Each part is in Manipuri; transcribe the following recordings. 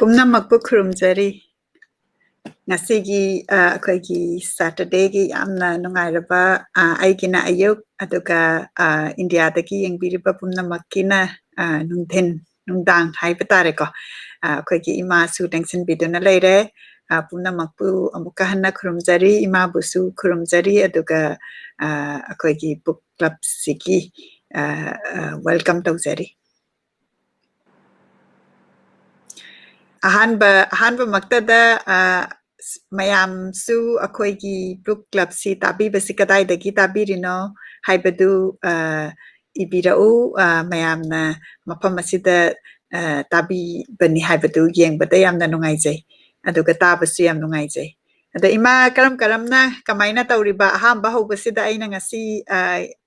ꯄꯨꯝꯅꯃꯛꯄꯨ ꯈꯨꯔꯨꯝꯖꯔꯤ ꯉꯁꯤꯒꯤ ꯑꯩꯈꯣꯏꯒꯤ ꯁꯦꯇꯔꯗꯦꯒꯤ ꯌꯥꯝꯅ ꯅꯨꯡꯉꯥꯏꯔꯕ ꯑꯩꯒꯤꯅ ꯑꯌꯨꯛ ꯑꯗꯨꯒ ꯏꯟꯗꯤꯌꯥꯗꯒꯤ ꯌꯦꯡꯕꯤꯔꯤꯕ ꯄꯨꯝꯅꯃꯛꯀꯤꯅ ꯅꯨꯡꯊꯤꯟ ꯅꯨꯡꯗꯥꯡ ꯍꯥꯏꯕ ꯇꯥꯔꯦꯀꯣ ꯑꯩꯈꯣꯏꯒꯤ ꯏꯃꯥꯁꯨ ꯇꯦꯡꯁꯤꯟꯕꯤꯗꯨꯅ ꯂꯩꯔꯦ ꯄꯨꯝꯅꯃꯛꯄꯨ ꯑꯃꯨꯛꯀ ꯍꯟꯅ ꯈꯨꯔꯨꯝꯖꯔꯤ ꯏꯃꯥꯕꯨꯁꯨ ꯈꯨꯔꯨꯝꯖꯔꯤ ꯑꯗꯨꯒ ꯑꯩꯈꯣꯏꯒꯤ ꯕꯨꯛ ꯀ꯭ꯂꯕꯁꯤꯒꯤ ꯋꯦꯜꯀꯝ ꯇꯧꯖꯔꯤ ꯑꯍꯥꯟꯕ ꯃꯛꯇꯗ ꯃꯌꯥꯝꯁꯨ ꯑꯩꯈꯣꯏꯒꯤ ꯕꯨꯛ ꯀ꯭ꯂꯕꯁꯤ ꯇꯥꯕꯤꯕꯁꯤ ꯀꯗꯥꯏꯗꯒꯤ ꯇꯥꯕꯤꯔꯤꯅꯣ ꯍꯥꯏꯕꯗꯨ ꯏꯕꯤꯔꯛꯎ ꯃꯌꯥꯝꯅ ꯃꯐꯝ ꯑꯁꯤꯗ ꯇꯥꯕꯤꯕꯅꯤ ꯍꯥꯏꯕꯗꯨ ꯌꯦꯡꯕꯗ ꯌꯥꯝꯅ ꯅꯨꯡꯉꯥꯏꯖꯩ ꯑꯗꯨꯒ ꯇꯥꯕꯁꯨ ꯌꯥꯝ ꯅꯨꯡꯉꯥꯏꯖꯩ ꯑꯗ ꯏꯃꯥ ꯀꯔꯝꯅ ꯀꯃꯥꯏꯅ ꯇꯧꯔꯤꯕ ꯑꯍꯥꯟꯕ ꯍꯧꯕꯁꯤꯗ ꯑꯩꯅ ꯉꯁꯤ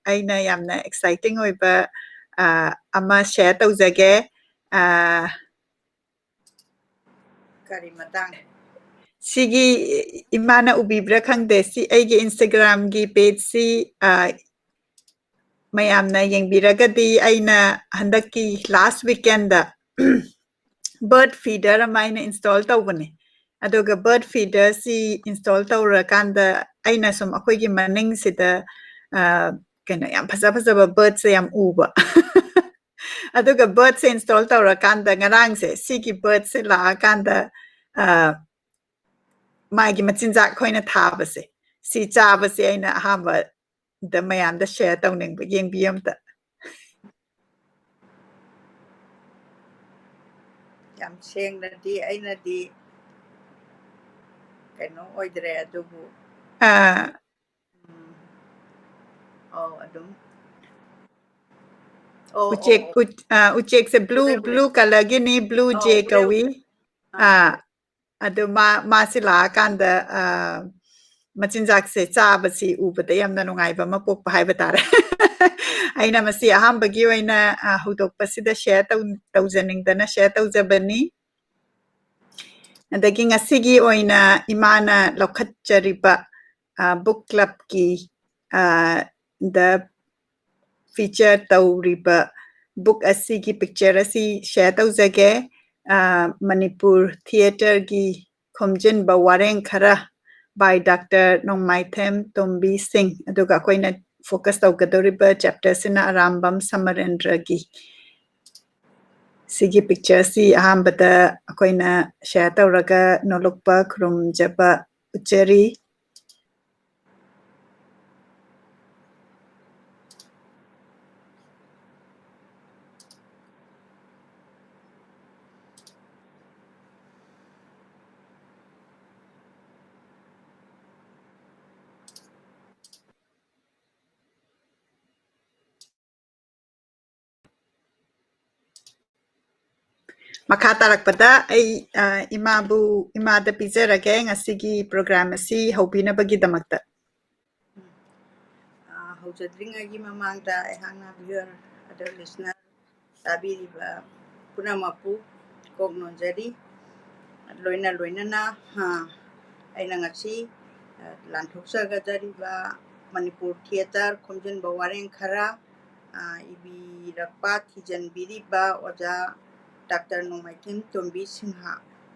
ꯑꯩꯅ ꯌꯥꯝꯅ ꯑꯦꯛꯁꯥꯏꯇꯤꯡ ꯑꯣꯏꯕ ꯑꯃ ꯁꯦꯌꯔ ꯇꯧꯖꯒꯦ ꯀꯔꯤ ꯃꯇꯥꯡ ꯁꯤꯒꯤ ꯏꯃꯥꯅ ꯎꯕꯤꯕ꯭ꯔꯥ ꯈꯪꯗꯦ ꯁꯤ ꯑꯩꯒꯤ ꯏꯟꯁꯇꯥꯒ꯭ꯔꯥꯝꯒꯤ ꯄꯦꯖꯁꯤ ꯃꯌꯥꯝꯅ ꯌꯦꯡꯕꯤꯔꯒꯗꯤ ꯑꯩꯅ ꯍꯟꯗꯛꯀꯤ ꯂꯥꯁ ꯋꯤꯀꯦꯟꯗ ꯕꯔꯗ ꯐꯤꯗꯔ ꯑꯃ ꯑꯩꯅ ꯏꯟꯁꯇꯣꯜ ꯇꯧꯕꯅꯦ ꯑꯗꯨꯒ ꯕꯔꯗ ꯐꯤꯗꯔꯁꯤ ꯏꯟꯁꯇꯣꯜ ꯇꯧꯔꯀꯥꯟꯗ ꯑꯩꯅ ꯁꯨꯝ ꯑꯩꯈꯣꯏꯒꯤ ꯃꯅꯤꯡꯁꯤꯗ ꯀꯩꯅꯣ ꯌꯥꯝ ꯐꯖꯕ ꯕꯔꯗꯁꯦ ꯌꯥꯝ ꯎꯕ ꯑꯗꯨꯒ ꯕꯔꯗꯁꯦ ꯏꯟꯁꯇꯣꯜ ꯇꯧꯔꯀꯥꯟꯗ ꯉꯔꯥꯡꯁꯦ ꯁꯤꯒꯤ ꯕꯔꯗꯁꯦ ꯂꯥꯛꯑꯀꯥꯟꯗ ꯃꯥꯒꯤ ꯃꯆꯤꯟꯖꯥꯛ ꯑꯩꯈꯣꯏꯅ ꯊꯥꯕꯁꯦ ꯁꯤ ꯆꯥꯕꯁꯦ ꯑꯩꯅ ꯑꯍꯥꯟꯕꯗ ꯃꯌꯥꯝꯗ ꯁꯦꯌꯔ ꯇꯧꯅꯤꯡꯕ ꯌꯦꯡꯕꯤꯌꯨ ꯑꯝꯇ ꯌꯥꯝ ꯁꯦꯡꯅꯗꯤ ꯑꯩꯅꯗꯤ ꯀꯩꯅꯣ ꯑꯣꯏꯗ꯭ꯔꯦ ꯑꯗꯨꯕꯨ ꯑꯗꯨꯝ ꯎꯆꯦꯛꯁꯦ ꯕ꯭ꯂꯨ ꯀꯂꯔꯒꯤꯅꯤ ꯕ꯭ꯂꯨ ꯖꯦ ꯀꯧꯏ ꯑꯗꯨ ꯃꯥꯁꯤ ꯂꯥꯛꯑꯀꯥꯟꯗ ꯃꯆꯤꯟꯖꯥꯛꯁꯦ ꯆꯥꯕꯁꯤ ꯎꯕꯗ ꯌꯥꯝꯅ ꯅꯨꯡꯉꯥꯏꯕ ꯑꯃ ꯄꯣꯛꯄ ꯍꯥꯏꯕ ꯇꯥꯔꯦ ꯑꯩꯅ ꯃꯁꯤ ꯑꯍꯥꯟꯕꯒꯤ ꯑꯣꯏꯅ ꯍꯧꯗꯣꯛꯄꯁꯤꯗ ꯁꯦꯌꯔ ꯇꯧꯖꯅꯤꯡꯗꯅ ꯁꯦꯌꯔ ꯇꯧꯖꯕꯅꯤ ꯑꯗꯒꯤ ꯉꯁꯤꯒꯤ ꯑꯣꯏꯅ ꯏꯃꯥꯅ ꯂꯧꯈꯠꯆꯔꯤꯕ ꯕꯨꯛ ꯀ꯭ꯂꯕꯀꯤ ꯗ ꯐꯤꯆꯔ ꯇꯧꯔꯤꯕ ꯕꯨꯛ ꯑꯁꯤꯒꯤ ꯄꯤꯛꯆꯔ ꯑꯁꯤ ꯁꯦꯌꯔ ꯇꯧꯖꯒꯦ ꯃꯅꯤꯄꯨꯔ ꯊꯤꯌꯦꯇꯔꯒꯤ ꯈꯣꯝꯖꯤꯟꯕ ꯋꯥꯔꯦꯡ ꯈꯔ by Dr Nongmaithem Tombi Singh aduga akoina focus tawgadoriba chapter sina Arambam Samarendra gi sigi picture si ahambada akoina share tawraga nolokpa khurumjaba uchari makha tarakpada ai imada pizarage ngasigi program asi hobinabagi damakta hojadringagi mamangda ehangna viewer other listener tabiriba punamapu kognonjari loina aina ngasi lanthoksagadariba Manipur Theatre khomjinba wareng khara ibirapa thijanbiriba Oja Dr Nongmaithem Tombi Singh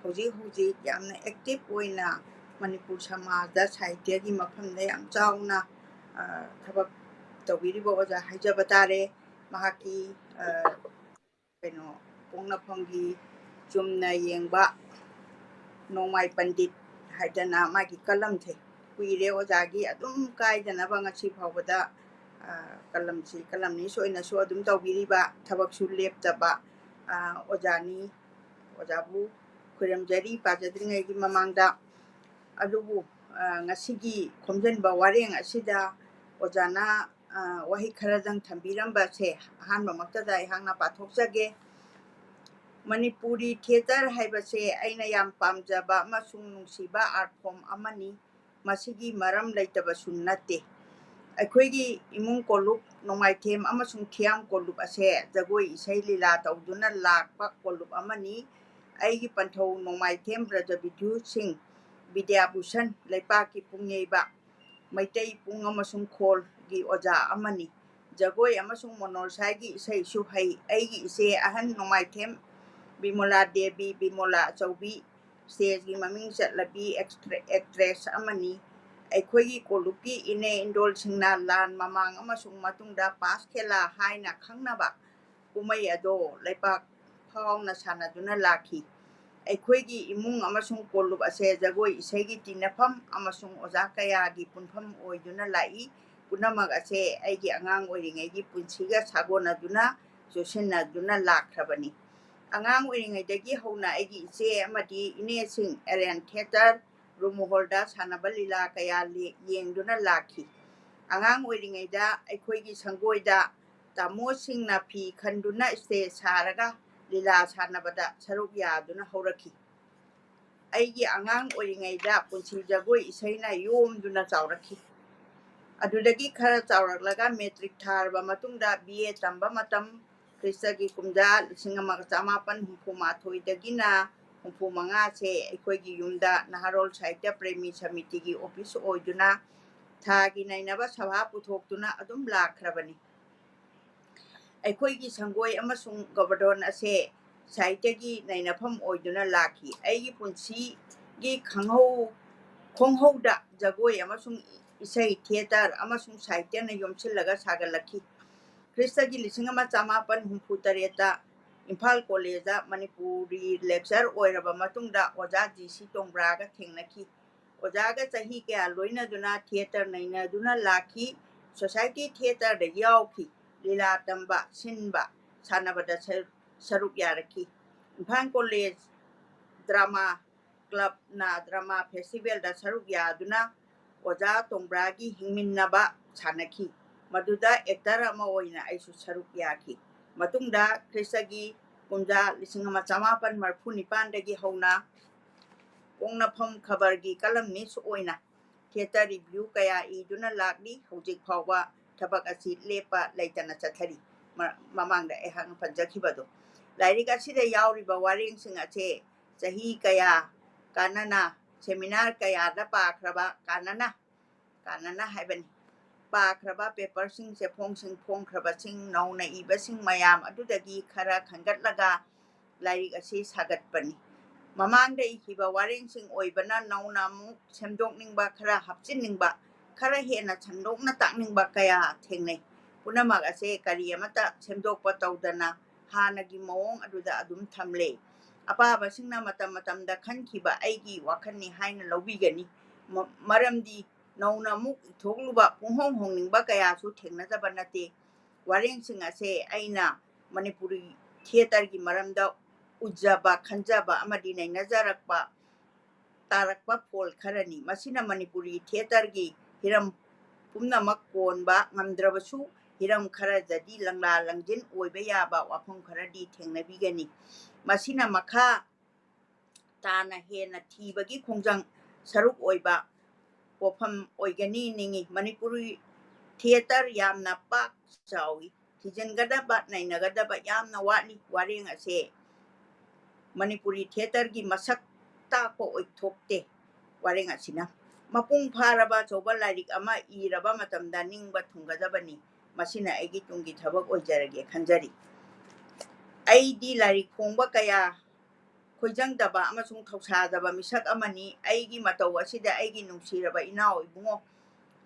hoji yamna active oina Manipur Samajda Sahityagi mafamda yam chauna thabak tawbiriba Oja haijaba tare mahaki keno pongnaphamgi chumna yengba Nongmai Pandit haidana magi kalam the kuire Ojagi adum kaidana bangasi phawada kalamni soina so adum tawbiriba thabak su leptaba Ojabu khuramjari pajadringai mamangda adubu ngasigi khomjanba wareng asida Ojana wahi kharadang thambiramba se ahanba maktada ihangna pathokjage Manipuri Theatre haibase aina yam pamjaba amasung nungsiba art form amani masigi maram leitaba sunnate aikoigi imung koluk Nongmaithem amasung thiam koluk ase jagoi isai lila tawduna lakpa koluk amani aigi panthau Nongmaithem Rajabidhu Singh Vidyabhushan Leipaki pungyeiba Maitai pung amasung khol gi Oja amani jagoi amasung monorsai gi isai su hai aigi ise ahan Nongmaithem Bimola Devi Bimola Chaubi stage maming chatlabi actress amani ꯑꯩꯈꯣꯏꯒꯤ ꯀꯣꯂꯨꯞꯀꯤ ꯏꯅꯦ ꯏꯟꯗꯣꯜꯁꯤꯡꯅ ꯂꯥꯟ ꯃꯃꯥꯡ ꯑꯃꯁꯨꯡ ꯃꯇꯨꯡꯗ ꯄꯥꯁ ꯈꯦꯂꯥ ꯍꯥꯏꯅ ꯈꯪꯅꯕ ꯀꯨꯝꯍꯩ ꯑꯗꯣ ꯂꯩꯄꯥꯛ ꯐꯥꯎꯅ ꯁꯥꯟꯅꯗꯨꯅ ꯂꯥꯛꯈꯤ꯫ ꯑꯩꯈꯣꯏꯒꯤ ꯏꯃꯨꯡ ꯑꯃꯁꯨꯡ ꯀꯣꯂꯨꯞ ꯑꯁꯦ ꯖꯒꯣꯏ ꯏꯁꯩꯒꯤ ꯇꯤꯟꯅꯐꯝ ꯑꯃꯁꯨꯡ ꯑꯣꯖꯥ ꯀꯌꯥꯒꯤ ꯄꯨꯟꯐꯝ ꯑꯣꯏꯗꯨꯅ ꯂꯥꯛꯏ꯫ ꯄꯨꯝꯅꯃꯛ ꯑꯁꯦ ꯑꯩꯒꯤ ꯑꯉꯥꯡ ꯑꯣꯏꯔꯤꯉꯩꯒꯤ ꯄꯨꯟꯁꯤꯒ ꯁꯥꯒꯣꯟꯅꯗꯨꯅ ꯆꯨꯁꯤꯟꯅꯗꯨꯅ ꯂꯥꯛꯈ꯭ꯔꯕꯅꯤ꯫ ꯑꯉꯥꯡ ꯑꯣꯏꯔꯤꯉꯩꯗꯒꯤ ꯍꯧꯅ ꯑꯩꯒꯤ ꯏꯆꯦ ꯑꯃꯗꯤ ꯏꯅꯦꯁꯤꯡ ꯑꯦꯔꯦꯟ ꯊꯤꯌꯦꯇꯔ ꯔꯨꯃꯣꯍꯣꯜꯗ ꯁꯥꯟꯅꯕ ꯂꯤꯂꯥ ꯀꯌꯥ ꯌꯦꯡꯗꯨꯅ ꯂꯥꯛꯈꯤ꯫ ꯑꯉꯥꯡ ꯑꯣꯏꯔꯤꯉꯩꯗ ꯑꯩꯈꯣꯏꯒꯤ ꯁꯪꯒꯣꯏꯗ ꯇꯥꯃꯣꯁꯤꯡꯅ ꯐꯤ ꯈꯟꯗꯨꯅ ꯁ꯭ꯇꯦꯖ ꯁꯥꯔꯒ ꯂꯤꯂꯥ ꯁꯥꯟꯅꯕꯗ ꯁꯔꯨꯛ ꯌꯥꯗꯨꯅ ꯍꯧꯔꯛꯈꯤ꯫ ꯑꯩꯒꯤ ꯑꯉꯥꯡ ꯑꯣꯏꯔꯤꯉꯩꯗ ꯄꯨꯟꯁꯤ ꯖꯒꯣꯏ ꯏꯁꯩꯅ ꯌꯣꯝꯗꯨꯅ ꯆꯥꯎꯔꯛꯈꯤ꯫ ꯑꯗꯨꯗꯒꯤ ꯈꯔ ꯆꯥꯎꯔꯛꯂꯒ ꯃꯦꯇ꯭ꯔꯤꯛ ꯊꯥꯔꯕ ꯃꯇꯨꯡꯗ BA ꯇꯝꯕ ꯃꯇꯝ ꯈ꯭ꯔꯤꯁꯇꯒꯤ ꯀꯨꯝꯖꯥ 1968ꯗꯒꯤꯅ 65ꯁꯦ ꯑꯩꯈꯣꯏꯒꯤ ꯌꯨꯝꯗ ꯅꯍꯥꯔꯣꯜ ꯁꯥꯍꯤꯇ꯭ꯌ ꯄ꯭ꯔꯦꯃꯤ ꯁꯃꯤꯇꯤꯒꯤ ꯑꯣꯐꯤꯁ ꯑꯣꯏꯗꯨꯅ ꯊꯥꯒꯤ ꯅꯩꯅꯕ ꯁꯚꯥ ꯄꯨꯊꯣꯛꯇꯨꯅ ꯑꯗꯨꯝ ꯂꯥꯛꯈ꯭ꯔꯕꯅꯤ꯫ ꯑꯩꯈꯣꯏꯒꯤ ꯁꯪꯒꯣꯏ ꯑꯃꯁꯨꯡ ꯒꯣꯕꯔꯙꯟ ꯑꯁꯦ ꯁꯥꯍꯤꯇ꯭ꯌꯒꯤ ꯅꯩꯅꯐꯝ ꯑꯣꯏꯗꯨꯅ ꯂꯥꯛꯈꯤ꯫ ꯑꯩꯒꯤ ꯄꯨꯟꯁꯤꯒꯤ ꯈꯣꯡꯍꯧꯗ ꯖꯒꯣꯏ ꯑꯃꯁꯨꯡ ꯏꯁꯩ, ꯊꯤꯌꯦꯇꯔ ꯑꯃꯁꯨꯡ ꯁꯥꯍꯤꯇ꯭ꯌꯅ ꯌꯣꯝꯁꯤꯜꯂꯒ ꯁꯥꯒꯠꯂꯛꯈꯤ꯫ ꯈ꯭ꯔꯤꯁꯇꯒꯤ 1968ꯗ ꯏꯝꯐꯥꯜ ꯀꯣꯂꯦꯖꯗ ꯃꯅꯤꯄꯨꯔꯤ ꯂꯦꯛꯆꯔ ꯑꯣꯏꯔꯕ ꯃꯇꯨꯡꯗ ꯑꯣꯖꯥ GC ꯇꯣꯡꯕ꯭ꯔꯥꯒ ꯊꯦꯡꯅꯈꯤ꯫ ꯑꯣꯖꯥꯒ ꯆꯍꯤ ꯀꯌꯥ ꯂꯣꯏꯅꯗꯨꯅ ꯊꯤꯌꯦꯇꯔ ꯅꯩꯅꯗꯨꯅ ꯂꯥꯛꯈꯤ꯫ ꯁꯣꯁꯥꯏꯇꯤ ꯊꯤꯌꯦꯇꯔꯗ ꯌꯥꯎꯈꯤ꯫ ꯂꯤꯂꯥ ꯇꯝꯕ, ꯁꯤꯟꯕ, ꯁꯥꯟꯅꯕꯗ ꯁꯔꯨꯛ ꯌꯥꯔꯛꯈꯤ꯫ ꯏꯝꯐꯥꯜ ꯀꯣꯂꯦꯖ ꯗ꯭ꯔꯥꯃꯥ ꯀ꯭ꯂꯕꯅ ꯗ꯭ꯔꯥꯃꯥ ꯐꯦꯁꯇꯤꯚꯦꯜꯗ ꯁꯔꯨꯛ ꯌꯥꯗꯨꯅ ꯑꯣꯖꯥ ꯇꯣꯡꯕ꯭ꯔꯥꯒꯤ ꯍꯤꯡꯃꯤꯟꯅꯕ ꯁꯥꯟꯅꯈꯤ꯫ ꯃꯗꯨꯗ ꯑꯦꯛꯇꯔ ꯑꯃ ꯑꯣꯏꯅ ꯑꯩꯁꯨ ꯁꯔꯨꯛ ꯌꯥꯈꯤ꯫ ꯃꯇꯨꯡꯗ ꯈ꯭ꯔꯤꯁꯇꯒꯤ ꯀꯨꯝꯖꯥ 1989ꯗꯒꯤ ꯍꯧꯅ ꯄꯣꯛꯅꯐꯝ ꯈꯕꯔꯒꯤ ꯀꯂꯝꯅꯤꯁ ꯑꯣꯏꯅ ꯊꯤꯌꯦꯇꯔ ꯔꯤꯚꯤꯌꯨ ꯀꯌꯥ ꯏꯗꯨꯅ ꯂꯥꯛꯂꯤ꯫ ꯍꯧꯖꯤꯛ ꯐꯥꯎꯕ ꯊꯕꯛ ꯑꯁꯤ ꯂꯦꯞꯄ ꯂꯩꯇꯅ ꯆꯠꯊꯔꯤ꯫ ꯃꯃꯥꯡꯗ ꯑꯩꯍꯥꯛꯅ ꯄꯟꯖꯈꯤꯕꯗꯣ ꯂꯥꯏꯔꯤꯛ ꯑꯁꯤꯗ ꯌꯥꯎꯔꯤꯕ ꯋꯥꯔꯦꯡꯁꯤꯡ ꯑꯁꯦ ꯆꯍꯤ ꯀꯌꯥ ꯀꯥꯟꯅꯅ ꯁꯦꯃꯤꯅꯥꯔ ꯀꯌꯥꯗ ꯄꯥꯈ꯭ꯔꯕ ꯀꯥꯟꯅꯅ ꯍꯥꯏꯕꯅꯤ ꯄꯥꯈ꯭ꯔꯕ ꯄꯦꯄꯔꯁꯤꯡ, ꯆꯦꯐꯣꯡꯁꯤꯡ ꯐꯣꯡꯈ꯭ꯔꯕꯁꯤꯡ, ꯅꯧꯅ ꯏꯕꯁꯤꯡ ꯃꯌꯥꯝ ꯑꯗꯨꯗꯒꯤ ꯈꯔ ꯈꯟꯒꯠꯂꯒ ꯂꯥꯏꯔꯤꯛ ꯑꯁꯤ ꯁꯥꯒꯠꯄꯅꯤ꯫ ꯃꯃꯥꯡꯗ ꯏꯈꯤꯕ ꯋꯥꯔꯦꯡꯁꯤꯡ ꯑꯣꯏꯕꯅ ꯅꯧꯅ ꯑꯃꯨꯛ ꯁꯦꯝꯗꯣꯛꯅꯤꯡꯕ, ꯈꯔ ꯍꯥꯞꯆꯤꯟꯅꯤꯡꯕ, ꯈꯔ ꯍꯦꯟꯅ ꯁꯟꯗꯣꯛꯅ ꯇꯥꯛꯅꯤꯡꯕ ꯀꯌꯥ ꯊꯦꯡꯅꯩ꯫ ꯄꯨꯝꯅꯃꯛ ꯑꯁꯦ ꯀꯔꯤ ꯑꯃꯠꯇ ꯁꯦꯝꯗꯣꯛꯄ ꯇꯧꯗꯅ ꯍꯥꯟꯅꯒꯤ ꯃꯑꯣꯡ ꯑꯗꯨꯗ ꯑꯗꯨꯝ ꯊꯝꯂꯦ꯫ ꯑꯄꯥꯕꯁꯤꯡꯅ ꯃꯇꯝ ꯃꯇꯝꯗ ꯈꯟꯈꯤꯕ ꯑꯩꯒꯤ ꯋꯥꯈꯜꯅꯤ ꯍꯥꯏꯅ ꯂꯧꯕꯤꯒꯅꯤ꯫ ꯃꯔꯝꯗꯤ ꯅꯧꯅ ꯑꯃꯨꯛ ꯏꯊꯣꯛꯂꯨꯕ, ꯄꯨꯡꯍꯣꯡ ꯍꯣꯡꯅꯤꯡꯕ ꯀꯌꯥꯁꯨ ꯊꯦꯡꯅꯗꯕ ꯅꯠꯇꯦ꯫ ꯋꯥꯔꯦꯡꯁꯤꯡ ꯑꯁꯦ ꯑꯩꯅ ꯃꯅꯤꯄꯨꯔꯤ ꯊꯤꯌꯦꯇꯔꯒꯤ ꯃꯔꯝꯗ ꯎꯖꯕ, ꯈꯟꯖꯕ ꯑꯃꯗꯤ ꯅꯩꯅꯖꯔꯛꯄ ꯇꯥꯔꯛꯄ ꯐꯣꯜ ꯈꯔꯅꯤ꯫ ꯃꯁꯤꯅ ꯃꯅꯤꯄꯨꯔꯤ ꯊꯤꯌꯦꯇꯔꯒꯤ ꯍꯤꯔꯝ ꯄꯨꯝꯅꯃꯛ ꯀꯣꯟꯕ ꯉꯝꯗ꯭ꯔꯕꯁꯨ ꯍꯤꯔꯝ ꯈꯔꯗꯗꯤ ꯂꯪꯂꯥ ꯂꯪꯖꯤꯟ ꯑꯣꯏꯕ ꯌꯥꯕ ꯋꯥꯐꯝ ꯈꯔꯗꯤ ꯊꯦꯡꯅꯕꯤꯒꯅꯤ꯫ ꯃꯁꯤꯅ ꯃꯈꯥ ꯇꯥꯅ ꯍꯦꯟꯅ ꯊꯤꯕꯒꯤ ꯈꯣꯡꯖꯪ ꯁꯔꯨꯛ ꯑꯣꯏꯕ ꯄꯣꯠꯐꯝ ꯑꯣꯏꯒꯅꯤ ꯅꯤꯡꯏ꯫ ꯃꯅꯤꯄꯨꯔꯤ ꯊꯤꯌꯦꯇꯔ ꯌꯥꯝꯅ ꯄꯥꯛ ꯆꯥꯎꯏ꯫ ꯊꯤꯖꯤꯟꯒꯗꯕ, ꯅꯩꯅꯒꯗꯕ ꯌꯥꯝꯅ ꯋꯥꯠꯂꯤ꯫ ꯋꯥꯔꯦꯡ ꯑꯁꯦ ꯃꯅꯤꯄꯨꯔꯤ ꯊꯤꯌꯦꯇꯔꯒꯤ ꯃꯁꯛ ꯇꯥꯛꯄ ꯑꯣꯏꯊꯣꯛꯇꯦ꯫ ꯋꯥꯔꯦꯡ ꯑꯁꯤꯅ ꯃꯄꯨꯡ ꯐꯥꯔꯕ ꯑꯆꯧꯕ ꯂꯥꯏꯔꯤꯛ ꯑꯃ ꯏꯔꯕ ꯃꯇꯝꯗ ꯅꯤꯡꯕ ꯊꯨꯡꯒꯗꯕꯅꯤ꯫ ꯃꯁꯤꯅ ꯑꯩꯒꯤ ꯇꯨꯡꯒꯤ ꯊꯕꯛ ꯑꯣꯏꯖꯔꯒꯦ ꯈꯟꯖꯔꯤ꯫ ꯑꯩꯗꯤ ꯂꯥꯏꯔꯤꯛ ꯐꯣꯡꯕ ꯀꯌꯥ ꯈꯣꯏꯖꯪꯗꯕ ꯑꯃꯁꯨꯡ ꯊꯧꯁꯥꯗꯕ ꯃꯤꯁꯛ ꯑꯃꯅꯤ꯫ ꯑꯩꯒꯤ ꯃꯇꯧ ꯑꯁꯤꯗ ꯑꯩꯒꯤ ꯅꯨꯡꯁꯤꯔꯕ ꯏꯅꯥꯎ ꯏꯕꯨꯡꯉꯣ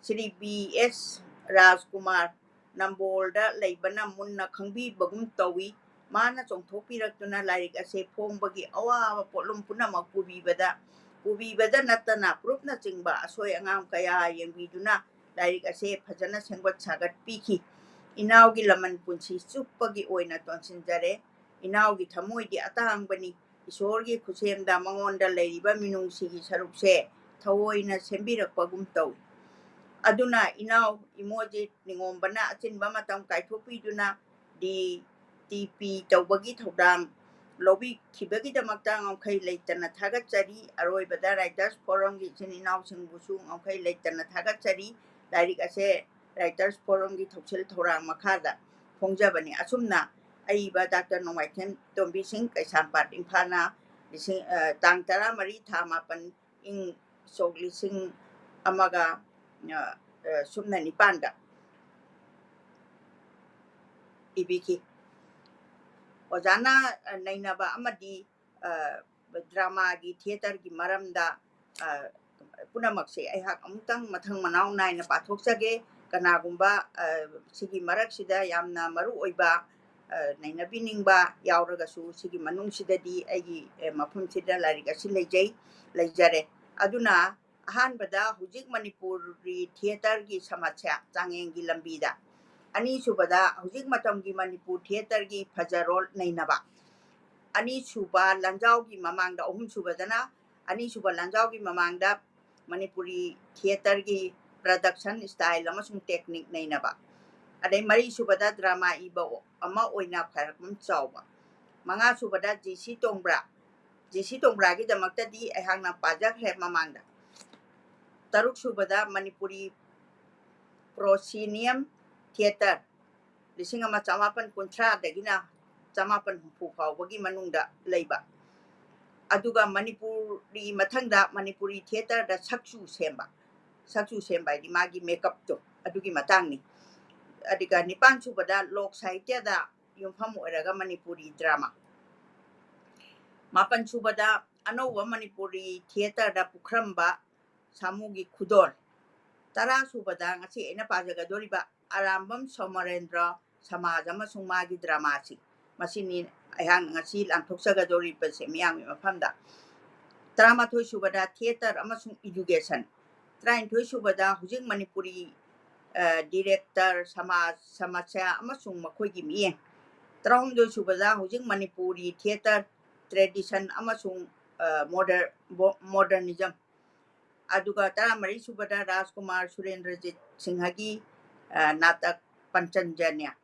ꯁ꯭ꯔꯤ BS ꯔꯥꯖꯀꯨꯃꯥꯔ ꯅꯝꯕꯣꯜꯗ ꯂꯩꯕꯅ ꯃꯨꯟꯅ ꯈꯪꯕꯤꯕꯒꯨꯝ ꯇꯧꯏ꯫ ꯃꯥꯅ ꯆꯣꯡꯊꯣꯛꯄꯤꯔꯛꯇꯨꯅ ꯂꯥꯏꯔꯤꯛ ꯑꯁꯦ ꯐꯣꯡꯕꯒꯤ ꯑꯋꯥꯕ ꯄꯣꯠꯂꯨꯝ ꯄꯨꯝꯅꯃꯛ ꯄꯨꯕꯤꯕꯗ ꯅꯠꯇꯅ ꯄ꯭ꯔꯨꯐꯅꯆꯤꯡꯕ ꯑꯁꯣꯏ ꯑꯉꯥꯝ ꯀꯌꯥ ꯌꯦꯡꯕꯤꯗꯨꯅ ꯂꯥꯏꯔꯤꯛ ꯑꯁꯦ ꯐꯖꯅ ꯁꯦꯝꯒꯠ ꯁꯥꯒꯠꯄꯤꯈꯤ꯫ ꯏꯅꯥꯎꯒꯤ ꯂꯃꯟ ꯄꯨꯟꯁꯤ ꯆꯨꯞꯄꯒꯤ ꯑꯣꯏꯅ ꯇꯣꯟꯁꯤꯟꯖꯔꯦ꯫ ꯏꯅꯥꯎꯒꯤ ꯊꯃꯣꯏꯗꯤ ꯑꯇꯥꯡꯕꯅꯤ꯫ ꯏꯁꯣꯔꯒꯤ ꯈꯨꯠꯁꯦꯝꯗ ꯃꯉꯣꯟꯗ ꯂꯩꯔꯤꯕ ꯃꯤꯅꯨꯡꯁꯤꯒꯤ ꯁꯔꯨꯛꯁꯦ ꯊꯑꯣꯏꯅ ꯁꯦꯝꯕꯤꯔꯛꯄꯒꯨꯝ ꯇꯧꯏ꯫ ꯑꯗꯨꯅ ꯏꯅꯥꯎ ꯏꯃꯣꯖꯤꯠ ꯅꯤꯉꯣꯝꯕꯅ ꯑꯆꯤꯟꯕ ꯃꯇꯝ ꯀꯥꯏꯊꯣꯛꯄꯤꯗꯨꯅ DTP ꯇꯧꯕꯒꯤ ꯊꯧꯗꯥꯡ ꯂꯧꯕꯤꯈꯤꯕꯒꯤꯗꯃꯛꯇ ꯉꯝꯈꯩ ꯂꯩꯇꯅ ꯊꯥꯒꯠꯆꯔꯤ꯫ ꯑꯔꯣꯏꯕꯗ ꯔꯥꯏꯇꯔꯁ ꯐꯣꯔꯝꯒꯤ ꯏꯆꯤꯟ ꯏꯅꯥꯎꯁꯤꯡꯕꯨꯁꯨ ꯉꯝꯈꯩ ꯂꯩꯇꯅ ꯊꯥꯒꯠꯆꯔꯤ꯫ ꯂꯥꯏꯔꯤꯛ ꯑꯁꯦ ꯔꯥꯏꯇꯔꯁ ꯐꯣꯔꯝꯒꯤ ꯊꯧꯁꯤꯜ ꯊꯧꯔꯥꯡ ꯃꯈꯥꯗ ꯐꯣꯡꯖꯕꯅꯤ꯫ ꯑꯁꯨꯝꯅ ꯑꯏꯕ ꯗꯥꯛꯇꯔ ꯅꯣꯡꯃꯥꯏꯊꯦꯝ ꯇꯣꯝꯕꯤ ꯁꯤꯡ, ꯀꯩꯁꯥꯝꯄꯥꯠ, ꯏꯝꯐꯥꯜꯅ ꯇꯥꯡ 13 ꯊꯥ 9 ꯏꯪ ꯁꯣꯛ 1909 ꯏꯕꯤꯈꯤ꯫ Ojana nainaba amadi drama gi theater gi maramda punamakse ai hak amutang mathang manaw naina pathokjage kanagumba sigi marak sida yamna maru oiba naina biningba yauragasu sigi manung sidadi aigi mafum sida larik asi leijare aduna ahanbada hujik Manipuri theater gi samatya changengi lambida ani subada hujik matamgi Manipur theater gi fajarol nainaba ani suba lanjau gi mamangda ohum subadana ani suba lanjau gi mamangda Manipuri theater gi production style amasung technique nainaba adai mari subada drama iba ama oina pharakam chawba manga subada jc tongbra gi damakta di ehangna pajak he mamangda taruk subada Manipuri proscenium theater lising ama chamapan kuntra dagina chamapan hu phawbagi manungda leiba aduga Manipuri mathangda Manipuri theater da sakchu semba di magi makeup to adugi matangni adiga nipan subada lok sahitya da yumpham oiraga Manipuri drama mapan subada anowa Manipuri theater da pukramba samugi khudol tara subada ngasi ena pajaga doriba Arambam Samarendra amasung magi drama si masini ayang ngasi lanthoksaga doriba se miyang mafamda drama thoi subada theater amasung education train thoi subada hujik Manipuri director samasya amasung makhoigi miyeng traum doi subada hujik Manipuri theater tradition amasung modernism aduga tara mari subada Rajkumar Surendrajit Singhagi natak Panchanjanya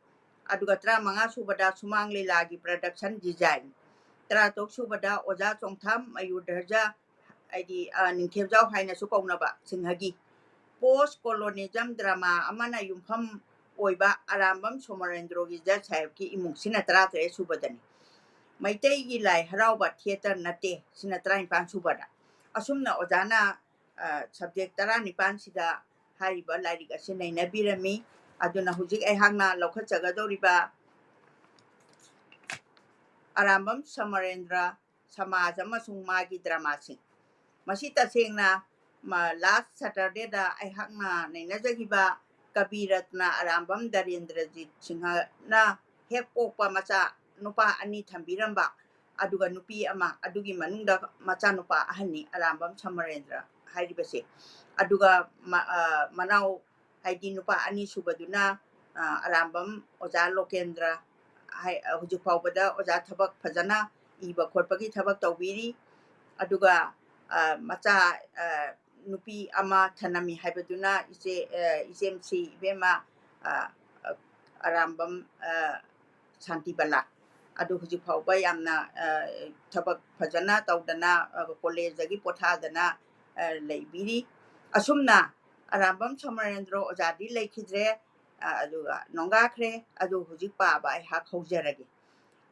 aduga tara manga subada Sumang Lilagi production design tara tok subada Oja Chongtham Ayudharja aidi ningkhebjau haina su kaunaba Singhagi post colonialism drama amana yumpham oiba Arambam Samarendra gi jachayab ki imung sina tara tre subadani maitai gi lai harauba theater nate sina tara pan subada asumna ojana subject tara nipan sida haiba larik asina inabirami aduna hujik ai hangna lokhachaga doriba Arambam Samarendra amasung magi drama sing masita singna last Saturday da ai hakna nainajagiba Kabiratna Arambam Darendrajit Singha na hekpokpa macha nupa ani thambiramba aduga nupi ama adugi manungda macha nupa ahani Arambam Samarendra hairibase aduga manau haidi nupa ani subaduna Arambam Oja Lokendra hujik fawbada Oja thabak fajana iba khotpagi thabak tawbiri aduga macha nupi ama thanami haibaduna ijemsi ibema Arambam Santibala adu hujik fawba yamna thabak fajana tawdana college dagi pothadana leibiri asumna Arambam Samarendra ojadi leikhidre aduga nongakre adu hujik paba ai hak haujarage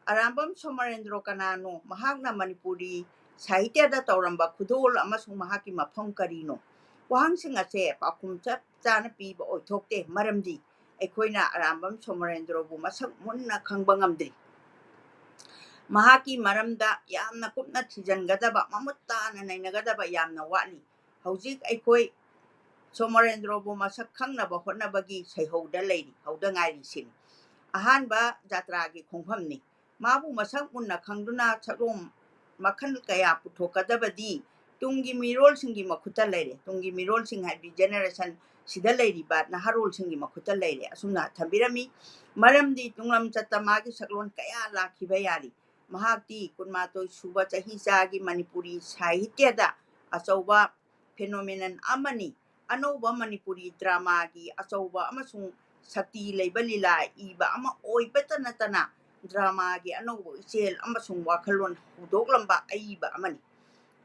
Arambam Samarendra kanano mahakna Manipuri sahitya da tauramba khudol amasung mahaki mafam karino wahangsing ase pakhum chap chana piba oithokte maramdi aikhoina Arambam Samarendra bu masak munna khangba ngamdri mahaki maramda yamna kupna thijangadaba mamuttana nainagadaba yamna wali hojik aikoi Samarendra bu masak khangnaba hotnabagi saihouda leiri houda ngairi sin ahanba jatra gi khongphamni mabu masak munna khangduna charom makhal kaya puthokadabadi tungi mirol singi makhuta leire tungi mirol sing haibi generation sida leiri ba naharol singi makhuta leire asumna thambirami maramdi tunglam chatta magi saklon kaya lakhiba yari mahakti kunmatoi suba chahi chagi Manipuri sahitya da achauba phenomenon amani anoba Manipuri drama gi achauba amasung sakti leiba lila iba ama oibata natana drama gi anobo ichel amasung wakhalon hudoklamba aiba amani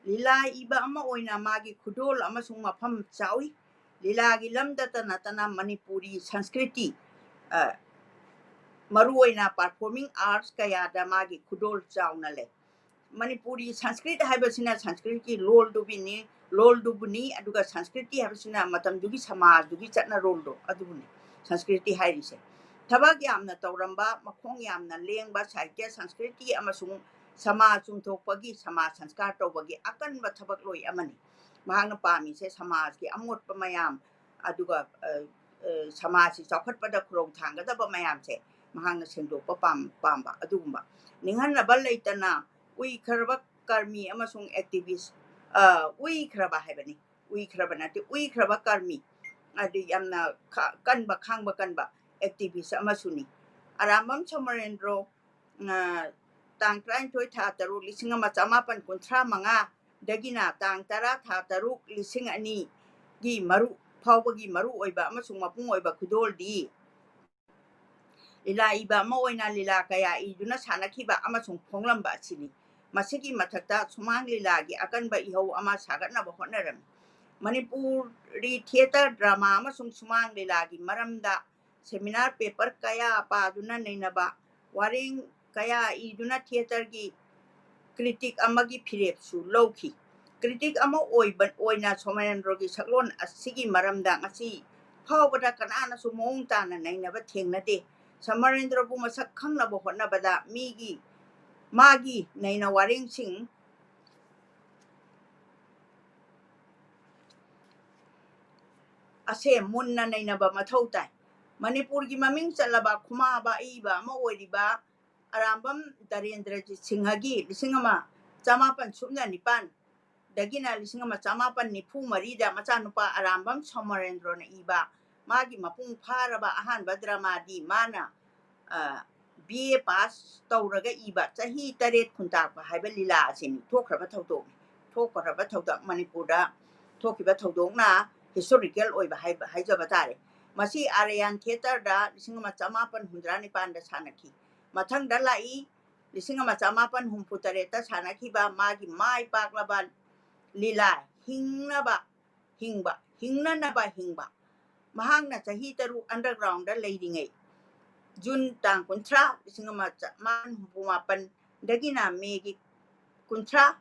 lila iba ama oina magi khudol amasung mafam chawi lila gi lamdata natana Manipuri Sanskriti maru oina performing arts kaya da magi khudol chauna le Manipuri Sanskrit haibasina Sanskrit ki lol dubuni aduga Sanskriti haibasina matam dugi samaj dugi chatna rol do adubuni Sanskriti hairise ꯊꯕꯛ ꯌꯥꯝꯅ ꯇꯧꯔꯝꯕ ꯃꯈꯣꯡ ꯌꯥꯝꯅ ꯂꯦꯡꯕ ꯁꯥꯍꯤꯇ꯭ꯌ ꯁꯪꯁꯀ꯭ꯔꯤꯇꯤ ꯑꯃꯁꯨꯡ ꯁꯃꯥꯖ ꯆꯨꯝꯊꯣꯛꯄꯒꯤ ꯁꯃꯥꯖ ꯁꯪꯁꯀꯥꯔ ꯇꯧꯕꯒꯤ ꯑꯀꯟꯕ ꯊꯕꯛꯂꯣꯏ ꯑꯃꯅꯤ ꯃꯍꯥꯛꯅ ꯄꯥꯝꯃꯤꯁꯦ ꯁꯃꯥꯖꯀꯤ ꯑꯃꯣꯠꯄ ꯃꯌꯥꯝ ꯑꯗꯨꯒ ꯁꯃꯥꯖꯁꯤ ꯆꯥꯎꯈꯠꯄꯗ ꯈꯨꯔꯧ ꯊꯥꯡꯒꯗꯕ ꯃꯌꯥꯝꯁꯦ ꯃꯍꯥꯛꯅ ꯁꯦꯡꯗꯣꯛꯄ ꯄꯥꯝꯕ ꯑꯗꯨꯒꯨꯝꯕ ꯅꯤꯡꯍꯟꯅꯕ ꯂꯩꯇꯅ ꯎꯏꯈ꯭ꯔꯕ ꯀꯔꯃꯤ ꯑꯃꯁꯨꯡ ꯑꯦꯛꯇꯤꯚꯤꯁ ꯎꯏꯈ꯭ꯔꯕ ꯍꯥꯏꯕꯅꯤ ꯎꯏꯈ꯭ꯔꯕ ꯅꯠꯇꯦ ꯎꯏꯈ꯭ꯔꯕ ꯀꯔꯃꯤ ꯑꯗꯨ ꯌꯥꯝꯅ ꯀꯟꯕ ꯈꯥꯡꯕ ꯀꯟꯕ ꯑꯦꯛꯇꯤꯚꯤꯁ ꯑꯃꯁꯨꯅꯤ ꯑꯔꯥꯝꯕꯝ ꯁꯣꯃꯔꯦꯟꯗ꯭ꯔꯣ ꯇꯥꯡ 19 ꯊꯥ 3 1935 ꯗꯒꯤꯅ ꯇꯥꯡ 10 ꯊꯥ 3 2002 ꯒꯤ ꯐꯥꯎꯕꯒꯤ ꯃꯔꯨ ꯑꯣꯏꯕ ꯑꯃꯁꯨꯡ ꯃꯄꯨꯡ ꯑꯣꯏꯕ ꯈꯨꯗꯣꯜꯗꯤ ꯂꯤꯂꯥ ꯏꯕ ꯑꯃ ꯑꯣꯏꯅ ꯂꯤꯂꯥ ꯀꯌꯥ ꯏꯗꯨꯅ ꯁꯥꯟꯅꯈꯤꯕ ꯑꯃꯁꯨꯡ ꯐꯣꯡꯂꯝꯕ ꯑꯁꯤꯅꯤ ꯃꯁꯤꯒꯤ ꯃꯊꯛꯇ ꯁꯨꯃꯥꯡ ꯂꯤꯂꯥꯒꯤ ꯑꯀꯟꯕ ꯏꯍꯧ ꯑꯃ ꯁꯥꯒꯠꯅꯕ ꯍꯣꯠꯅꯔꯝꯃꯤ ꯃꯅꯤꯄꯨꯔꯤ ꯊꯤꯌꯦꯇꯔ ꯗ꯭ꯔꯥꯃꯥ ꯑꯃꯁꯨꯡ ꯁꯨꯃꯥꯡ ꯂꯤꯂꯥꯒꯤ ꯃꯔꯝꯗ ꯁꯦꯃꯤꯅꯥꯔ ꯄꯦꯄꯔ ꯀꯌꯥ ꯄꯥꯗꯨꯅ ꯅꯩꯅꯕ ꯋꯥꯔꯦꯡ ꯀꯌꯥ ꯏꯗꯨꯅ ꯊꯤꯌꯦꯇꯔꯒꯤ ꯀ꯭ꯔꯤꯇꯤꯛ ꯑꯃꯒꯤ ꯐꯤꯔꯦꯞꯁꯨ ꯂꯧꯈꯤ ꯀ꯭ꯔꯤꯇꯤꯛ ꯑꯃ ꯑꯣꯏꯅ ꯁꯣꯃꯔꯦꯟꯗ꯭ꯔꯣꯒꯤ ꯁꯛꯂꯣꯟ ꯑꯁꯤꯒꯤ ꯃꯔꯝꯗ ꯉꯁꯤ ꯐꯥꯎꯕꯗ ꯀꯅꯥꯅꯁꯨ ꯃꯑꯣꯡ ꯇꯥꯅ ꯅꯩꯅꯕ ꯊꯦꯡꯅꯗꯦ ꯁꯣꯃꯔꯦꯟꯗ꯭ꯔꯕꯨ ꯃꯁꯛ ꯈꯪꯅꯕ ꯍꯣꯠꯅꯕꯗ ꯃꯥꯒꯤ ꯅꯩꯅ ꯋꯥꯔꯦꯡꯁꯤꯡ ꯑꯁꯦ ꯃꯨꯟꯅ ꯅꯩꯅꯕ ꯃꯊꯧ ꯇꯥꯏ ꯃꯅꯤꯄꯨꯔꯒꯤ ꯃꯃꯤꯡ ꯆꯠꯂꯕ ꯈꯨꯃꯥꯕ ꯑꯏꯕ ꯑꯃ ꯑꯣꯏꯔꯤꯕ ꯑꯔꯥꯝꯕꯝ ꯗꯔꯦꯟꯗ꯭ꯔꯖꯤꯠ ꯁꯤꯡꯍꯒꯤ 1809 ꯗꯒꯤꯅ 1894ꯗ ꯃꯆꯥꯅꯨꯄꯥ ꯑꯔꯥꯝꯕꯝ ꯁꯣꯃꯔꯦꯟꯗ꯭ꯔꯣꯅ ꯏꯕ ꯃꯥꯒꯤ ꯃꯄꯨꯡ ꯐꯥꯔꯕ ꯑꯍꯥꯟꯕ ꯗ꯭ꯔꯃꯥꯗꯤ ꯃꯥꯅ BA ꯄꯥꯁ ꯇꯧꯔꯒ ꯏꯕ ꯆꯍꯤ 8 ꯈꯨꯟꯇꯥꯛꯄ ꯍꯥꯏꯕ ꯂꯤꯂꯥ ꯑꯁꯤꯅꯤ ꯊꯣꯛꯈ꯭ꯔꯕ ꯊꯧꯗꯣꯛ ꯃꯅꯤꯄꯨꯔꯗ ꯊꯣꯛꯈꯤꯕ ꯊꯧꯗꯣꯛꯅ ꯍꯤꯁꯇꯣꯔꯤꯀꯦꯜ ꯑꯣꯏꯕ ꯍꯥꯏꯖꯕ ꯇꯥꯔꯦ ꯃꯁꯤ ꯑꯥꯔꯌꯥꯟ ꯊꯤꯌꯦꯇꯔꯗ 1889ꯗ ꯁꯥꯟꯅꯈꯤ ꯃꯊꯪꯗ ꯂꯥꯛꯏ 1868ꯗ ꯁꯥꯟꯅꯈꯤꯕ ꯃꯥꯒꯤ ꯃꯥꯏ ꯄꯥꯛꯂꯕ ꯂꯤꯂꯥ ꯍꯤꯡꯅꯅꯕ ꯍꯤꯡꯕ ꯃꯍꯥꯛꯅ ꯆꯍꯤ 6 ꯑꯟꯗꯔꯒ꯭ꯔꯥꯎꯟꯗ ꯂꯩꯔꯤꯉꯩ ꯖꯨꯟ ꯇꯥꯡ 30 1968 ꯗꯒꯤꯅ ꯃꯦꯒꯤ 30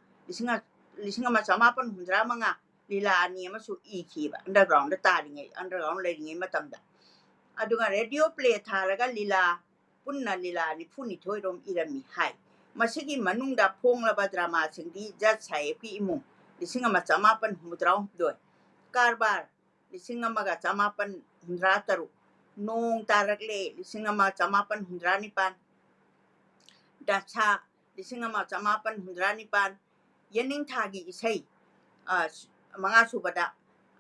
1885 ꯂꯤꯂꯥ ꯑꯅꯤ ꯑꯃꯁꯨ ꯏꯈꯤꯕ ꯑꯟꯗꯔꯒ꯭ꯔꯥꯎꯟ ꯂꯩꯔꯤꯉꯩ ꯃꯇꯝꯗ ꯑꯗꯨꯒ ꯔꯦꯗꯤꯑꯣ ꯄ꯭ꯂꯦ ꯊꯥꯔꯒ ꯄꯨꯟꯅ ꯂꯤꯂꯥ 92 ꯔꯣꯝ ꯏꯔꯝꯃꯤ ꯍꯥꯏ ꯃꯁꯤꯒꯤ ꯃꯅꯨꯡꯗ ꯐꯣꯡꯂꯕ ꯗ꯭ꯔꯃꯥꯁꯤꯡꯗꯤ ꯖꯖ ꯁꯥꯍꯦꯕꯀꯤ ꯏꯃꯨꯡ 1889 ꯀꯔꯕꯥꯔ 1886 ꯅꯣꯡ ꯇꯥꯔꯛꯂꯦ 1889 ꯗꯁꯥ 1889 ꯌꯦꯅꯤꯡꯊꯥꯒꯤ ꯏꯁꯩ 5ꯁꯨꯕꯗ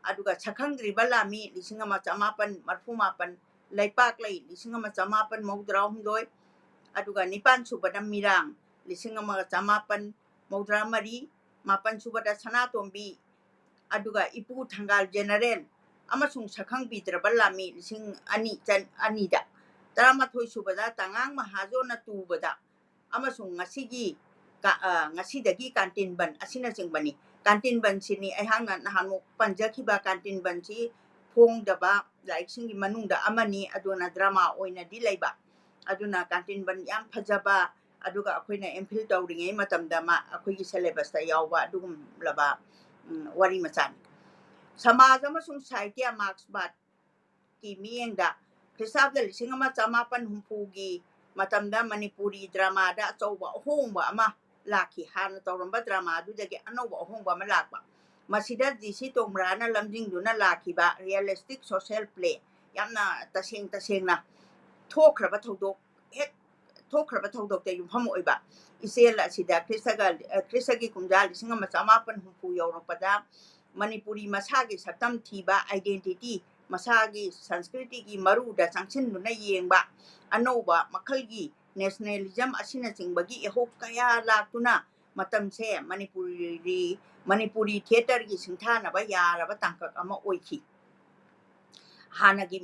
ꯑꯗꯨꯒ ꯁꯛꯈꯪꯗ꯭ꯔꯤꯕ ꯂꯥꯃꯤ 1888 ꯂꯩꯄꯥꯛꯂꯩ 1892 ꯑꯗꯨꯒ 9ꯁꯨꯕꯗ ꯃꯤꯔꯥꯡ 1893 8ꯁꯨꯕꯗ ꯁꯅꯥꯇꯣꯝꯕꯤ ꯑꯗꯨꯒ ꯏꯄꯨ ꯊꯪꯒꯥꯜ ꯖꯦꯅꯔꯦꯜ ꯑꯃꯁꯨꯡ ꯁꯛꯈꯪꯕꯤꯗ꯭ꯔꯕ ꯂꯥꯃꯤ 2002ꯗ 18ꯁꯨꯕꯗ ꯇꯉꯥꯡ ꯃꯍꯥꯖꯣꯟꯅ ꯇꯨꯕꯗ ꯑꯃꯁꯨꯡ ꯉꯁꯤꯗꯒꯤ ꯀꯥꯟꯇꯤꯟꯕꯟ ꯑꯁꯤꯅꯆꯤꯡꯕꯅꯤ ꯀꯥꯟꯇꯤꯟꯕꯟꯁꯤꯅꯤ ꯑꯩꯍꯥꯛꯅ ꯅꯍꯥꯟꯃꯨꯛ ꯄꯟꯖꯈꯤꯕ ꯀꯥꯟꯇꯤꯟꯕꯟꯁꯤ ꯐꯣꯡꯗꯕ ꯂꯥꯏꯔꯤꯛꯁꯤꯡꯒꯤ ꯃꯅꯨꯡꯗ ꯑꯃꯅꯤ ꯑꯗꯨꯅ ꯗ꯭ꯔꯃꯥ ꯑꯣꯏꯅꯗꯤ ꯂꯩꯕ ꯑꯗꯨꯅ ꯀꯥꯟꯇꯤꯟꯕꯟ ꯌꯥꯝ ꯐꯖꯕ ꯑꯗꯨꯒ ꯑꯩꯈꯣꯏꯅ MPhil ꯇꯧꯔꯤꯉꯩ ꯃꯇꯝꯗ ꯑꯩꯈꯣꯏꯒꯤ ꯁꯦꯂꯦꯕꯁꯇ ꯌꯥꯎꯕ ꯑꯗꯨꯒꯨꯝꯂꯕ ꯋꯥꯔꯤ ꯃꯆꯥꯅꯤ ꯁꯃꯥꯖ ꯑꯃꯁꯨꯡ ꯁꯥꯍꯤꯇ꯭ꯌ ꯃꯥꯔꯛꯁꯕꯥꯗꯀꯤ ꯃꯤꯠꯌꯦꯡꯗ ꯈ꯭ꯔꯤꯁꯇꯥꯕꯗ 1870ꯒꯤ ꯃꯇꯝꯗ ꯃꯅꯤꯄꯨꯔꯤ ꯗ꯭ꯔꯃꯥꯗ ꯑꯆꯧꯕ ꯑꯍꯣꯡꯕ ꯑꯃ ꯂꯥꯛꯈꯤ ꯍꯥꯟꯅ ꯇꯧꯔꯝꯕ ꯗ꯭ꯔꯃꯥ ꯑꯗꯨꯗꯒꯤ ꯑꯅꯧꯕ ꯑꯍꯣꯡꯕ ꯑꯃ ꯂꯥꯛꯄ ꯃꯁꯤꯗ DC ꯇꯣꯡꯕ꯭ꯔꯥꯅ ꯂꯝꯖꯤꯡꯗꯨꯅ ꯂꯥꯛꯈꯤꯕ ꯔꯤꯌꯦꯂꯤꯁꯇꯤꯛ ꯁꯣꯁꯤꯌꯦꯜ ꯄ꯭ꯂꯦ ꯌꯥꯝꯅ ꯇꯁꯦꯡꯅ ꯊꯣꯛꯈ꯭ꯔꯕ ꯊꯧꯗꯣꯛꯇ ꯌꯨꯝꯐꯝ ꯑꯣꯏꯕ ꯏꯆꯦꯜ ꯑꯁꯤꯗ ꯈ꯭ꯔꯤꯁꯇꯒꯤ ꯀꯨꯝꯖꯥ 1870 ꯌꯧꯔꯛꯄꯗ ꯃꯅꯤꯄꯨꯔꯤ ꯃꯁꯥꯒꯤ ꯁꯛꯇꯝ ꯊꯤꯕ ꯑꯥꯏꯗꯦꯟꯇꯤꯇꯤ ꯃꯁꯥꯒꯤ ꯁꯪꯁꯀ꯭ꯔꯤꯇꯤꯒꯤ ꯃꯔꯨꯗ ꯆꯪꯁꯤꯟꯗꯨꯅ ꯌꯦꯡꯕ ꯑꯅꯧꯕ ꯃꯈꯜꯒꯤ ꯅꯦꯁꯅꯦꯂꯤꯖꯝ ꯑꯁꯤꯅꯆꯤꯡꯕꯒꯤ ꯏꯍꯧ ꯀꯌꯥ ꯂꯥꯛꯇꯨꯅ ꯃꯇꯝꯁꯦ ꯃꯅꯤꯄꯨꯔꯤ ꯊꯤꯌꯦꯇꯔꯒꯤ ꯁꯤꯡꯊꯥꯅꯕ ꯌꯥꯔꯕ ꯇꯥꯡꯀꯛ ꯑꯃ ꯑꯣꯏꯈꯤ ꯍꯥꯟꯅꯒꯤ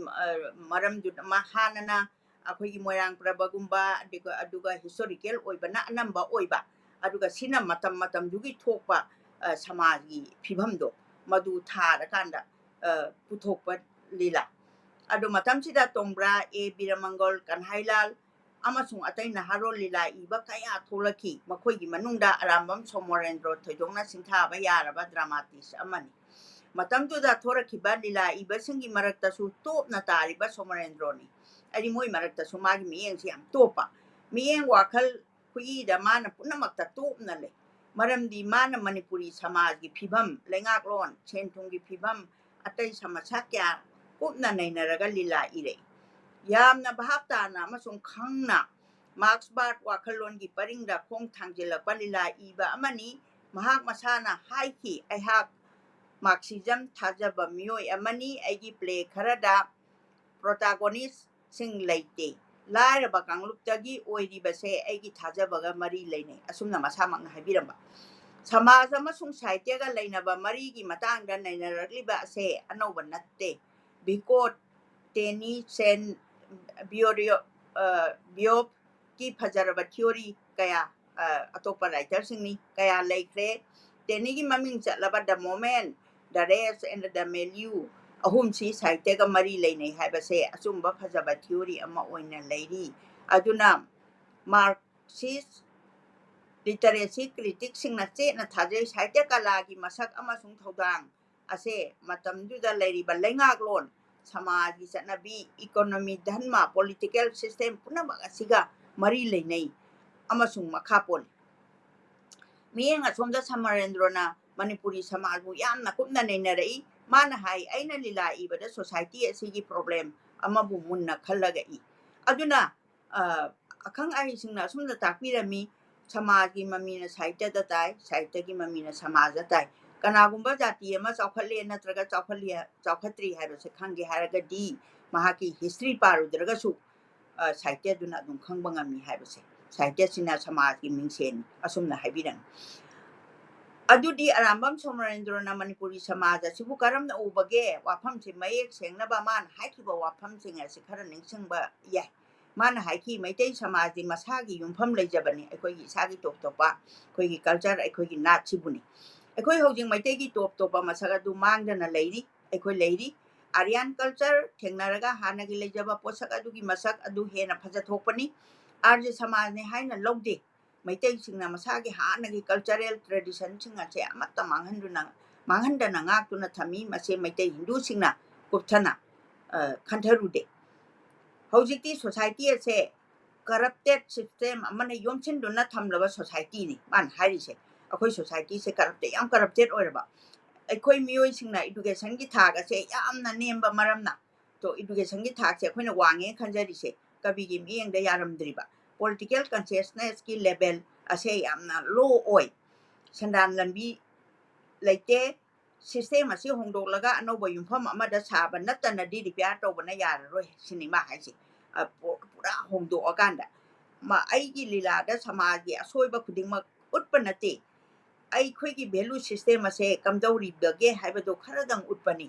ꯍꯥꯟꯅꯅ ꯑꯩꯈꯣꯏꯒꯤ ꯃꯣꯏꯔꯥꯡ ꯄ꯭ꯔꯕꯒꯨꯝꯕ ꯑꯗꯨꯒ ꯍꯤꯁꯇꯣꯔꯤꯀꯦꯜ ꯑꯣꯏꯕꯅ ꯑꯅꯝꯕ ꯑꯣꯏꯕ ꯑꯗꯨꯒ ꯁꯤꯅ ꯃꯇꯝꯗꯨꯒꯤ ꯊꯣꯛꯄ ꯁꯃꯥꯖꯒꯤ ꯐꯤꯕꯝꯗꯣ ꯃꯗꯨ ꯊꯥꯔꯀꯥꯟꯗ ꯄꯨꯊꯣꯛꯄ ꯂꯤꯂꯥ ꯑꯗꯨ ꯃꯇꯝꯁꯤꯗ ꯇꯣꯡꯕ꯭ꯔꯥ ꯕꯤꯔꯃꯪꯒꯣꯜ ꯀꯟꯍꯥꯏꯂꯥꯜ ꯑꯃꯁꯨꯡ ꯑꯇꯩ ꯅꯍꯥꯔꯣꯜ ꯂꯤꯂꯥ ꯏꯕ ꯀꯌా ꯊꯣꯛꯂꯛꯈꯤ ꯃꯈꯣꯏꯒꯤ ꯃꯅꯨꯡꯗ ꯑꯔꯥꯝꯕꯝ ꯁꯣꯃꯔꯦꯟꯗ꯭ꯔꯣ ꯊꯣꯏꯗꯣꯛꯅ ꯁꯤꯡꯊꯥꯕ ꯌꯥꯔꯕ ꯗ꯭ꯔꯃꯥꯇꯤꯁ ꯑꯃꯅꯤ ꯃꯇꯝꯗꯨꯗ ꯊꯣꯔꯛꯈꯤꯕ ꯂꯤꯂꯥ ꯏꯕꯁꯤꯡꯒꯤ ꯃꯔꯛꯇꯁꯨ ꯇꯣꯞꯅ ꯇꯥꯔꯤꯕ ꯁꯣꯃꯔꯦꯟꯗ꯭ꯔꯣꯅꯤ ꯑꯩꯗꯤ ꯃꯣꯏ ꯃꯔꯛꯇꯁꯨ ꯃꯥꯒꯤ ꯃꯤꯠꯌꯦꯡꯁꯤ ꯌꯥꯝ ꯇꯣꯞꯄ ꯃꯤꯠꯌꯦꯡ ꯋꯥꯈꯜ ꯈꯨꯠꯏꯗ ꯃꯥꯅ ꯄꯨꯝꯅꯃꯛꯇ ꯇꯣꯞꯅ ꯂꯩ ꯃꯔꯝꯗꯤ ꯃꯥꯅ ꯃꯅꯤꯄꯨꯔꯤ ꯁꯃꯥꯖꯒꯤ ꯐꯤꯕꯝ ꯂꯩꯉꯥꯛꯂꯣꯟ ꯁꯦꯟ ꯊꯨꯝꯒꯤ ꯐꯤꯕꯝ ꯑꯇꯩ ꯁꯃꯁ꯭ꯌꯥ ꯀꯌꯥ ꯀꯨꯞꯅ ꯅꯩꯅꯔꯒ ꯂꯤꯂꯥ ꯏꯔꯛꯏ ꯌꯥꯝꯅ ꯚꯥꯞ ꯇꯥꯅ ꯑꯃꯁꯨꯡ ꯈꯪꯅ ꯃꯥꯔꯛꯁꯕꯥꯗ ꯋꯥꯈꯜꯂꯣꯟꯒꯤ ꯄꯔꯤꯡꯗ ꯈꯣꯡ ꯊꯥꯡꯖꯤꯜꯂꯛꯄ ꯂꯤꯂꯥ ꯏꯕ ꯑꯃꯅꯤ ꯃꯍꯥꯛ ꯃꯁꯥꯅ ꯍꯥꯏꯈꯤ ꯑꯩꯍꯥꯛ ꯃꯥꯔꯛꯁꯤꯖꯝ ꯊꯥꯖꯕ ꯃꯤꯑꯣꯏ ꯑꯃꯅꯤ ꯑꯩꯒꯤ ꯄ꯭ꯂꯦ ꯈꯔꯗ ꯄ꯭ꯔꯣꯇꯥꯒꯣꯅꯤꯁꯁꯤꯡ ꯂꯩꯇꯦ ꯂꯥꯏꯔꯕ ꯀꯥꯡꯂꯨꯞꯇꯒꯤ ꯑꯣꯏꯔꯤꯕꯁꯦ ꯑꯩꯒꯤ ꯊꯥꯖꯕꯒ ꯃꯔꯤ ꯂꯩꯅꯩ ꯑꯁꯨꯝꯅ ꯃꯁꯥꯃꯛꯅ ꯍꯥꯏꯕꯤꯔꯝꯕ ꯁꯃꯥꯖ ꯑꯃꯁꯨꯡ ꯁꯥꯍꯤꯇ꯭ꯌꯒ ꯂꯩꯅꯕ ꯃꯔꯤꯒꯤ ꯃꯇꯥꯡꯗ ꯅꯩꯅꯔꯛꯂꯤꯕ ꯑꯁꯦ ꯑꯅꯧꯕ ꯅꯠꯇꯦ ꯕꯤꯀꯣꯠ ꯇꯦꯅꯤ ꯁꯦꯟ ꯕꯤꯌꯣꯞꯀꯤ ꯐꯖꯔꯕ ꯊꯤꯑꯣꯔꯤ ꯀꯌꯥ ꯑꯇꯣꯞꯄ ꯔꯥꯏꯇꯔꯁꯤꯡꯅꯤ ꯀꯌꯥ ꯂꯩꯈ꯭ꯔꯦ ꯇꯦꯅꯤꯒꯤ ꯃꯃꯤꯡ ꯆꯠꯂꯕ the moment the race and the milieu ꯑꯍꯨꯝꯁꯤ ꯁꯥꯍꯤꯇ꯭ꯌꯒ ꯃꯔꯤ ꯂꯩꯅꯩ ꯍꯥꯏꯕꯁꯦ ꯑꯆꯨꯝꯕ ꯐꯖꯕ ꯊꯤꯑꯣꯔꯤ ꯑꯃ ꯑꯣꯏꯅ ꯂꯩꯔꯤ ꯑꯗꯨꯅ ꯃꯥꯔꯛꯁꯤꯁ ꯂꯤꯇꯔꯦꯁꯤ ꯀ꯭ꯔꯤꯇꯤꯛꯁꯤꯡꯅ ꯆꯦꯠꯅ ꯊꯥꯖꯩ ꯁꯥꯍꯤꯇ꯭ꯌ ꯀꯂꯥꯒꯤ ꯃꯁꯛ ꯑꯃꯁꯨꯡ ꯊꯧꯗꯥꯡ ꯑꯁꯦ ꯃꯇꯝꯗꯨꯗ ꯂꯩꯔꯤꯕ ꯂꯩꯉꯥꯛꯂꯣꯟ ꯁꯃꯥꯖꯒꯤ ꯆꯠꯅꯕꯤ ꯏꯀꯣꯅꯣꯃꯤ ꯙꯔꯃ ꯄꯣꯂꯤꯇꯤꯀꯦꯜ ꯁꯤꯁꯇꯦꯝ ꯄꯨꯝꯅꯃꯛ ꯑꯁꯤꯒ ꯃꯔꯤ ꯂꯩꯅꯩ ꯑꯃꯁꯨꯡ ꯃꯈꯥ ꯄꯣꯜꯂꯤ ꯃꯤꯠꯌꯦꯡ ꯑꯁꯣꯝꯗ ꯁꯃꯔꯦꯟꯗ꯭ꯔꯣꯅ ꯃꯅꯤꯄꯨꯔꯤ ꯁꯃꯥꯖꯕꯨ ꯌꯥꯝꯅ ꯀꯨꯞꯅ ꯅꯩꯅꯔꯛꯏ ꯃꯥꯅ ꯍꯥꯏ ꯑꯩꯅ ꯂꯤꯂꯥ ꯏꯕꯗ ꯁꯣꯁꯥꯏꯇꯤ ꯑꯁꯤꯒꯤ ꯄ꯭ꯔꯣꯕ꯭ꯂꯦꯝ ꯑꯃꯕꯨ ꯃꯨꯟꯅ ꯈꯜꯂꯒ ꯏ ꯑꯗꯨꯅ ꯑꯈꯪ ꯑꯍꯩꯁꯤꯡꯅ ꯑꯁꯨꯝꯅ ꯇꯥꯛꯄꯤꯔꯝꯃꯤ ꯁꯃꯥꯖꯒꯤ ꯃꯃꯤꯅ ꯁꯥꯍꯤꯇ꯭ꯌꯗ ꯇꯥꯏ ꯁꯥꯍꯤꯇ꯭ꯌꯒꯤ ꯃꯃꯤꯅ ꯁꯃꯥꯖꯗ ꯇꯥꯏ ꯀꯅꯥꯒꯨꯝꯕ ꯖꯥꯇꯤ ꯑꯃ ꯆꯥꯎꯈꯠꯂꯦ ꯅꯠꯇ꯭ꯔꯒ ꯆꯥꯎꯈꯠꯇ꯭ꯔꯤ ꯍꯥꯏꯕꯁꯦ ꯈꯪꯒꯦ ꯍꯥꯏꯔꯒꯗꯤ ꯃꯍꯥꯛꯀꯤ ꯍꯤꯁꯇ꯭ꯔꯤ ꯄꯥꯔꯨꯗ꯭ꯔꯒꯁꯨ ꯁꯥꯍꯤꯇ꯭ꯌꯗꯨꯅ ꯑꯗꯨꯝ ꯈꯪꯕ ꯉꯝꯃꯤ ꯍꯥꯏꯕꯁꯦ ꯁꯥꯍꯤꯇ꯭ꯌꯁꯤꯅ ꯁꯃꯥꯖꯒꯤ ꯃꯤꯡꯁꯦꯟꯅꯤ ꯑꯁꯨꯝꯅ ꯍꯥꯏꯕꯤꯔꯝꯃꯤ ꯑꯗꯨꯗꯤ ꯑꯔꯥꯝꯕꯝ ꯁꯣꯃꯔꯦꯟꯗ꯭ꯔꯣꯅ ꯃꯅꯤꯄꯨꯔꯤ ꯁꯃꯥꯖ ꯑꯁꯤꯕꯨ ꯀꯔꯝꯅ ꯎꯕꯒꯦ ꯋꯥꯐꯝꯁꯤ ꯃꯌꯦꯛ ꯁꯦꯡꯅꯕ ꯃꯥꯅ ꯍꯥꯏꯈꯤꯕ ꯋꯥꯐꯝꯁꯤꯡ ꯑꯁꯤ ꯈꯔ ꯅꯤꯡꯁꯤꯡꯕ ꯌꯥꯏ ꯃꯥꯅ ꯍꯥꯏꯈꯤ ꯃꯩꯇꯩ ꯁꯃꯥꯖꯗꯤ ꯃꯁꯥꯒꯤ ꯌꯨꯝꯐꯝ ꯂꯩꯖꯕꯅꯤ ꯑꯩꯈꯣꯏꯒꯤ ꯏꯁꯥꯒꯤ ꯇꯣꯞ ꯇꯣꯞꯄ ꯑꯩꯈꯣꯏꯒꯤ ꯀꯜꯆꯔ ꯑꯩꯈꯣꯏꯒꯤ ꯅꯥꯠꯁꯤꯕꯨꯅꯤ ꯑꯩꯈꯣꯏ ꯍꯧꯖꯤꯛ ꯃꯩꯇꯩꯒꯤ ꯇꯣꯞ ꯇꯣꯞꯄ ꯃꯁꯛ ꯑꯗꯨ ꯃꯥꯡꯗꯅ ꯂꯩꯔꯤ ꯑꯩꯈꯣꯏ ꯂꯩꯔꯤ ꯑꯥꯔꯤꯌꯥꯟ ꯀꯜꯆꯔ ꯊꯦꯡꯅꯔꯒ ꯍꯥꯟꯅꯒꯤ ꯂꯩꯖꯕ ꯄꯣꯠꯁꯛ ꯑꯗꯨꯒꯤ ꯃꯁꯛ ꯑꯗꯨ ꯍꯦꯟꯅ ꯐꯖꯊꯣꯛꯄꯅꯤ ꯑꯥꯔꯖ ꯁꯃꯥꯖꯅꯤ ꯍꯥꯏꯅ ꯂꯧꯗꯦ ꯃꯩꯇꯩꯁꯤꯡꯅ ꯃꯁꯥꯒꯤ ꯍꯥꯟꯅꯒꯤ ꯀꯜꯆꯔꯦꯜ ꯇ꯭ꯔꯦꯗꯤꯁꯟꯁꯤꯡ ꯑꯁꯦ ꯑꯃꯠꯇ ꯃꯥꯡꯍꯟꯗꯅ ꯉꯥꯛꯇꯨꯅ ꯊꯝꯃꯤ ꯃꯁꯤ ꯃꯩꯇꯩ ꯍꯤꯟꯗꯨꯁꯤꯡꯅ ꯀꯨꯞꯊꯅ ꯈꯟꯊꯔꯨꯗꯦ ꯍꯧꯖꯤꯛꯇꯤ ꯁꯣꯁꯥꯏꯇꯤ ꯑꯁꯦ ꯀꯔꯞꯇꯦꯠ ꯁꯤꯁꯇꯦꯝ ꯑꯃꯅ ꯌꯣꯝꯁꯤꯟꯗꯨꯅ ꯊꯝꯂꯕ ꯁꯣꯁꯥꯏꯇꯤꯅꯤ ꯃꯥꯅ ꯍꯥꯏꯔꯤꯁꯦ ꯑꯩꯈꯣꯏ ꯁꯣꯁꯥꯏꯇꯤꯁꯦ ꯌꯥꯝ ꯀꯔꯞꯇꯦꯠ ꯑꯣꯏꯔꯕ ꯑꯩꯈꯣꯏ ꯃꯤꯑꯣꯏꯁꯤꯡꯅ ꯏꯗꯨꯀꯦꯁꯟꯒꯤ ꯊꯥꯛ ꯑꯁꯦ ꯌꯥꯝꯅ ꯅꯦꯝꯕ ꯃꯔꯝꯅ ꯇꯣ ꯏꯗꯨꯀꯦꯁꯟꯒꯤ ꯊꯥꯛꯁꯦ ꯑꯩꯈꯣꯏꯅ ꯋꯥꯡꯉꯦ ꯈꯟꯖꯔꯤꯁꯦ ꯀꯕꯤꯒꯤ ꯃꯤꯠꯌꯦꯡꯗ ꯌꯥꯔꯝꯗ꯭ꯔꯤꯕ ꯄꯣꯂꯤꯇꯤꯀꯦꯜ ꯀꯟꯁꯤꯌꯁꯅꯦꯁꯀꯤ ꯂꯦꯚꯦꯜ ꯑꯁꯦ ꯌꯥꯝꯅ ꯂꯣ ꯑꯣꯏ ꯁꯟꯗꯥꯟ ꯂꯝꯕꯤ ꯂꯩꯇꯦ ꯁꯤꯁꯇꯦꯝ ꯑꯁꯤ ꯍꯣꯡꯗꯣꯛꯂꯒ ꯑꯅꯧꯕ ꯌꯨꯝꯐꯝ ꯑꯃꯗ ꯁꯥꯕ ꯅꯠꯇꯅꯗꯤ ꯔꯤꯄꯤꯌꯥꯔ ꯇꯧꯕꯅ ꯌꯥꯔꯔꯣꯏ ꯁꯤꯅꯤ ꯃꯥ ꯍꯥꯏꯁꯦ ꯄꯨꯔꯥ ꯍꯣꯡꯗꯣꯛꯑꯀꯥꯟꯗ ꯑꯩꯒꯤ ꯂꯤꯂꯥꯗ ꯁꯃꯥꯖꯒꯤ ꯑꯁꯣꯏꯕ ꯈꯨꯗꯤꯡꯃꯛ ꯎꯠꯄ ꯅꯠꯇꯦ ꯑꯩꯈꯣꯏꯒꯤ ꯚꯦꯂꯨ ꯁꯤꯁꯇꯦꯝ ꯑꯁꯦ ꯀꯝꯗꯧꯔꯤꯕꯒꯦ ꯍꯥꯏꯕꯗꯣ ꯈꯔꯗꯪ ꯎꯠꯄꯅꯤ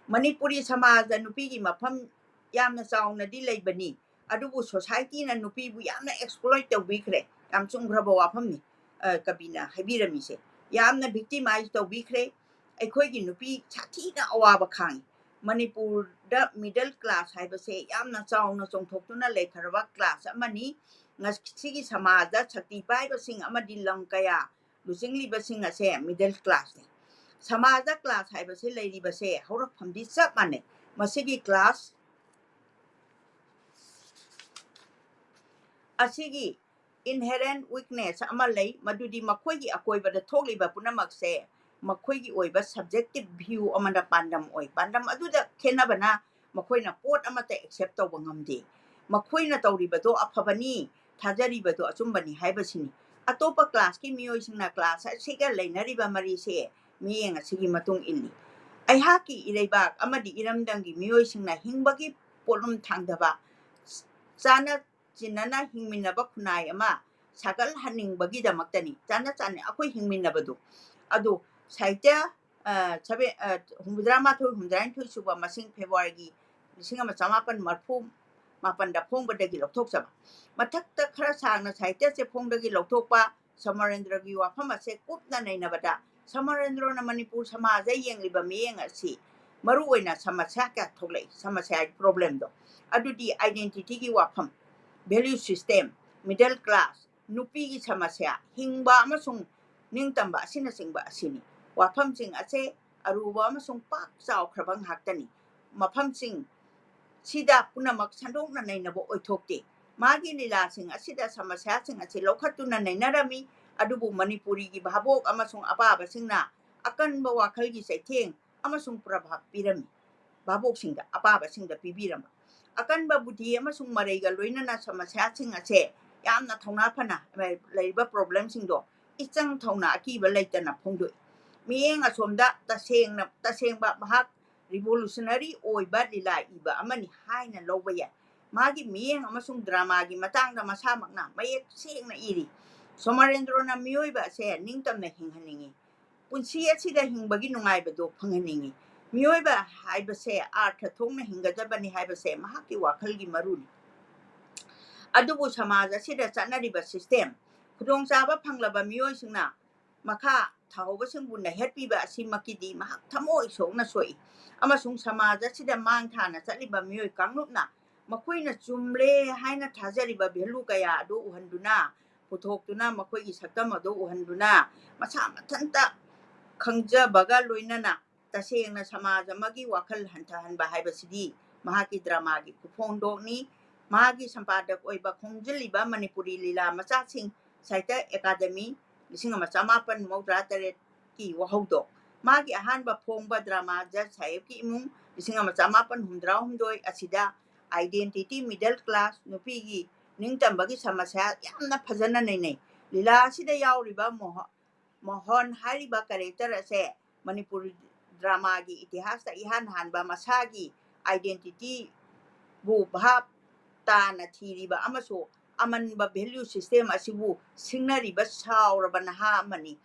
ꯃꯅꯤꯄꯨꯔꯤ ꯁꯃꯥꯖꯗ ꯅꯨꯄꯤꯒꯤ ꯃꯐꯝ ꯌꯥꯝꯅ ꯆꯥꯎꯅꯗꯤ ꯂꯩꯕꯅꯤ ꯑꯗꯨꯕꯨ ꯁꯣꯁꯥꯏꯇꯤꯅ ꯅꯨꯄꯤꯕꯨ ꯌꯥꯝꯅ ꯑꯦꯛꯁꯄ꯭ꯂꯣꯏꯠ ꯇꯧꯕꯤꯈ꯭ꯔꯦ ꯌꯥꯝ ꯆꯨꯝꯈ꯭ꯔꯕ ꯋꯥꯐꯝꯅꯤ ꯀꯕꯤꯅ ꯍꯥꯏꯕꯤꯔꯝꯃꯤꯁꯦ ꯌꯥꯝꯅ ꯚꯤꯛꯇꯤꯃꯥꯏꯖ ꯇꯧꯕꯤꯈ꯭ꯔꯦ ꯑꯩꯈꯣꯏꯒꯤ ꯅꯨꯄꯤ ꯁꯥꯊꯤꯅ ꯑꯋꯥꯕ ꯈꯥꯡꯉꯤ ꯃꯅꯤꯄꯨꯔꯗ ꯃꯤꯗꯜ ꯀ꯭ꯂꯥꯁ ꯍꯥꯏꯕꯁꯦ ꯌꯥꯝꯅ ꯆꯥꯎꯅ ꯆꯣꯡꯊꯣꯛꯇꯨꯅ ꯂꯩꯈ꯭ꯔꯕ ꯀ꯭ꯂꯥꯁ ꯑꯃꯅꯤ ꯉꯁꯤꯒꯤ ꯁꯃꯥꯖꯗ ꯁꯛꯇꯤ ꯄꯥꯏꯕꯁꯤꯡ ꯑꯃꯗꯤ ꯂꯝ ꯀꯌꯥ ꯂꯨꯆꯤꯡꯂꯤꯕꯁꯤꯡ ꯑꯁꯦ ꯃꯤꯗꯜ ꯀ꯭ꯂꯥꯁꯅꯤ ꯁꯃꯥꯖꯗ ꯀ꯭ꯂꯥꯁ ꯍꯥꯏꯕꯁꯦ ꯂꯩꯔꯤꯕꯁꯦ ꯍꯧꯔꯛꯐꯝꯗꯤ ꯆꯞ ꯃꯥꯟꯅꯩ ꯃꯁꯤꯒꯤ ꯀ꯭ꯂꯥꯁ ꯑꯁꯤꯒꯤ inherent weakness ama lei madudi makhoi gi akoibada thokliba punamakse makhoi gi oiba subjective view amanda pandam oi pandam aduda khenabana makhoi na pot amata accept tawba ngamde makhoi na tawribado afabani thajaribado achumbani haibasini atopa class ki miyoi singna class asiga leinariba mari se miyeng asigi matung illi aihaki ileibak amadi iramdangi miyoi singna hingbagi polum thangdaba chana 진나나 힝민나바 쿠나이 아마 사갈 하닝버기 다막다니 짠나짠네 아코이 힝민나바도 아도 사이트 차베 홈드라마 토 홈드라인 토 수바 마싱 페브루아리 리싱아마 자마pan 마포 마판다 퐁버데기 럭톡사바 마탁다 khara sangna 사이트 세 퐁데기 럭톡바 서머렌드라기 와파마세 꿉나 네나바다 서머렌드로나 마니푸르 사마자 옌리바 미엥 아시 마루오이나 사마차카 톡레이 사마차이 프로블렘도 아두디 아이덴티티기 와팜 value system middle class nupi gi samasya hingba amasung ningtamba asina singba asini wafam sing ase aruba amasung pak chaw khrabang haktani mafam sing sida punamak sandokna nainabo oithokte magi lilasing asida samasyasing asi lokhatuna nainarami adubu manipuri gi bhabok amasung apaba singna akanba wakhal gi saitheng amasung prabhap pirami bhabok singda apaba singda pibirama akanba budhi amasung maraiga loinana samasyasing ase yamna thongna phana leiba problem singdo ichang thongna akiba leitana phongdoi miyeng asomda tasengba bahak revolutionary oiba lila iba amani haina loba ya magi miyeng amasung drama gi matangda masamakna mayek sengna iri Samarendra na miyoiba se ningtamna hinghaningi punsi asida hingbagi nungaibado phanghaningi miyoiba haiba se artha thongna hingajabani haiba se mahaki wakhalgi maruni adubu samaja sida chanariba system khudong chaba phanglaba miyoi singna makha thauba singbu na hepiba asimakidi mahak thamoi sokna soi amasung samaja sida mang thana chaliba miyoi kanglupna makoina chumle haina thajariba belu kaya adu uhanduna puthokuna makoigi sakam adu uhanduna masa mathanta khangja baga loinana tasengna samaja magi wakhal hantahanba haibasidi mahaki drama gi kuphongdokni magi sampadak oiba khongjiliba manipuri lila machasing saita academy lisinga machamapan mawdra ki wahaudo magi ahanba phongba drama ja saib ki imung lisinga machamapan humdra humdoi asida identity middle class nupi gi ningtambagi samasya yamna phajana nei lila sida yauriba mohon hariba character ase manipuri drama gi itihas ta ihan hanba masagi identity bu bhap tana thiriba amaso amanba value system asibu singnariba sauraba naha amani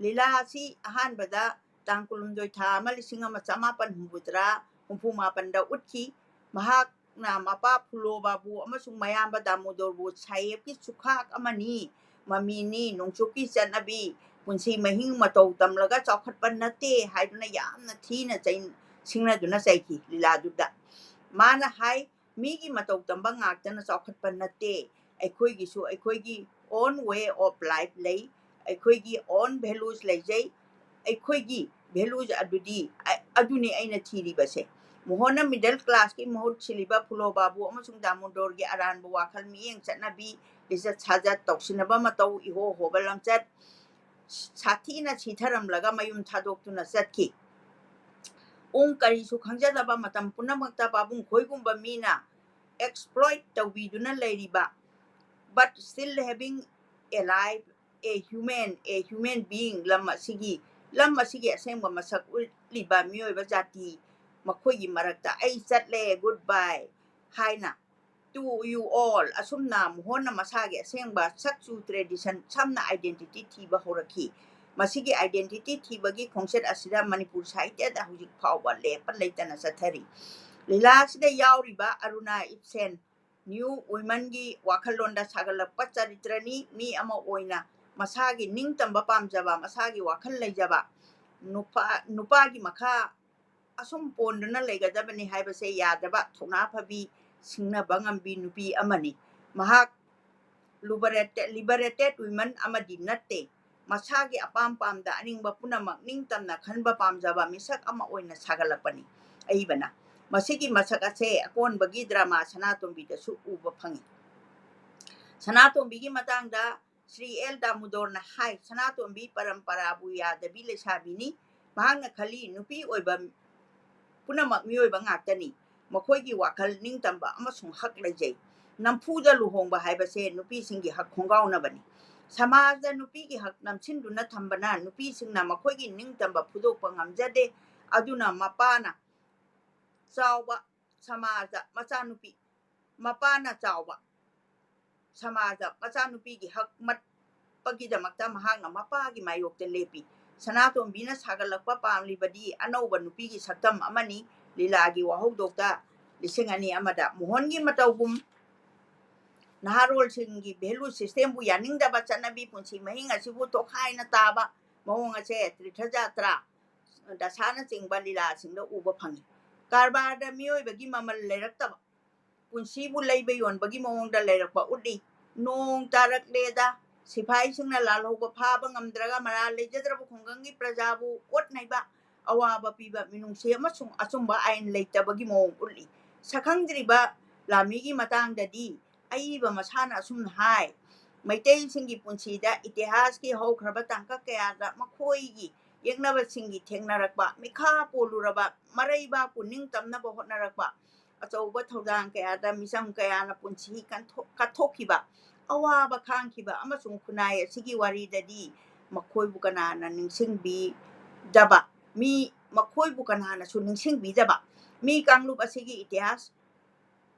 lila si ahanbada tangkulumdoi tha malisinga machamapan humbudra humpumapanda utki mahak na mapa phulo babu amasung mayamba damodor bu sayep ki sukhak amani mamini nongchuki chanabi punsi mahing matau tamlaga chawkhatpa nate haiduna yamna thina chain singna duna saiki lila duda mana hai migi matau tamba ngaktana chawkhatpa nate aikhoigi su aikhoigi own way of life lei aikhoigi own values leijai aikhoigi values aduni aina thiri base mohona middle class ki mohot siliba phulo babu amasung damodor gi aranbu wakhal miyeng chanabi lisa chaja toksinaba matau iho hobalam chat sathina sitharam laga mayum thadoktuna chatki kari su khangjadaba matam punamakta babung khoigumba mina exploit tawiduna leiriba but still having alive a human being lamma sigi asengba masak liba miyoiba jati makhoigi marakta ai chatle goodbye haina to you all asumna mohona masagi asengba sakchu tradition samna identity thiba horaki masigi identity thibagi khongset asida manipur sahitya da hujik phawba lepan leitana sathari lila sida yauriba aruna ipsen new women gi wakhalonda sagalakpa charitrani mi ama oina masagi ningtamba pamjaba masagi wakhal leijaba nupa gi makha asum ponduna leigadabani haibase yadaba thona phabi singna bangambi nupi amani mahak liberated women amadi natte masagi apam pamda aningba punamak ningtamna khanba pamjaba misak ama oina sagalapani aibana masigi masak ase akonbagi drama sanatombi da su uba phangi sanatombi gi matangda Sri L Damodor na hai sanatombi parampara bu yadabi lesabini mahakna khali nupi oiba punamak miyoiba ngaktani makoigi wakhal ningtamba amasung hak lejai nampuda luhongba haibase nupi singi hak khongaunabani samaja nupi gi hak namsinduna thambana nupi singna makoigi ningtamba phudokpa ngamjade aduna mapana chawba samaja machanupi mapana chawba samaja machanupi gi hak mat pagidamakta mahakna mapagi mayokte lepi sanatombi na sagalakpa pamlibadi anauba nupi gi saktam amani lilagi wahodokta lisingani amada mohongi matawgum naharol singi value system bu yaningdaba chanabi punsi mahinga sibu tokhaina taba mawonga se trithaja dasana chingba lila singda uba phangi karbada miyoibagi mamal leiraktaba punsibu leiba yonbagi mawongda leirakpa udi nong tarak leda sipai singna lalhoba phaba ngamdraga mara lejadrabu khongangi prajabu otnaiba awaba piba minungse amasung asumba ain leitabagi mawong uli sakangdriba lamigi matangdadi aiba masana asum hai maitai singi punsida itihas ki haukraba tangka kayada makhoigi yengnaba singi thengnarakba mikha poluraba maraiba puning tamnaba hotnarakba achauba thodang kayada misam kayana punsi kan kathokiba awaba khangkiba amasung khunai sigi wari dadi makhoi bukanana ningsingbi daba mi makhoi bukanana su ningsingbi daba mi kanglup asigi itihas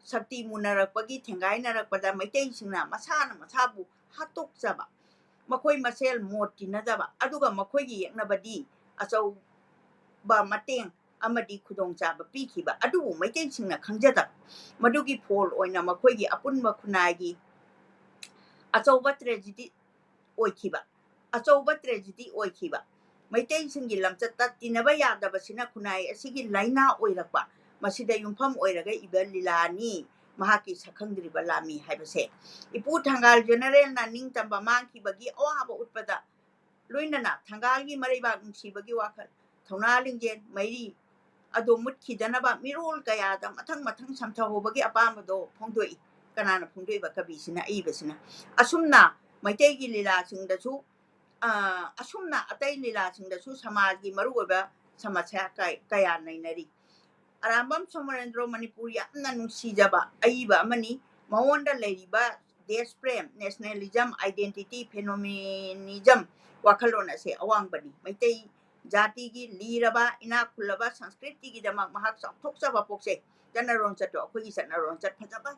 sakti munarakpagi thengai narakpada maitai singna masana masabu hatok jaba makhoi masel moti nadaba aduga makhoi gi yaknabadi achau ba mateng amadi khudong chaba pikhiba adu maitai singna khangjada madugi phol oina makhoi gi apunba khunai gi achau ba tragedy oikhiba achau ba tragedy oikhiba maitai singi lamchat tinaba yadaba sina khunai asigi laina oirakpa masida yumpham oiraga iba lilani mahaki sakhangdriba lami haibase ipu thangal general na ningtamba mangki bagi awaba utpada loinana thangal gi maraiba nungsibagi wakhal thona lingjen mairi ado mutki danaba mirol kaya da mathang mathang samthaho bagi apamado phongdoi kanana phongdoi ba kabisina ibasina asumna maitai gi lila singdasu asumna atai lila singdasu samaj gi maruba samasya kaya nainari Arambam Samarendra Manipur yamna nungsijaba aiba amani mawonda leiriba desprem nationalism identity phenomenism wakhalona se awangbani maitai jati gi liraba ina khulaba sanskriti gi dama mahak thokjaba pokse janaron chato akhoi sanaron chat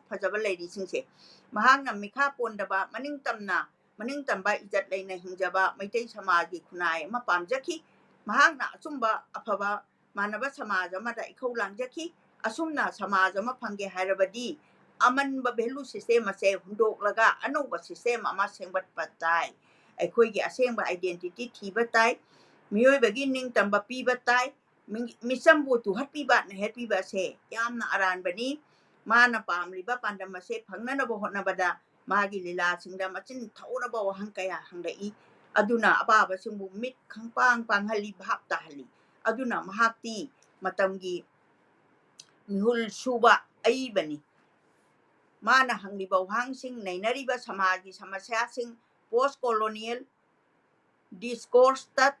phajaba leiri singse mahakna mikha pondaba maning tamba ijat leina hingjaba maitai samaj gi khunai ma pamjaki mahakna achumba afaba manaba samaj amada ikhau langjaki asumna samaj ama phangge hairabadi amanba value system ase hundoklaga anoba system ama sengbat patai akhoi gi asengba identity thiba tai miyoi bagi ning tamba piba tai misambu tu happy na happy ba se yamna aran bani mana pamliba pandama se phangna bo hotna bada magi lila singda machin thaura ba wahang kaya hangai aduna ababa singbu mit khangpang panghali bhap tahali aduna mahakti matamgi mihul suba aibani mana hangliba wahangsing nainariba samaji samasya sing post colonial discourse tat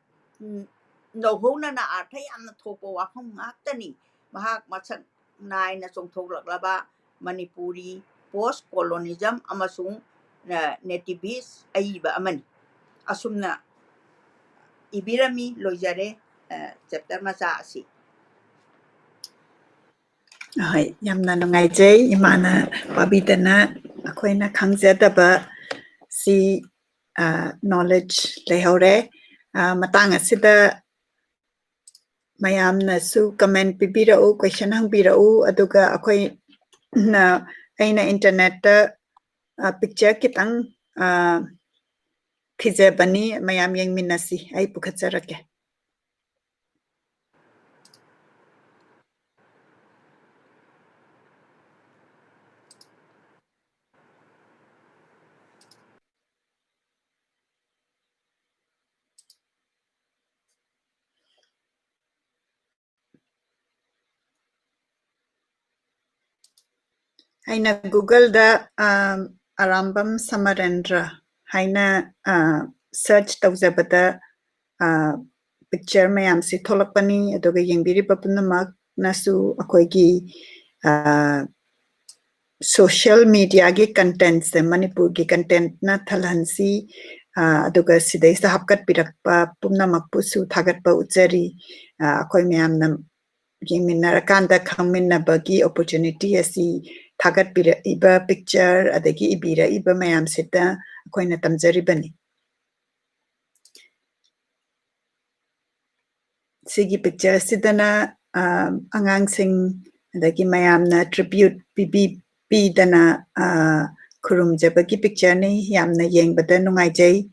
nohona na arthai amna thopo wakham ngaktani mahak machak naina chongthoklaklaba manipuri post colonialism amasung nativist aiba amani asumna ibirami loijare chapter macha asi Hai yamna nungaijai imana pabidana akoina khangzadaba si knowledge lehore matang asida mayamna su comment pibirau question hangbirau aduga akoi na aina internet ta picture kitang khijabani mayam yengminasi ai pukhatjarake Aina Google da Arambam Samarendra haina search tawjabada picture mayam si tholakpani adoga yengbiri papunamak nasu akoigi social media gi contents Manipur gi content na thalansi adoga sidai sa hapkat pirakpa punamak pusu thagatpa uchari akoi mayam na yengminarakanda khangminnabagi opportunity asi thagat pira iba picture adagi ibira iba mayam sita akoina tamjaribani sigi picture sidana angang sing adagi mayamna tribute pi dana khurum jabagi picture ni yamna yengbada nungaijai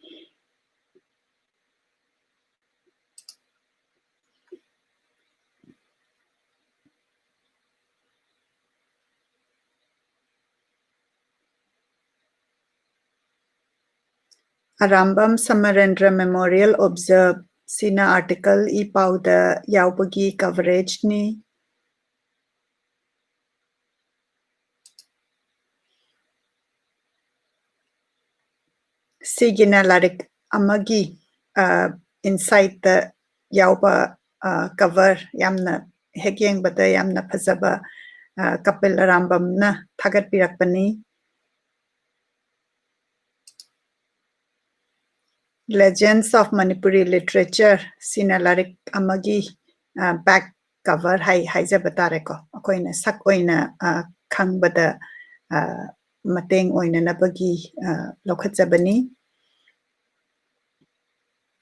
Arambam Samarendra Memorial Observe Sina article I pauda yaubagi coverage ni sigina larik amagi inside the yauba cover yamna hekyeng bata yamna phajaba kapil arambam na thagat pirakpani Legends of Manipuri Literature sina larik amagi back cover hai jabatare ko akoina sak oina khangbada mateng oina nabagi lokhatjabani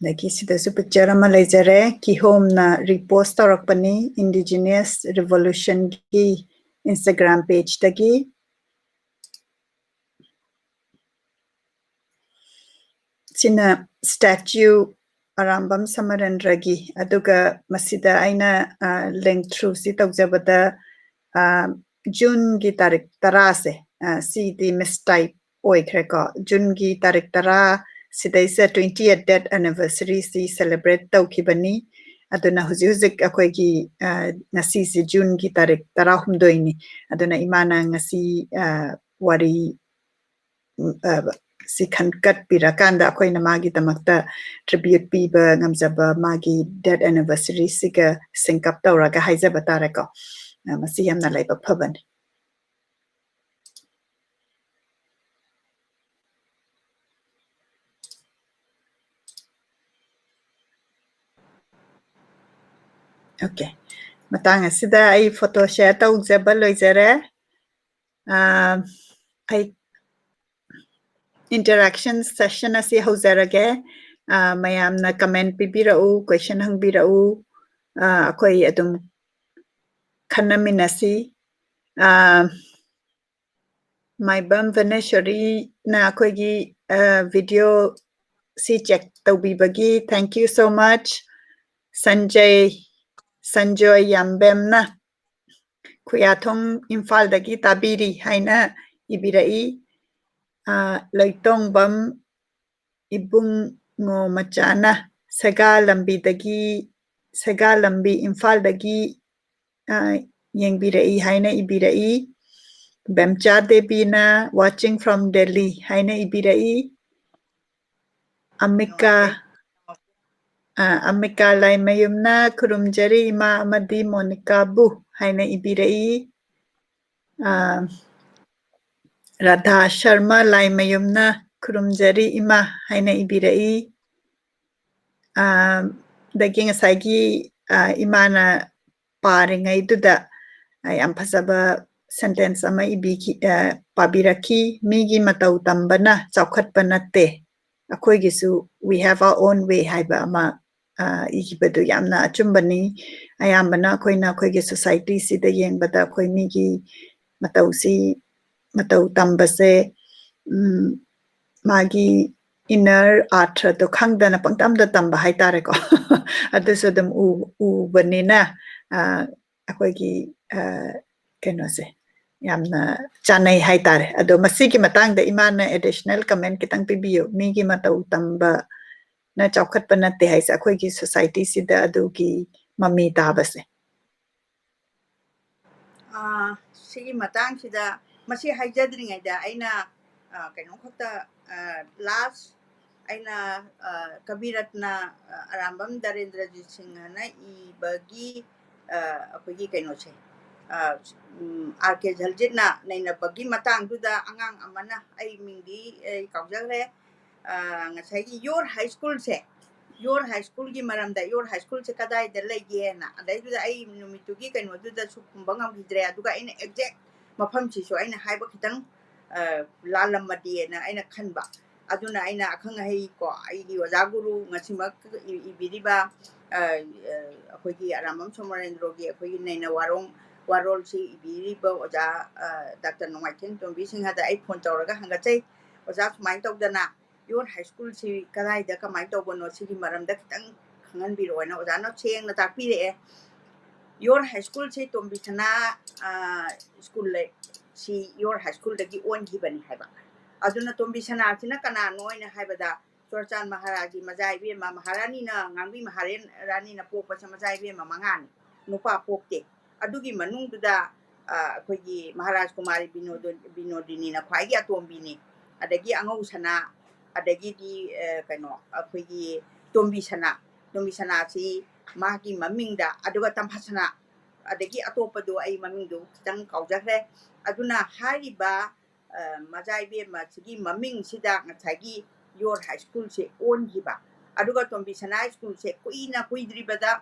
Daki sidasu picture ama lejare ki home na repost taurakpani Indigenous Revolution ki Instagram page tagi Sina statue Arambam Samarendra gi aduga masida aina link through si taujabada June gi tarik tara se si di mistype oikhre ko June gi tarik tara sidaisa 20th death anniversary si celebrate tawkhibani aduna huzik akoi gi ngasi si June gi tarik tara humdoini aduna imana ngasi wari si khankat pirakanda akoina magi tamakta tribute piba ngamjaba magi death anniversary siga syncap tawraga haijaba tare ko masi yamna laiba phaban okay matang asida ai photo share tawjaba loijare ai interaction session asi haujarage mayamna comment pibirau question hangbirau akoi adum khanaminasi Maibam Vaneshwari na akoigi video si check tawbibagi thank you so much Sanjoy Yambem na Kuyathong Imphal dagi tabiri haina ibirai Loitongbam Ibung ngo machana Saga lambi Imphal dagi yengbirai haina ibirai Bemcha Debina watching from Delhi haina ibirai Amika Laimayumna Kurumjari Ima Amadi Monica Bu haina ibirai Radha Sharma Laimayumna Kurumjari Ima haina ibirai dagi ngasagi imana paringai duda yam phajaba sentence ama ibiki pabiraki migi matau tambana chaukhatpa natte akoi gisu we have our own way haiba ama igibadu yamna achumbani ayambana koina koigi society si da yengbada koi migi matau tambase magi inner arthra to khangdana pangtamda tamba haitare ko adusu dum u banina akoigi kenose yamna chanai haitare ado masigi matangda imana additional comment kitang pibiyo migi matau tamba na chaukhat panate haisa akoigi society sida adugi mami tabase sigi matang sida masi haijadringaida aina kaino khata last aina kabiratna Arambam Darendra Singh na ibagi akoigi kaino se arke jaljitna naina bagi matang duda angang amana ai mingdi kaujagre ngasai your high school se your high school gi maramda your high school se kadai da lege na adai duda ai numitugi kaino duda su kumbangam hidre aduga aina exact mafam chi so aina haiba kitang lalamadi na aina khanba aduna aina akhang hai ko ai gi wajaguru ngasimak ibiriba akoigi Arambam Samarendra gi akoigi naina warol si ibiriba oja Dr Nongmaithem Tombi Singh hada ai phone tawraga hangachai oja sumai tawdana your high school si kadai da kamai tawbono sigi maramda kitang khangan biro na oja no cheng na takpire your high school si Tombi Sana school le si your high school dagi on gibani haiba aduna Tombi Sana sina kana noina haibada Chorchan Maharagi Majai Be Maharani na Ngambi Maharen Rani na Popa Samajai Be Mamangan Nupa Pokte Adugi Manung Duda Kogi Maharaj Kumari Binodini na Kwagi Atombini Adagi Angau Sana adagidi kaino akhoi tombi sana si magi mamingda aduga tampasana adagi atopado ai mamingdu kitang kaujare aduna hariba majai be ma sigi maming sida ngachagi your high school se on hiba aduga tombi sana school se kuidribada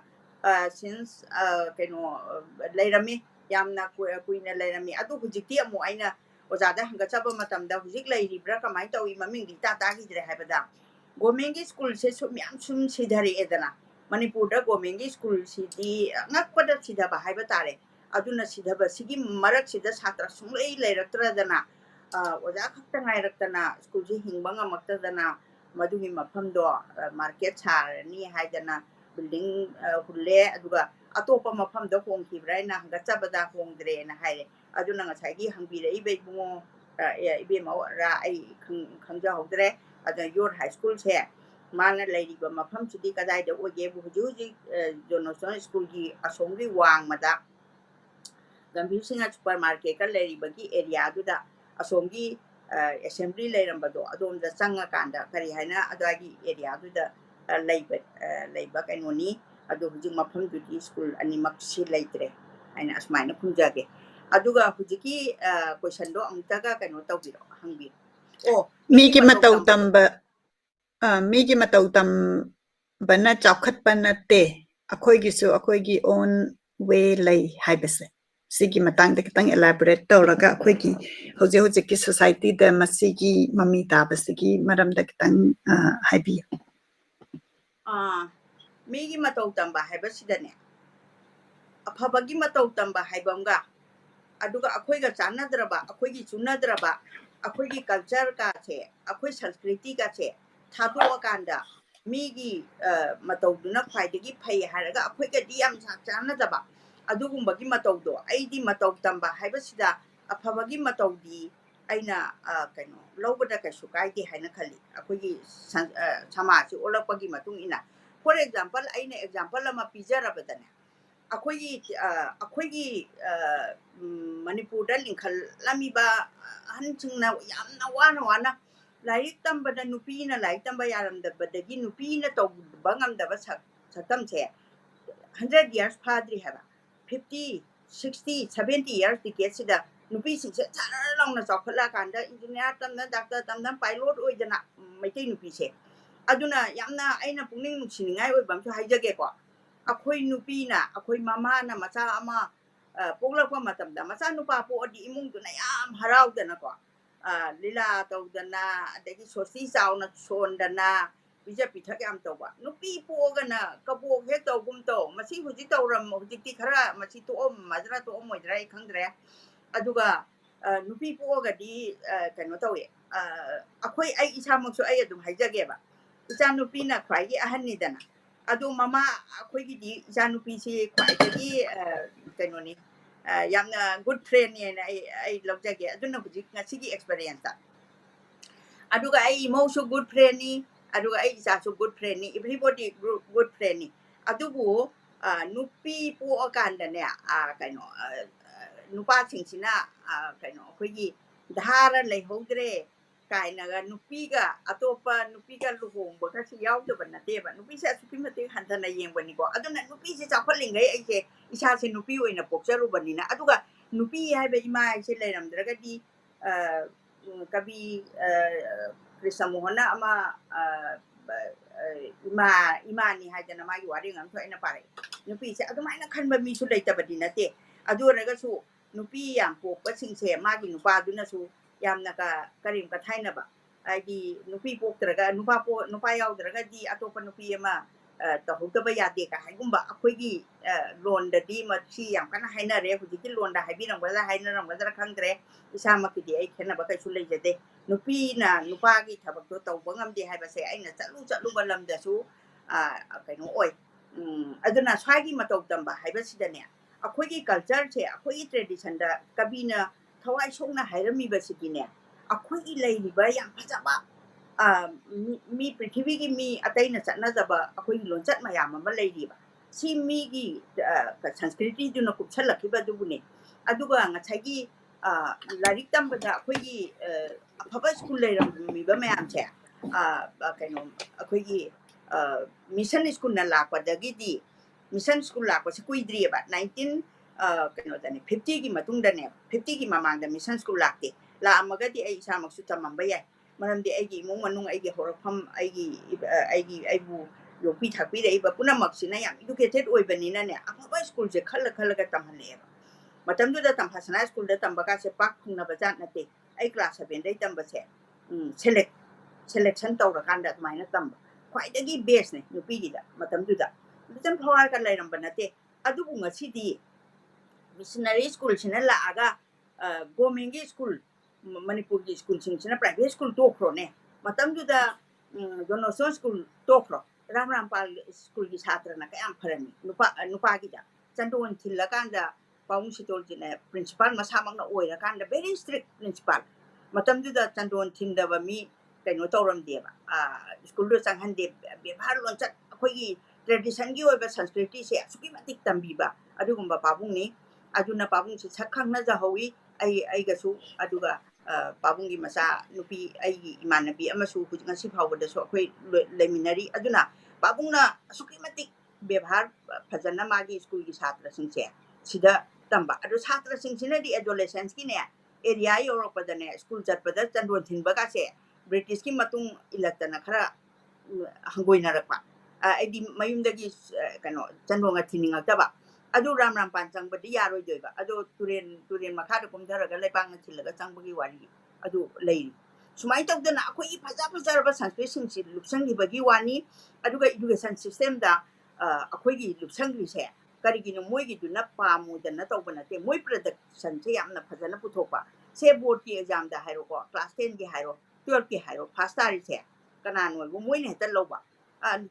since kaino lairami yamna kuina lairami adu hujikti amu aina ojada hangachaba matamda hujik lairibra kamai tawi maming di ta gi dire habada gomengi school se myam sum sidhari edana manipur da gomengi school sidi ngakpada sidaba haiba tare aduna sidaba sigi marak sida satra sunglei lairaktra dana oja khakta ngairakna school ji hingbanga makta dana madugi mafamdo market char ni haidana building hulle aduga atopa mafamdo hongkibra na hangachaba hongdre na haire aduna ngasagi hangbire ibe bungo ibe mawra ai khangja hogdre ada your high school se mana laiba mafam sidi kadai da oge bu huji jonathan school gi asongri wang mada gambir singa supermarket ka laiba gi area duda asonggi assembly lairambado adom da sanga kanda kari haina adagi area duda laiba kainoni adu huji mafam dudi school animak si laitre aina asmaina kunjage aduga hujiki question do amtaga kaino tawbiro hangbi oh migi matau tamba migi matau tamba na chakhat panate akhoi gi su akhoi gi own way lai haibase sigi matang de kitang elaborate tawraga akhoi gi hoje hoje ki society da masigi mami ta basigi maram da kitang haibi migi matau tamba haibasidane afabagi matau tamba haibamga aduga akhoi ga chanadraba akhoi gi chunadraba akhoi gi culture ka che akhoi sanskriti ka che thado kanda migi matau duna khwaidagi phai haraga akhoi ga diam chanadaba adugumba gi matau do aidi matau tamba haibasida afabagi matau di aina kaino lobada ka sukai haina khali akhoi gi samaji olapagi matung ina for example aina example ama pijarabadane akhoi manipur da linkhal lamiba hanchingna yamna wana laik tambada nupina laik tamba yaramdabadagi nupina tawbangamdaba satamche 100 years padri haba 50 60 70 years ticket sida nupi singse chara longna chokhala kanda engineer tamna doctor tamna pilot oidana maitai nupi se aduna yamna aina pungning nusiningai oibam chu haijage ko akhoi nupina akhoi mama na macha ama poglakwa matamda macha nupa po odi imung duna yam haraudana ko lila tawdana adagi sosi chauna sondana bija pithak yam tawba nupi pogana kabok he tawgum taw masi huji tawram hujikti khara masi to majra to moidra khangdre aduga nupi pogadi kaino tawe akhoi ai isamaksu ai adum haijage ba icha nupina khwai ahanni dana adu mama akhoi gi di janupi si khwaidagi kainoni yamna good friend ni ai logjage aduna hujik ngasigi experience aduga ai mosu good friend ni aduga ai isa su good friend ni everybody good friend ni adubu nupi po akanda ne kaino nupa singsina kaino akhoi gi dhara lei hogre kainaga nupiga atopa nupiga luhongba kasi yaudaba nateba nupi se asuki mate hantana yengbani ko aduna nupi se chaphalingai aise isa se nupi oina pokcharubanina aduga nupi haiba ima aise leiramdraga di kabi krisamohana ama ima ni haidana magi wareng am thoina pare nupi se adumaina khanba mi su leitabadi nate aduraga su nupi yang pokpa singse magi nupa aduna su yamna ka karim ka thainaba ai nupi poktraga nupa yaudраga di atopa nupi ama tahutaba yade ka haigumba akhoi gi lon da di ma si yam kana hainare hujiki lon da haibirang bada hainaram bada khangdre isama ki di ai khena ba kai sulai jade nupi na nupa gi thabak to tawbangam di haiba se aina chalu balam da su kaino oi aduna swagi matau tamba haiba sidane akhoi gi culture che akhoi gi tradition da kabina thawai songna hairami basigine akhoi leiriba yam phajaba mi prithvi gi mi ataina chatna jaba akhoi lonchat mayam ama leiriba si mi gi sanskriti duna kupchalakhiba dubune aduga ngachagi larik tambada akhoi gi aphaba school leiram mi ba mayam che kainom akhoi mission school na lakwadagidi mission school lakwase kuidri ba 19 kaino dane 50 gi matung dane 50 gi mamang da mission school lakte la amagadi ai isa maksu tamamba yai maramdi ai gi mung manung ai gi horafam ai gi aibu yopi thakpi dei ba puna maksina yam educated oibanina ne afaba school je khalla ga tamhale matam du da tamphasana school da tambaka se pak khungna bajat na te ai class 7 dai tamba se selection tawrakanda admaina tamba khwaidagi base ne nupigida matamduda jam phawar kan lairamba nate adubu ngasidi missionary school sina laaga government school manipur gi school sina private school tokro ne matamduda donation school tokro ram pal school gi chhatra na kayam pharani nupa gi da chandon thilakanda paung sitol jine principal masamak na oira kanda very strict principal matamduda chandon thindaba mi kaino tawram deba school do changhan de bebhar lonchat akhoi tradition gi oiba sanskritti se suki matik tambiba adugumba pabung ni aduna pabung se sakhang na jahowi ai ga su aduga pabung gi masa nupi ai imanabi amasu hujinga si phawba da so akhoi leminary aduna pabung na suki matik bebhar phajana magi school gi chhatra singse sida tamba adu chhatra singsina di adolescents ki ne area yorokpada ne school chatpada chandon thinba ka se British ki matung ilatana khara hangoina rakpa aidi mayumdagi kano chandonga thininga taba adu ram panchang badi yaroi doiba adu turen makha da kumtharaga lepang thilaga changbagi wari adu lei sumai tawdana akoi phaja ba sanskrit singsi lupsangi bagi wani aduga education system da akoi gi lupsangi se karigi no moi gi duna pamu dana tawbana te moi production se yamna phajana puthokpa se board ki exam da hairo ko class 10 gi hairo 12 ki hairo first tari se kana no bo moi ne ta loba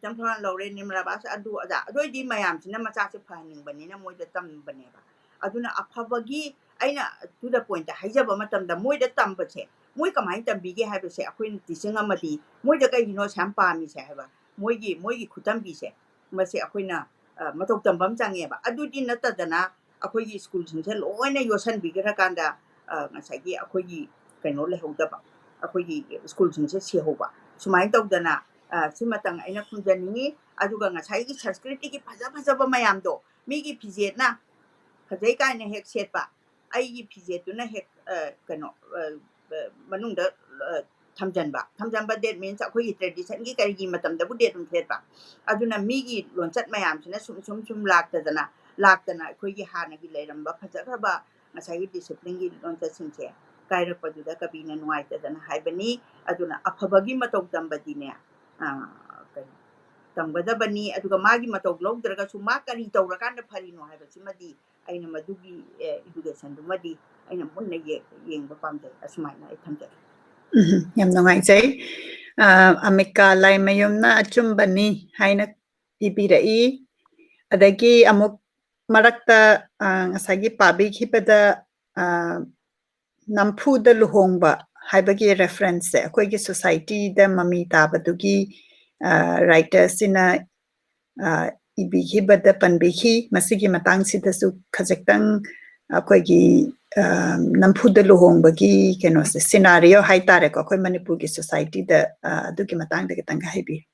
tam thon lo re nimra ba adu ada adoi di mayam sina macha se phaning bani na moi da tam bane ba aduna aphabagi aina to the point da haijaba matam da moi da tam ba se moi kamai tam bi ge ha ba se akhoi teaching amadi moi da kai no sam pa mi se ha ba moi gi khutam bi se ma se akhoi na matok tam bam change ba adu di na ta dana akhoi gi school sing se loina yosan bi ge ra kan da ngasai gi akhoi gi kaino le hauda ba akhoi gi school sing se se ho ba sumai tawdana simatang aina khumjani aduga ngasai gi sanskrit gi phaja ba mayam do mi gi phijet na khajai kai na hek set ba ai gi phijet tu na hek kano manung da thamjan ba that means akhoi gi tradition gi kai gi matam da bu det um thet ba aduna mi gi lonchat mayam sina sum laktana akhoi gi hana gi leiram ba phaja ba ngasai gi discipline gi lonchat singche kai ra padu da kabina nuai ta dana haibani aduna aphabagi matok tambadi ne tamgada bani aduga magi matok logdraga su ma kari tawrakanda pharino haiba simadi aina madugi education du madi aina munna yengba pamde asmaina ai thamja yam nongai jai amika lai mayumna achumbani haina ipirai adagi amuk marakta ngasagi pabi khipada nampu da luhongba haibagi reference akoi gi society da mami tabadugi writer sina ibigi bada panbiki masigi matang sida su khajektang akoi gi nampu da luhongbagi keno se scenario haitare ko akoi manipur gi society da adugi matang da kitang haibi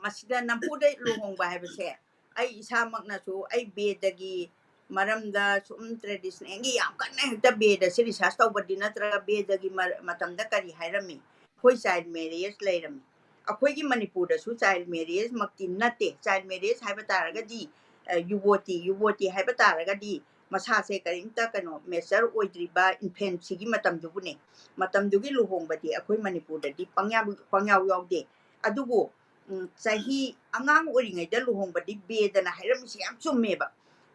masida nampu da luhongba haibase ai isamak na su ai bedagi maramda sum tradition engi yam kanna hekta beda se research tawbadi natra bedagi matamda kari hairami khoi child marriage leirami akhoi gi manipur da su child marriage makti nate child marriage haiba taraga di yuboti haiba taraga di masa se karimta kano measure oidriba infant sigi matamdu ne matamdugi luhongbadi akhoi manipur da di pangyaw yawde adugo sahi angang oringai da luhongbadi bedana hairami se yam chummeba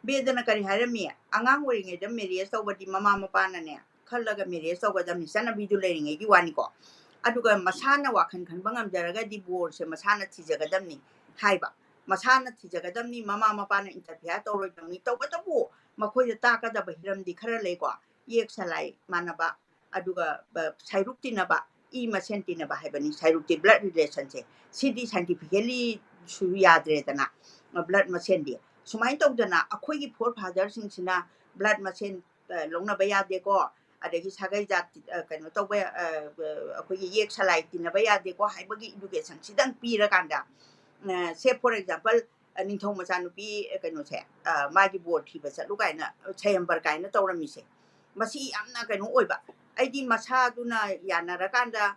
bedana kari hairami angang oringai da marriage tawbadi mama mapana ne khallaga marriage tawgadamni sana bidu leiringai gi wani ko aduga masana wakhan khan bangam jaraga di bor se masana thijagadamni haiba masana thijagadamni mama mapana interfere tawroi dangni tawgadabu makhoi da takada bahiram di khara lei ko yek salai manaba aduga sairukti na ba I masenti na ba haibani sairukti blood relation se sidi scientifically su yadre dana blood masendi sumai tawdana akhoi gi forefather sing sina blood masen longna ba yade ko adagi sagai jat kaino tobe akhoi yek salai tinaba yade ko haibagi education sidang pira kanda say for example ningthong macha nupi kaino se magi board thi ba chalu kaina chayambar kaina tawrami se masi yamna kaino oiba aidi macha duna yanara kanda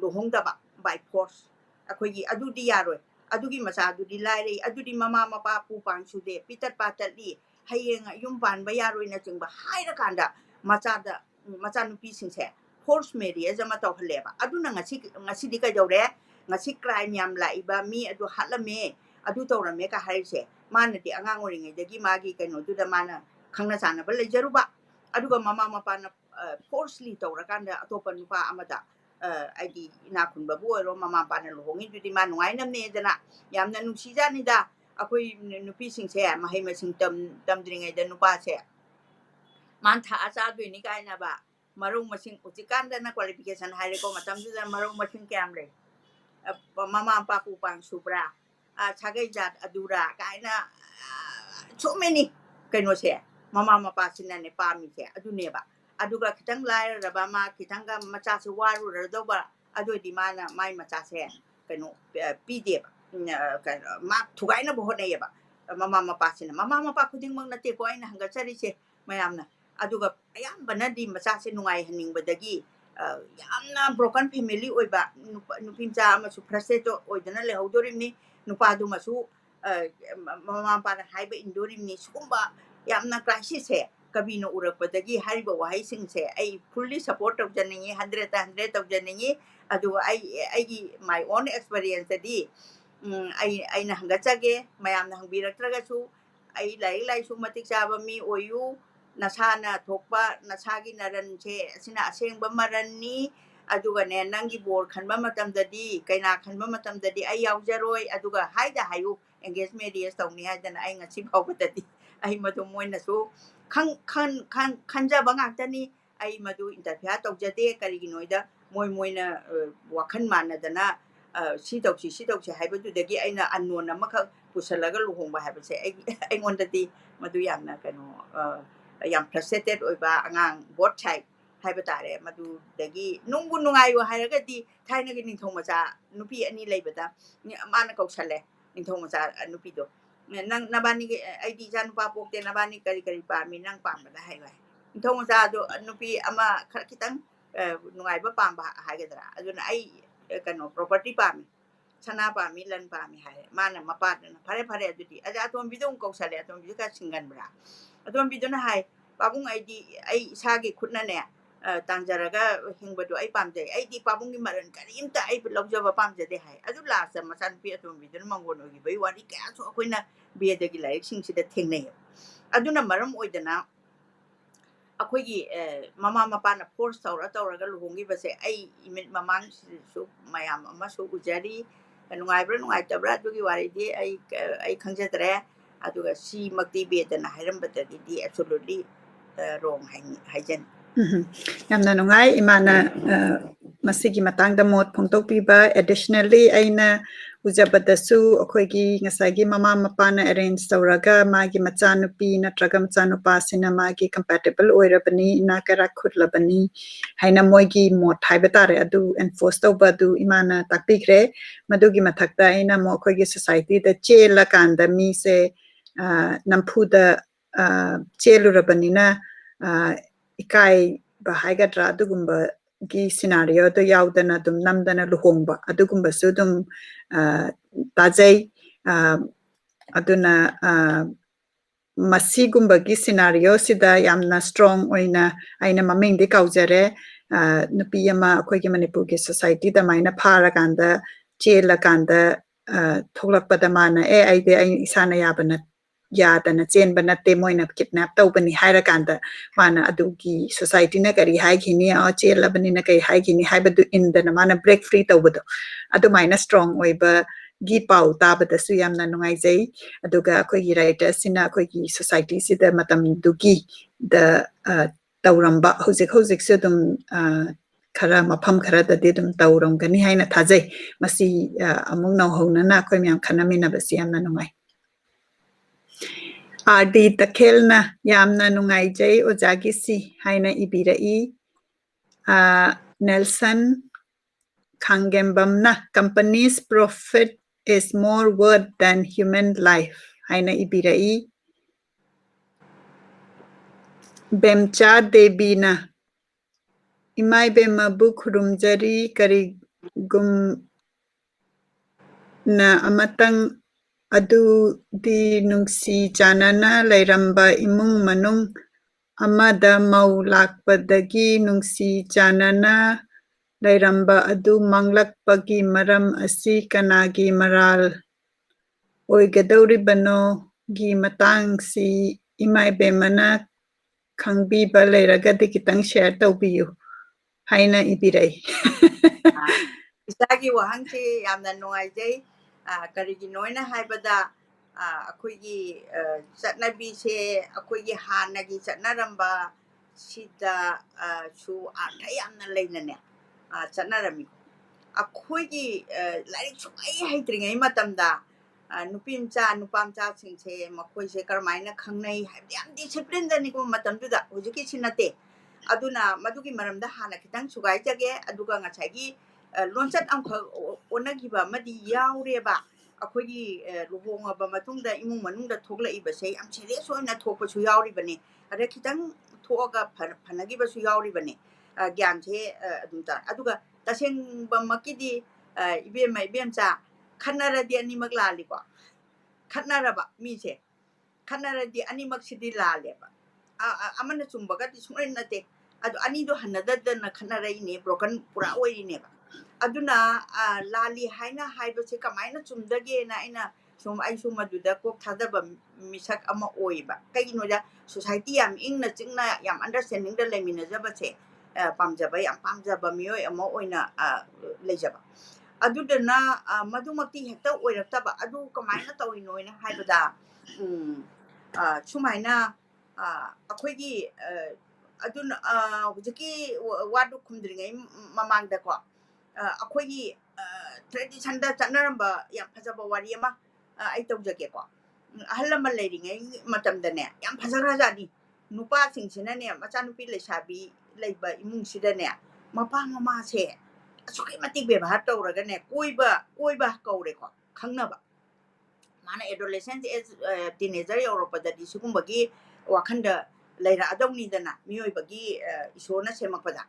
luhong da ba by force akhoi adudi yaroi adugi macha adudi laire adudi mama mapa pu pang sude pitat patali hayeng yum ban ba yaroi na chingba haira kanda macha nupi singse force marriage ama tawhleba aduna ngasi di ka jawre ngasi crime yam laiba mi adu halame adu tawrame ka harise mana di angang oringai dagi magi kaino du da mana khangna chana ba lejaruba aduga mama mapa na forcefully tawrakanda atopa nupa amada aidi ina khunba bu ro mama pa na luhongi dudi ma nungai namne dana yamna nungsi jani da akoi nupi singse mahai masing tamdringai da nupa se man tha acha duini kaina ba marung masing utikanda na qualification haire ko matam du marung masing kyam le mama pa pu pang supra chagai jat adura kaina so many kaino se mama mapa sinane pa mi se adune ba aduga kitang lai raba ma kitanga macha se waru do ba adu di mana mai macha se kaino pdf ma thugai na bo ne ba mama mapa sin mama mapa khuding mang na te ko aina hanga chari se mayamna aduga ayambana di macha se nungai haning badagi yamna broken family oiba nupimcha amasu frustrated oidana le haudorimni nupadu masu mama pana haiba indorimni sumba yamna crisis he kabino urakpadagi hariba wahai singse ai fully support of janingi 100 of janingi adu ai my own experience di ai na hangachage mayamna hangbiraktraga su ai lai su matik chaba mi oyu nasana thokpa nasagi naran che sina asengba maranni aduga ne nangi bor khanba matam dadi kaina khanba matam dadi ai yaujaroi aduga haida hayu engagement yes tawni haidana ai ngasi phawba dadi ai madu moina su khanja bangak tani ai madu interview tawjade karigi noida moina wakhan manadana si tawsi haibadu dagi aina unknown amakha pusalaga luhongba haibase ai ngondadi madu yamna kano yam frustrated oiba angang both side haiba tare madu dagi nungbu nungayo hairagadi thaina gi ningthong macha nupi ani leibada mana kausale ningthong macha nupi do nang nabani id jan pa pokte nabani kari pa mi nang pambada haiba ningthong macha do nupi ama khar kitang nungai ba pamba haigadra aduna ai kano property pa mi sana pa mi lan pa mi hai mana mapa na phare adudi aja atom bidong kausale atom bidka singan bra atom bidona hai babung ai sagi khutna ne tangjaraga hingbadu ai pamje ai di babung gi maran karimta ai lawjaba pamje de hai adu la sa masan pi atom bidon mangon ogi bai wari ka so akoina be de gi lai sing sida thengnei aduna maram oidana akoi gi mama mapa na force tawraga luhongi base ai imit mamang su mayam ama su ujari nungai tabra dugi wari di ai khangjadre aduga si makti bedana hairambadadi di absolutely wrong haijen yamna nungai imana masigi matangda mot phongtokpiba additionally aina ujabadasu akoigi ngasagi mama mapana arrange tawraga magi machanupi natraga machanupa sina magi compatible oirabani nakara khutlabani haina moigi mot haibatare adu enforce tawba du imana takpikre madugi mathakta aina mo akoigi society da chela kanda mi se namphuda chelurabani na ikai bahaigadra adugumba gi scenario to yaudana dum namdana luhongba adugumba su dum tajai aduna masigumba gi scenario sida yamna strong oina aina maming de kaujare nupi yama akoigi manipur gi society da maina phara kanda chela kanda tholakpada mana aide ai isana yabana yadana chenba natte moina kidnap tawbani haira kanda mana adugi society na kari haigini chelabani na kai haigini haibadu indana mana break free tawbado adu maina strong oiba gi pau tabada su yamna nungai jai aduga akoigi writer sina akoigi society sida matam dugi da tawramba hojik su dum khara mafam khara da de dum tawrongani haina thajai masi amung nau hona na akoi myam khanamina basi yamna nungai RD तखेलना यामना नुंगाइजै ओजागिसी हाइना इबिरई नेल्सन खांगेम्बमना company's profit is more worth than human life haina ibirai bemcha debina imai bema bukhurumjari kari gum na amatang adu di nungsi janana lairamba imung manung amada mau lakpadagi nungsi janana lairamba adu manglakpagi maram asi kanagi maral oigadoribano gi matang si imai bemana khangbiba lairagadi kitang share tawbiyu haina ibirai Isagi wahangsi yamna nuaijai karigi noina haibada akoigi chatnabi se akoigi hanagi chatnaramba sida su artha yamna leinane chatnarami akoigi larik sukai haitringai matamda nupimcha nupamcha singse makoise karmaina khangnai haibdi yam discipline dani ko matamduda hujiki sinate aduna madugi maramda hana kitang sugai jage aduga ngachagi lonchat amkha onagiba madi yaureba akogi luhongaba matungda imung manungda thoglaiba sei am serious oina thokpasu yauribane ada kitang thoga phanagiba su yauribane gyan the adumta aduga tasengba makidi ibemcha khanaradi animak laliko khanaraba mise khanaradi animak sidi laleba amana chumbaga ti sungren nate adu ani do hanadadana khanarai ne broken pura oirine ba aduna lali haina haibase kamaina chumdage na ina sum ai sum aduda kok thadaba misak ama oiba kaino da society yam ingna chingna yam understanding da lemina jabase pamjaba yam pamjaba mioi ama oina lejaba adudana madumakti hekta oiraktaba adu kamaina tawinoina haibada sumaina akoigi aduna hujiki wadu khumdringai mamangda ko akoigi tradition da chanaramba yam phajaba wari ama ai tawjage ko ahalama leiringai matamdane yam phajarajani nupa singsinane machanupi leisabi leiba imung sidane mapa mama se asukai matik bebhar tawragane koiba kaure ko khangnaba mana adolescent as teenager Europa di sukumbagi wakhanda laira adawni dana mioi bagi isona semakpada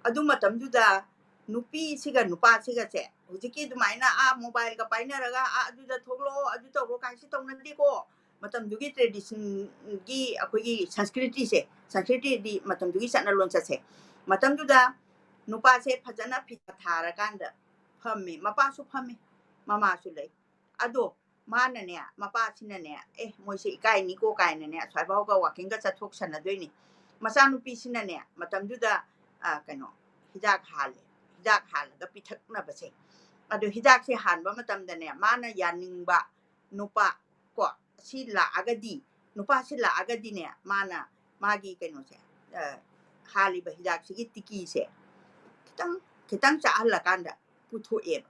adu matamduda nupi siga nupa siga che hujiki dumaina mobile ka painaraga aduda thoglo adu tawro kaisi tawnandi ko matamdugi tradition gi akogi sanskrit di matamdugi chana loncha se matamduda nupa se phajana phita thara kanda phammi mapa su phammi mama su lei ado mana ne mapa sina ne moise ikai ni ko kai ne swaibaw ga walking ga chathok sana doini masanu pi sina ne matamduda kano hidak hal ga pithak na base ado hidak se hanba matamda ne mana yaningba nupa ko sila agadi nupa sila agadi ne mana magi kano se hali ba hidak sigi tiki se kitang cha hala kanda puthu e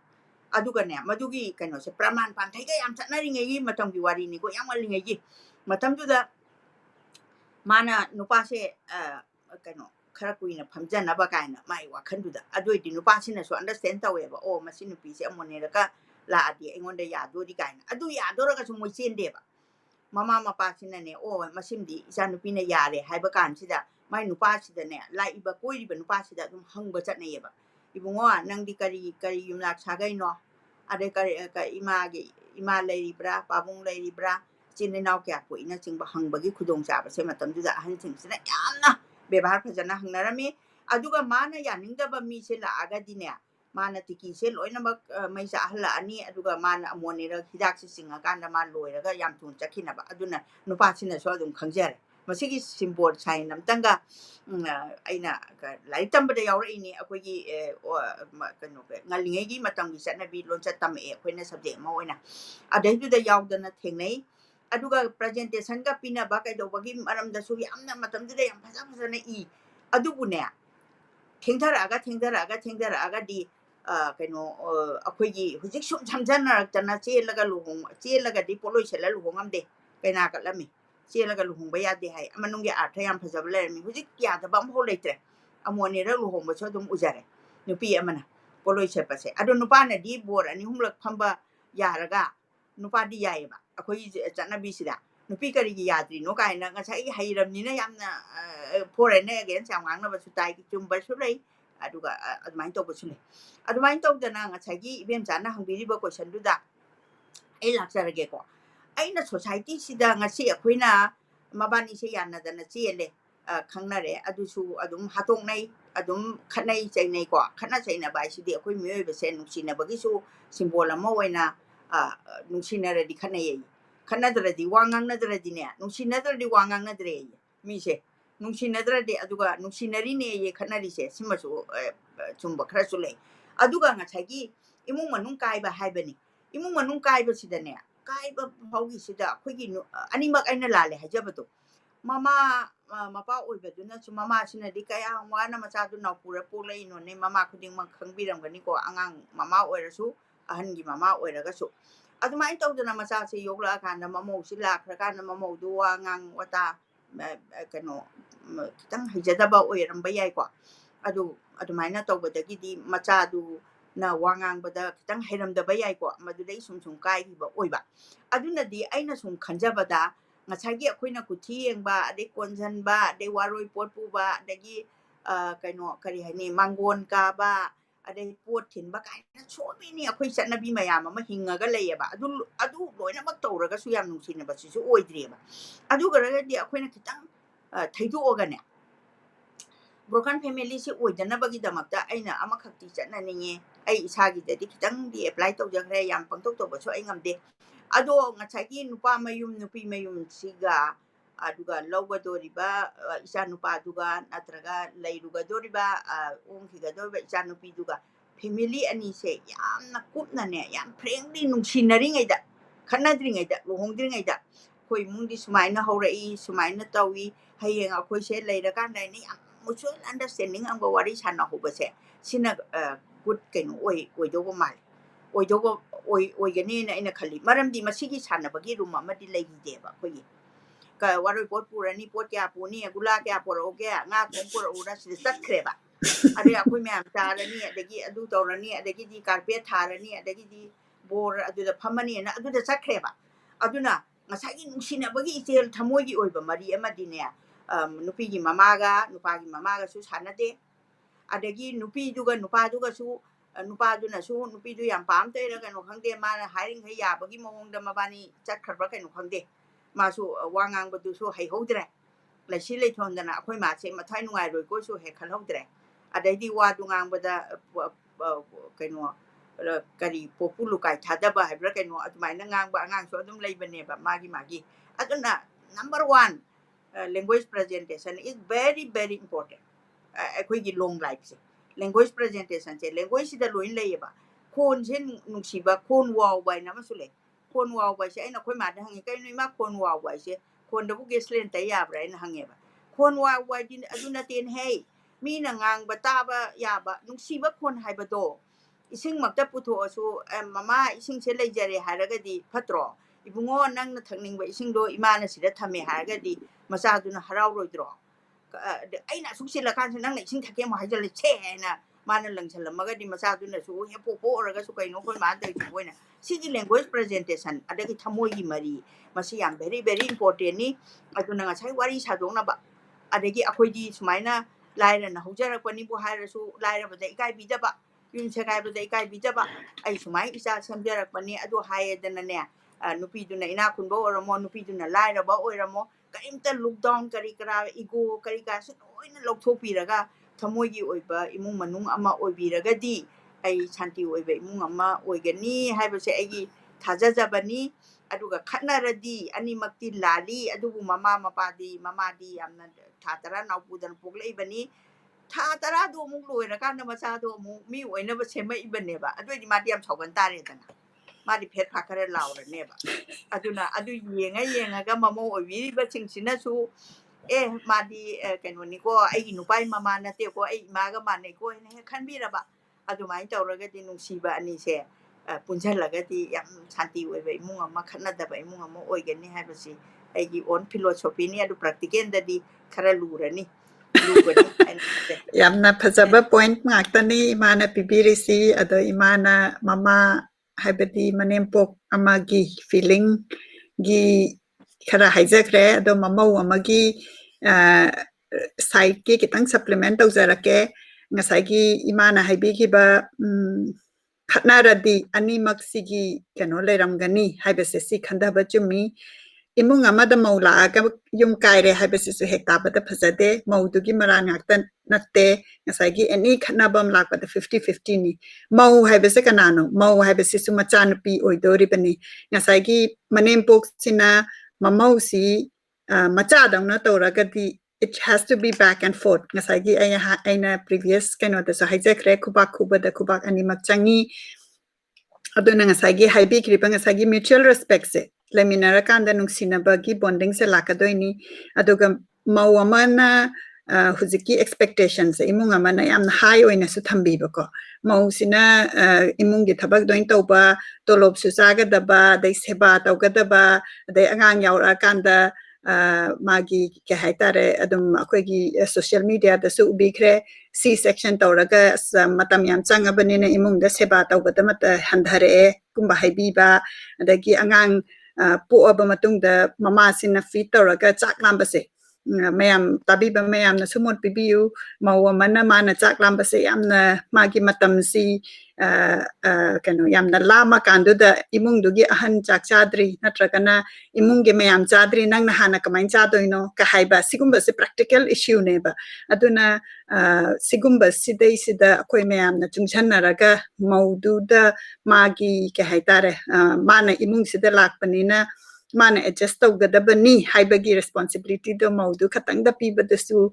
aduga ne madugi kano se praman panthai ga yam chatnari ngai matam gi wari ni ko yam ali ngai matam duda mana nupa se kano khara kuina phamjana ba kaina mai wakhan duda adoi di nupa sina so understand tawe ba o masin nupi se amone ra la adi engonda ya do di kaina adu ya do ra ga sumoi sende ba mama mapa sina ne o masim di isa nupi ne yare haiba kan sida mai nupa sida ne lai ba koi ba nupa sida dum hangba chatnai ba ibungo nang di kari yumlak sagai no ade kari ima leiribra pabung leiribra chininaw kya ko ina chingba hangbagi khudong chaba se matam du da han ching sina yamna bebhar phajana hangnarami aduga mana yaningda ba mi se la aga dine mana tiki se loina mak mai sa hala ani aduga mana amonira hidak se singa kanda ma loiraga yam thun chakhina ba aduna nupa sina so adum khangjare masigi symbol sign namtanga aina lai tambada yaura ini akogi kano ngalingei gi matamgi satnabi loncha tame akoina subject ma oina adaidu da yaudana thengnai aduga presentation ga pina ba kai do bagi maram da su yamna matamdu da yam phaja na i adubune thengdara di kano akogi hujik sum samjana tana chelaga di poloi sela luhong amde kaina kalami ꯆꯦꯜꯂꯒ ꯂꯨꯍꯣꯡꯕ ꯌꯥꯗꯦ ꯍꯥꯏ ꯃꯅꯨꯡꯒꯤ ꯑꯥꯔꯊ ꯌꯥꯝ ꯐꯖꯕ ꯂꯩꯔꯝꯃꯤ ꯍꯧꯖꯤꯛ ꯌꯥꯗꯕ ꯑꯃꯐꯥꯎ ꯂꯩꯇ꯭ꯔꯦ ꯑꯃꯨꯛ ꯑꯅꯤꯔꯛ ꯂꯨꯍꯣꯡꯕꯁꯨ ꯑꯗꯨꯝ ꯎꯖꯔꯦ ꯅꯨꯄꯤ ꯑꯃꯅ ꯄꯣꯠꯂꯣꯏ ꯁꯦꯠꯄꯁꯦ ꯑꯗꯣ ꯅꯨꯄꯥꯅꯗꯤ ꯕꯣꯔ 2-3ꯂꯛ ꯐꯝꯕ ꯌꯥꯔꯒ ꯅꯨꯄꯥꯗꯤ ꯌꯥꯏꯌꯦꯕ ꯑꯩꯈꯣꯏꯒꯤ ꯆꯠꯅꯕꯤꯁꯤꯗ ꯅꯨꯄꯤ ꯀꯔꯤꯒꯤ ꯌꯥꯗ꯭ꯔꯤꯅꯣ ꯀꯥꯏꯅ ꯉꯁꯥꯏꯒꯤ ꯍꯩꯔꯕꯅꯤꯅ ꯌꯥꯝꯅ ꯐꯣꯔꯦꯟꯅ ꯑꯦꯒꯦꯟꯁ ꯌꯥꯝ ꯉꯥꯡꯅꯕꯁꯨ ꯇꯥꯏ ꯆꯨꯝꯕꯁꯨ ꯂꯩ ꯑꯗꯨꯒ ꯑꯗꯨꯃꯥꯏꯅ ꯇꯧꯕꯁꯨ ꯂꯩ ꯑꯗꯨꯃꯥꯏꯅ ꯇꯧꯗꯅ ꯉꯁꯥꯏꯒꯤ ꯏꯕꯦꯝꯆꯥꯅ ꯍꯪꯕꯤꯔꯤꯕ ꯀꯣꯏꯁꯟꯗꯨꯗ ꯑꯩ ꯂꯥꯛꯆꯔꯒꯦꯀꯣ ꯑꯩꯅ ꯁꯣꯁꯥꯏꯇꯤꯁꯤꯗ ꯉꯁꯤ ꯑꯩꯈꯣꯏꯅ ꯃꯕꯥꯅꯤꯁꯦ ꯌꯥꯅꯗꯅ ꯆꯦꯜꯂꯦ ꯈꯪꯅꯔꯦ ꯑꯗꯨꯁꯨ ꯑꯗꯨꯝ ꯍꯥꯠꯇꯣꯛꯅꯩ ꯑꯗꯨꯝ ꯈꯠꯅꯩ ꯆꯩꯅꯩꯀꯣ ꯈꯠꯅ ꯆꯩꯅꯕ ꯍꯥꯏꯁꯤꯗꯤ ꯑꯩꯈꯣꯏ ꯃꯤꯑꯣꯏꯕꯁꯦ ꯅꯨꯡꯁꯤꯅꯕꯒꯤꯁꯨ ꯁꯤꯝꯕꯣꯜ ꯑꯃ ꯑꯣꯏꯅ ꯅꯨꯡꯁꯤꯅꯔꯗꯤ ꯈꯠꯅꯩꯌꯦ ꯈꯠꯅꯗ꯭ꯔꯗꯤ ꯋꯥ ꯉꯥꯡꯅꯗ꯭ꯔꯗꯤꯅꯦ ꯅꯨꯡꯁꯤꯅꯗ꯭ꯔꯗꯤ ꯋꯥ ꯉꯥꯡꯅꯗ꯭ꯔꯦ ꯃꯤꯁꯦ ꯅꯨꯡꯁꯤꯅꯗ꯭ꯔꯗꯤ ꯑꯗꯨꯒ ꯅꯨꯡꯁꯤꯅꯔꯤꯅꯦꯌꯦ ꯈꯠꯅꯔꯤꯁꯦ ꯁꯤꯃꯁꯨ ꯆꯨꯝꯕ ꯈꯔꯁꯨ ꯂꯩ ꯑꯗꯨꯒ ꯉꯁꯥꯏꯒꯤ ꯏꯃꯨꯡ ꯃꯅꯨꯡ ꯀꯥꯏꯕ ꯍꯥꯏꯕꯅꯤ ꯏꯃꯨꯡ ꯃꯅꯨꯡ ꯀꯥꯏꯕꯁꯤꯗꯅꯦ ꯀꯥꯏꯕ ꯐꯥꯎꯒꯤꯁꯤꯗ ꯑꯩꯈꯣꯏꯒꯤ ꯑꯅꯤꯃꯛ ꯑꯩꯅ ꯂꯥꯜꯂꯦ ꯍꯥꯏꯖꯕꯗꯣ ꯃꯃꯥ ꯃꯄꯥ ꯑꯣꯏꯕꯗꯨꯅꯁꯨ ꯃꯃꯥꯁꯤꯅꯗꯤ ꯀꯌꯥꯝ ꯋꯥꯅ ꯃꯆꯥꯗꯨ ꯅꯥꯎꯄꯨꯔ ꯄꯣꯛꯂꯛꯏꯅꯣꯅꯦ ꯃꯃꯥ ꯈꯨꯗꯤꯡꯃꯛ ꯈꯪꯕꯤꯔꯝꯒꯅꯤꯀꯣ ꯑꯉꯥꯡ ꯃꯃꯥ ꯑꯣꯏꯔꯁꯨ ꯑꯍꯟꯒꯤ ꯃꯃꯥ ꯑꯣꯏꯔꯒꯁꯨ ꯑꯗꯨꯃꯥꯏꯅ ꯇꯧꯗꯅ ꯃꯆꯥꯁꯦ ꯌꯣꯛꯂꯛꯑꯀꯥꯟꯗ ꯃꯃꯧꯁꯤ ꯂꯥꯛꯈ꯭ꯔꯀꯥꯟꯗ ꯃꯃꯧꯗꯨ ꯋꯥ ꯉꯥꯡ ꯋꯥꯇꯥ ꯀꯩꯅꯣ ꯈꯤꯇꯪ ꯍꯩꯖꯗꯕ ꯑꯣꯏꯔꯝꯕ ꯌꯥꯏꯀꯣ ꯑꯗꯨ ꯑꯗꯨꯃꯥꯏꯅ ꯇꯧꯕꯗꯒꯤꯗꯤ ꯃꯆꯥꯗꯨꯅ ꯋꯥ ꯉꯥꯡꯕꯗ ꯈꯤꯇꯪ ꯍꯩꯔꯝꯗꯕ ꯌꯥꯏꯀꯣ ꯃꯗꯨꯗꯩ ꯁꯨꯝ ꯀꯥꯏꯈꯤꯕ ꯑꯣꯏꯕ ꯑꯗꯨꯅꯗꯤ ꯑꯩꯅ ꯁꯨꯝ ꯈꯟꯖꯕꯗ ꯉꯁꯥꯏꯒꯤ ꯑꯩꯈꯣꯏꯅ ꯀꯨꯊꯤ ꯌꯦꯡꯕ ꯑꯗꯩ ꯀꯣꯟꯖꯟꯕ ꯑꯗꯩ ꯋꯥꯔꯣꯏ ꯄꯣꯠ ꯄꯨꯕ ꯑꯗꯒꯤ ꯀꯩꯅꯣ ꯀꯔꯤ ꯍꯥꯏꯅꯤ ꯃꯥꯡꯒꯣꯟ ꯀꯥꯕ ꯑꯗꯩ ꯄꯣꯠ ꯊꯤꯟꯕ ꯀꯥꯏꯅ ꯁꯣꯏꯃꯤꯅꯤ ꯑꯩꯈꯣꯏ ꯆꯠꯅꯕꯤ ꯃꯌꯥꯝ ꯑꯃ ꯍꯤꯡꯉꯒ ꯂꯩꯌꯦꯕ ꯑꯗꯨ ꯂꯣꯏꯅꯃꯛ ꯇꯧꯔꯒꯁꯨ ꯌꯥꯝ ꯅꯨꯡꯁꯤꯅꯕꯁꯤꯁꯨ ꯑꯣꯏꯗ꯭ꯔꯤꯑꯕ ꯑꯗꯨꯒꯔꯒꯗꯤ ꯑꯩꯈꯣꯏꯅ ꯈꯤꯇꯪ ꯊꯩꯗꯣꯛꯑꯒꯅꯦ ꯕ꯭ꯔꯣꯀꯟ ꯐꯦꯃꯤꯂꯤꯁꯤ ꯑꯣꯏꯗꯅꯕꯒꯤꯗꯃꯛꯇ ꯑꯩꯅ ꯑꯃꯈꯛꯇꯤ ꯆꯠꯅꯅꯤꯡꯉꯦ ꯑꯩ ꯏꯁꯥꯒꯤꯗꯗꯤ ꯈꯤꯇꯪꯗꯤ ꯑꯦꯄ꯭ꯂꯥꯏ ꯇꯧꯖꯈ꯭ꯔꯦ ꯌꯥꯝ ꯄꯪꯇꯧ ꯇꯧꯕꯁꯨ ꯑꯩ ꯉꯝꯗꯦ ꯑꯗꯣ ꯉꯁꯥꯏꯒꯤ ꯅꯨꯄꯥ ꯃꯌꯨꯝ ꯅꯨꯄꯤ ꯃꯌꯨꯝꯁꯤꯒ ꯑꯗꯨꯒ ꯂꯧꯒꯗꯣꯔꯤꯕ ꯏꯆꯥꯅꯨꯄꯥꯗꯨꯒ ꯅꯠꯇ꯭ꯔꯒ ꯂꯩꯔꯨꯒꯗꯣꯔꯤꯕ ꯑꯣꯡꯈꯤꯒꯗꯣꯔꯤꯕ ꯏꯆꯥꯅꯨꯄꯤꯗꯨꯒ ꯐꯦꯃꯤꯂꯤ ꯑꯅꯤꯁꯦ ꯌꯥꯝꯅ ꯀꯨꯞꯅꯅꯦ ꯌꯥꯝ ꯐ꯭ꯔꯦꯡꯂꯤ ꯅꯨꯡꯁꯤꯅꯔꯤꯉꯩꯗ ꯈꯠꯅꯗ꯭ꯔꯤꯉꯩꯗ ꯂꯨꯍꯣꯡꯗ꯭ꯔꯤꯉꯩꯗ ꯑꯩꯈꯣꯏ ꯏꯃꯨꯡꯗꯤ ꯁꯨꯃꯥꯏꯅ ꯍꯧꯔꯛꯏ ꯁꯨꯃꯥꯏꯅ ꯇꯧꯏ ꯍꯌꯦꯡ ꯑꯩꯈꯣꯏꯁꯦ ꯂꯩꯔꯀꯥꯟꯗ ꯑꯩꯅ ꯌꯥꯝ ꯃꯨꯆꯨꯋꯦꯜ ꯑꯟꯗꯔꯁꯇꯦꯟꯗꯤꯡ ꯑꯃꯒ ꯋꯥꯔꯤ ꯁꯥꯟꯅꯍꯧꯕꯁꯦ ꯁꯤꯅ ꯒꯨꯗ ꯀꯩꯅꯣ ꯑꯣꯏꯗꯧꯕ ꯃꯥꯜꯂꯤ ꯑꯣꯏꯒꯅꯤꯅ ꯑꯩꯅ ꯈꯜꯂꯤ ꯃꯔꯝꯗꯤ ꯃꯁꯤꯒꯤ ꯁꯥꯟꯅꯕꯒꯤ ꯔꯨꯝ ꯑꯃꯗꯤ ꯂꯩꯈꯤꯗꯦꯕ ꯑꯩꯈꯣꯏꯒꯤ ꯋꯥꯔꯣꯏ ꯄꯣꯠ ꯄꯨꯔꯅꯤ ꯄꯣꯠ ꯀꯌꯥ ꯄꯨꯅꯤ ꯒꯨꯂꯥ ꯀꯌꯥ ꯄꯨꯔꯛꯎꯒꯦ ꯉꯥ ꯊꯣꯡ ꯄꯨꯔꯛꯎꯔ ꯁꯤꯗ ꯆꯠꯈ꯭ꯔꯦꯕ ꯑꯗꯩ ꯑꯩꯈꯣꯏ ꯃꯌꯥꯝ ꯆꯥꯔꯅꯤ ꯑꯗꯒꯤ ꯑꯗꯨ ꯇꯧꯔꯅꯤ ꯑꯗꯒꯤꯗꯤ ꯀꯥꯔꯄꯦꯠ ꯊꯥꯔꯅꯤ ꯑꯗꯒꯤꯗꯤ ꯕꯣꯔ ꯑꯗꯨꯗ ꯐꯝꯃꯅꯤꯅ ꯑꯗꯨꯗ ꯆꯠꯈ꯭ꯔꯦꯕ ꯑꯗꯨꯅ ꯉꯁꯥꯏꯒꯤ ꯅꯨꯡꯁꯤꯅꯕꯒꯤ ꯏꯆꯦꯜ ꯊꯃꯣꯏꯒꯤ ꯑꯣꯏꯕ ꯃꯔꯤ ꯑꯃꯗꯤꯅꯦ ꯅꯨꯄꯤꯒꯤ ꯃꯃꯥꯒ ꯅꯨꯄꯥꯒꯤ ꯃꯃꯥꯒꯁꯨ ꯁꯥꯟꯅꯗꯦ ꯑꯗꯒꯤ ꯅꯨꯄꯤꯗꯨꯒ ꯅꯨꯄꯥꯗꯨꯒꯁꯨ ꯅꯨꯄꯥꯗꯨꯅꯁꯨ ꯅꯨꯄꯤꯗꯨ ꯌꯥꯝ ꯄꯥꯝꯇꯣꯏꯔ ꯀꯩꯅꯣ ꯈꯪꯗꯦ ꯃꯥꯅ ꯍꯥꯏꯔꯤꯈꯩ ꯌꯥꯕꯒꯤ ꯃꯑꯣꯡꯗ ꯃꯕꯥꯅꯤ ꯆꯠꯈ꯭ꯔꯕ꯭ꯔꯥ ꯀꯩꯅꯣ ꯈꯪꯗꯦ 마수 왕앙부두수 해호드래 레실레 톤다나 아코이 마체 마타이 누아이로이고수 해 칼호드래 아데디 와둥앙보다 그노 kari populu kai thadaba haibra kaino atmai na ngang ba ngang so adum leibane ba magi aduna number 1 language presentation is very important akoi gi long life se language presentation se language sida loin leiba khon sen nungsiba khon wow bai na masule khon wow bai se aina khoi ma da hangi kai noi ma khon wow bai se khon da bu geslen tai ya bra ina hangi ba khon wow bai din aduna ten hey mi na ngang ba ta ba ya ba nungsiba khon haibado 이승막다 부토어수 마마 이승세 레이저레 하라가디 파트로 이붕어 낭나 탁닝바 이승도 이마나 시다 탐메 하라가디 마사두나 하라우로이드로 아이나 숙실라 칸세 낭나 이승 탁게 뭐 하절레 체나 마나 랑살마가디 마사두나 수 해포포 오라가수 카이노 콜 마데 보이나 시기 랭귀지 프레젠테이션 아데기 타모이기 마리 마시 양 very important 아두나 nga 와리 사동나 바 아데기 아코이디 수마이나 라이라나 호자라코니 부 하라수 라이라바데 이카이 비자바 윤세가이보다 이까이 비자바 아이 수마이 이사 섬자락바니 아도 하예드나네 누피두나 이나쿤보 오라모 누피두나 라이라바 오이라모 kaimta look down kari kara ego kari ka su loina lokthopiraga thamoigi oiba imung manung ama oibiragadi ai shanti oiba imung ama oigani haibase aigi thajajabani aduga khatnaradi animakti lali adubu mama mapadi mamadi amna thatara naupudan pogleibani ꯊꯥ ꯇꯔꯥꯗꯣ ꯑꯃꯨꯛ ꯂꯣꯏꯔꯀꯥꯟꯗ ꯃꯆꯥꯗꯣ ꯑꯃꯨꯛ ꯃꯤ ꯑꯣꯏꯅꯕ ꯁꯦꯝꯃꯛꯏꯕꯅꯦꯕ ꯑꯗꯨꯏꯗꯤ ꯃꯥꯗꯤ ꯌꯥꯝ ꯁꯥꯎꯒꯟ ꯇꯥꯔꯦꯗꯅ ꯃꯥꯗꯤ ꯐꯦꯠ ꯐꯥ ꯈꯔ ꯂꯥꯎꯔꯅꯦꯕ ꯑꯗꯨꯅ ꯑꯗꯨ ꯌꯦꯡꯉꯒ ꯃꯃꯧ ꯑꯣꯏꯕꯤꯔꯤꯕꯁꯤꯡꯁꯤꯅꯁꯨ ꯃꯥꯗꯤ ꯀꯩꯅꯣꯅꯤꯀꯣ ꯑꯩꯒꯤ ꯅꯨꯄꯥꯒꯤ ꯃꯃꯥ ꯅꯠꯇꯦꯀꯣ ꯑꯩ ꯏꯃꯥꯒ ꯃꯥꯟꯅꯩꯀꯣ ꯍꯥꯏꯅ ꯍꯦꯛ ꯈꯟꯕꯤꯔꯕ ꯑꯗꯨꯃꯥꯏꯅ ꯇꯧꯔꯒꯗꯤ ꯅꯨꯡꯁꯤꯕ ꯑꯅꯤꯁꯦ ꯄꯨꯟꯁꯤꯜꯂꯒꯗꯤ ꯌꯥꯝ ꯁꯥꯟꯇꯤ ꯑꯣꯏꯕ ꯏꯃꯨꯡ ꯑꯃ ꯈꯠꯅꯗꯕ ꯏꯃꯨꯡ ꯑꯃ ꯑꯣꯏꯒꯅꯤ ꯍꯥꯏꯕꯁꯤ ꯑꯩꯒꯤ own philosophy ni adu practical dadi khara lurani lugani yamna phajaba point ngaktani imana pibirisi ado imana mama haibadi manempok amagi feeling gi khara haijakre ado mamau amagi side ki kitang supplement tawjarake ngasai gi imana haibi gi ba khatnaradi animak sigi kano leramgani haibase si khandaba chumi imung amada maula aga yum kaire haibase su hekta bada phajade maudugi mara ngaktan natte ngasai gi any khatnabam lakpada 50-50 ni mau haibase kanano mau haibase su machanupi oidori bani ngasai gi manempok sina mamau si macha dangna toragadi it has to be back and forth ngasai gi aina previous kano da sa hijakre kubak kubada kubak animak changi aduna ngasai gi haibi kripa ngasai gi mutual respect se leminara kanda nungsinaba gi bonding se lakadoini aduga mau amana huziki expectations imung amana yamna high oina su thambi bako mau sina imung gi thabak doin tawba tolob su saga daba dai seba tawga daba dai angang yaura kanda magi ke haitare adum akhoi gi social media da su ubikre C section tawraga matam yam changa banina imung da seba tawba da mata handhare kumba haibi ba adagi angang po aba matung da mama sina fit tawraga chak lambase mayam tabiba mayam na sumot pibiu mawa mana mana chak lambase yamna magi matam si kano yamna lama kandu da imung dugi ahan chak chadri natragana imung ge mayam chadri nang na hana kamain chadoino ka haiba sigumba se practical issue neba aduna sigumba sidai sida akoi mayam na chungchanaraga maudu da magi ke haitare mana imung sida lakpanina mana adjust tawgadabani haibagi responsibility do maudu khatang da pibadasu